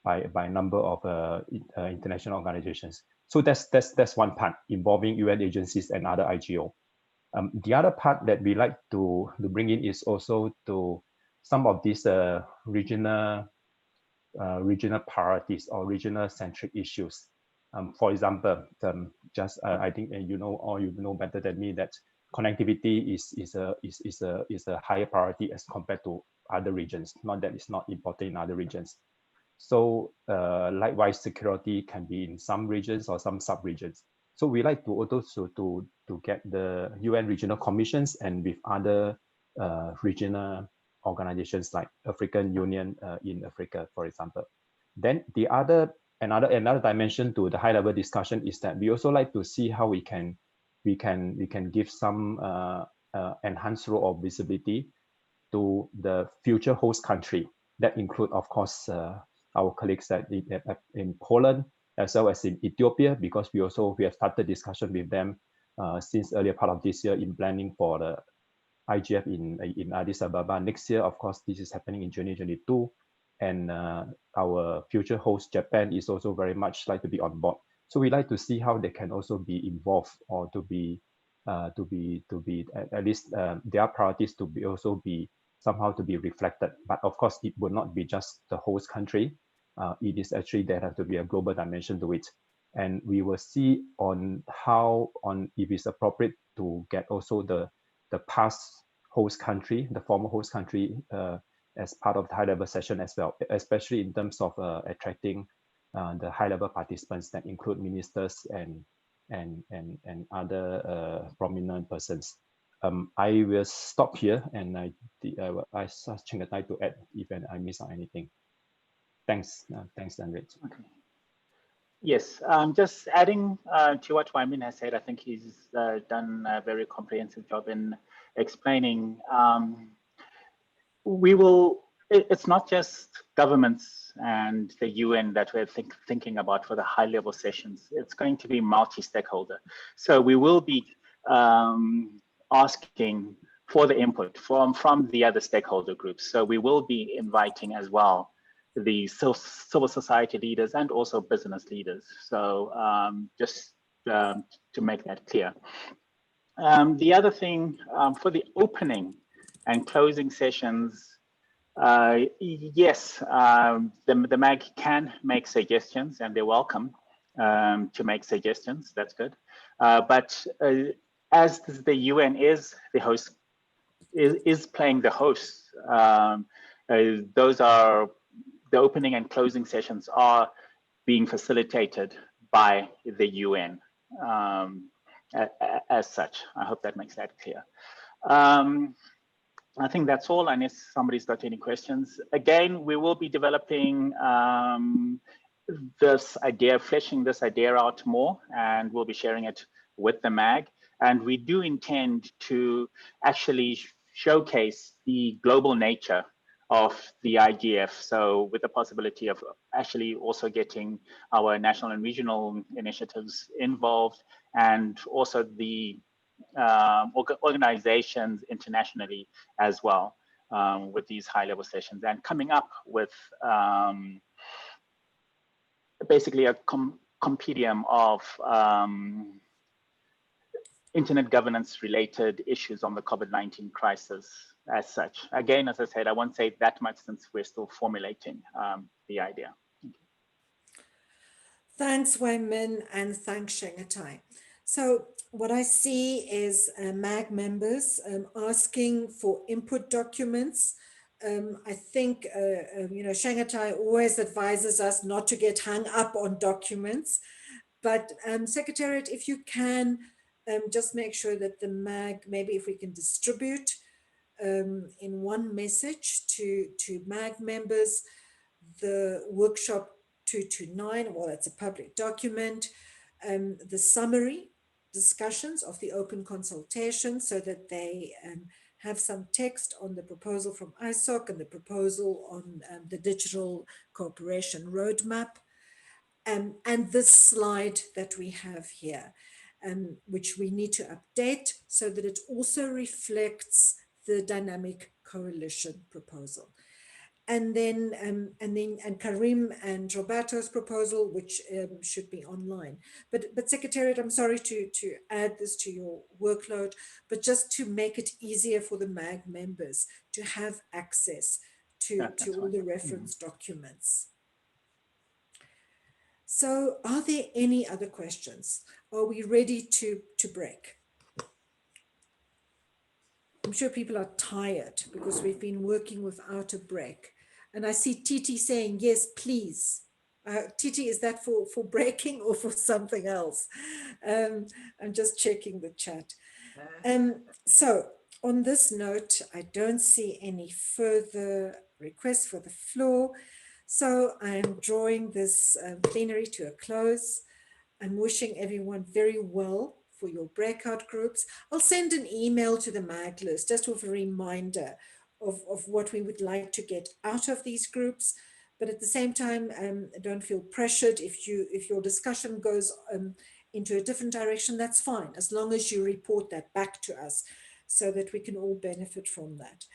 a number of international organizations. So that's one part involving UN agencies and other IGO. The other part that we like to bring in is also to some of these regional priorities or regional centric issues. For example, I think you know better than me that connectivity is a higher priority as compared to other regions. Not that it's not important in other regions. So likewise, security can be in some regions or some sub-regions. So we like to also to get the UN regional commissions and with other regional organizations like African Union in Africa, for example. Then another dimension to the high-level discussion is that we also like to see how we can give some enhanced role of visibility to the future host country. That include, of course, our colleagues in Poland, as well as in Ethiopia, because we have started discussion with them since earlier part of this year in planning for the IGF in Addis Ababa. Next year, of course, this is happening in 2022, and our future host Japan is also very much like to be on board. So we like to see how they can also be involved, or to be at least their priorities to be also be somehow to be reflected. But of course, it would not be just the host country. It is actually there has to be a global dimension to it. And we will see if it's appropriate to get also the past host country, the former host country, as part of the high-level session as well, especially in terms of attracting the high-level participants that include ministers and other prominent persons. I will stop here, and I ask Chingatai to add if I miss out anything. Thanks, Andrea. Okay. Yes, just adding to what Waimin has said, I think he's done a very comprehensive job in explaining. It's not just governments and the UN that we're thinking about for the high-level sessions. It's going to be multi-stakeholder. So we will be asking for the input from the other stakeholder groups. So we will be inviting as well the civil society leaders and also business leaders. So just to make that clear. The other thing for the opening and closing sessions, yes, the MAG can make suggestions, and they're welcome to make suggestions. That's good. But as the UN is the host, is playing the host, those are the opening and closing sessions are being facilitated by the UN as such. I hope that makes that clear. I think that's all, unless somebody's got any questions. Again, we will be developing this idea, fleshing this idea out more, and we'll be sharing it with the MAG. And we do intend to actually showcase the global nature of the IGF. So with the possibility of actually also getting our national and regional initiatives involved, and also the organizations internationally as well, with these high-level sessions, and coming up with basically a compendium of internet governance related issues on the COVID-19 crisis as such. Again, as I said, I won't say that much since we're still formulating the idea. Thanks, Wei Min, and thanks, Shanghai. So what I see is MAG members asking for input documents. I think, Shanghai always advises us not to get hung up on documents, but Secretariat, if you can, just make sure that the MAG, maybe if we can distribute in one message to MAG members, the workshop 229, well, that's a public document, the summary discussions of the open consultation so that they have some text on the proposal from ISOC and the proposal on the digital cooperation roadmap, and this slide that we have here, which we need to update so that it also reflects the dynamic coalition proposal. And then Karim and Roberto's proposal, which should be online. But Secretariat, I'm sorry to add this to your workload, but just to make it easier for the MAG members to have access to all the reference documents. So are there any other questions? Are we ready to break? I'm sure people are tired because we've been working without a break. And I see Titi saying, yes, please. Titi, is that for breaking or for something else? I'm just checking the chat. So on this note, I don't see any further requests for the floor. So I'm drawing this plenary to a close. I'm wishing everyone very well for your breakout groups. I'll send an email to the MAG list just with a reminder of what we would like to get out of these groups. But at the same time, don't feel pressured. If your discussion goes into a different direction, that's fine, as long as you report that back to us so that we can all benefit from that.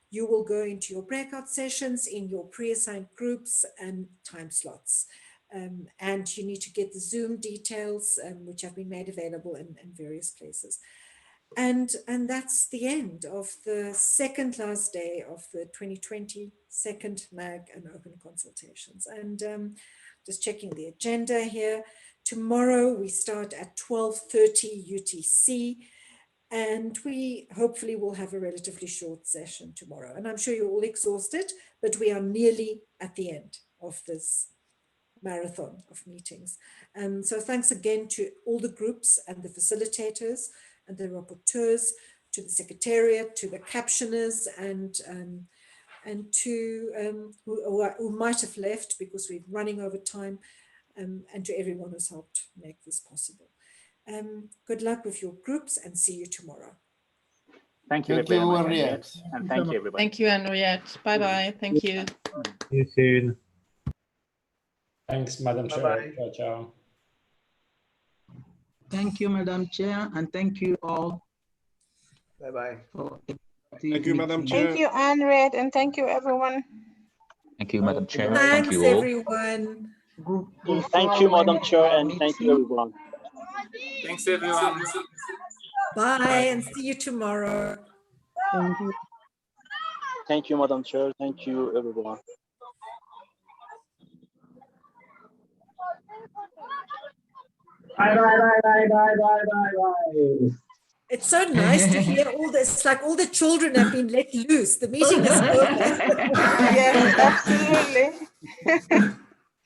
You will go into your breakout sessions in your pre-assigned groups and time slots. And you need to get the Zoom details, which have been made available in various places. And that's the end of the second last day of the 2020 second MAG and open consultations. And just checking the agenda here. Tomorrow we start at 12:30 UTC. And we hopefully will have a relatively short session tomorrow. And I'm sure you're all exhausted, but we are nearly at the end of this marathon of meetings. So thanks again to all the groups and the facilitators and the rapporteurs, to the Secretariat, to the captioners, and to who might have left because we're running over time, and to everyone who's helped make this possible. Good luck with your groups and see you tomorrow. Thank you, Henriette. And thank you, everybody. Thank you, Henriette. Bye-bye. Thank you. See you soon. Thanks, Madam Chair. Ciao, ciao. Thank you, Madam Chair, and thank you all. Bye-bye. Thank you, Madam Chair. Thank you, Henriette, and thank you, everyone. Thank you, Madam Chair. Thanks, thank you all. everyone. Thank you, Madam Chair, and thank you, everyone. Thanks, everyone. Bye, and see you tomorrow. Thank you. Thank you, Madam Chair. Thank you, everyone. Bye. It's so nice to hear all this. It's like all the children have been let loose. The meeting is over. Yes, absolutely.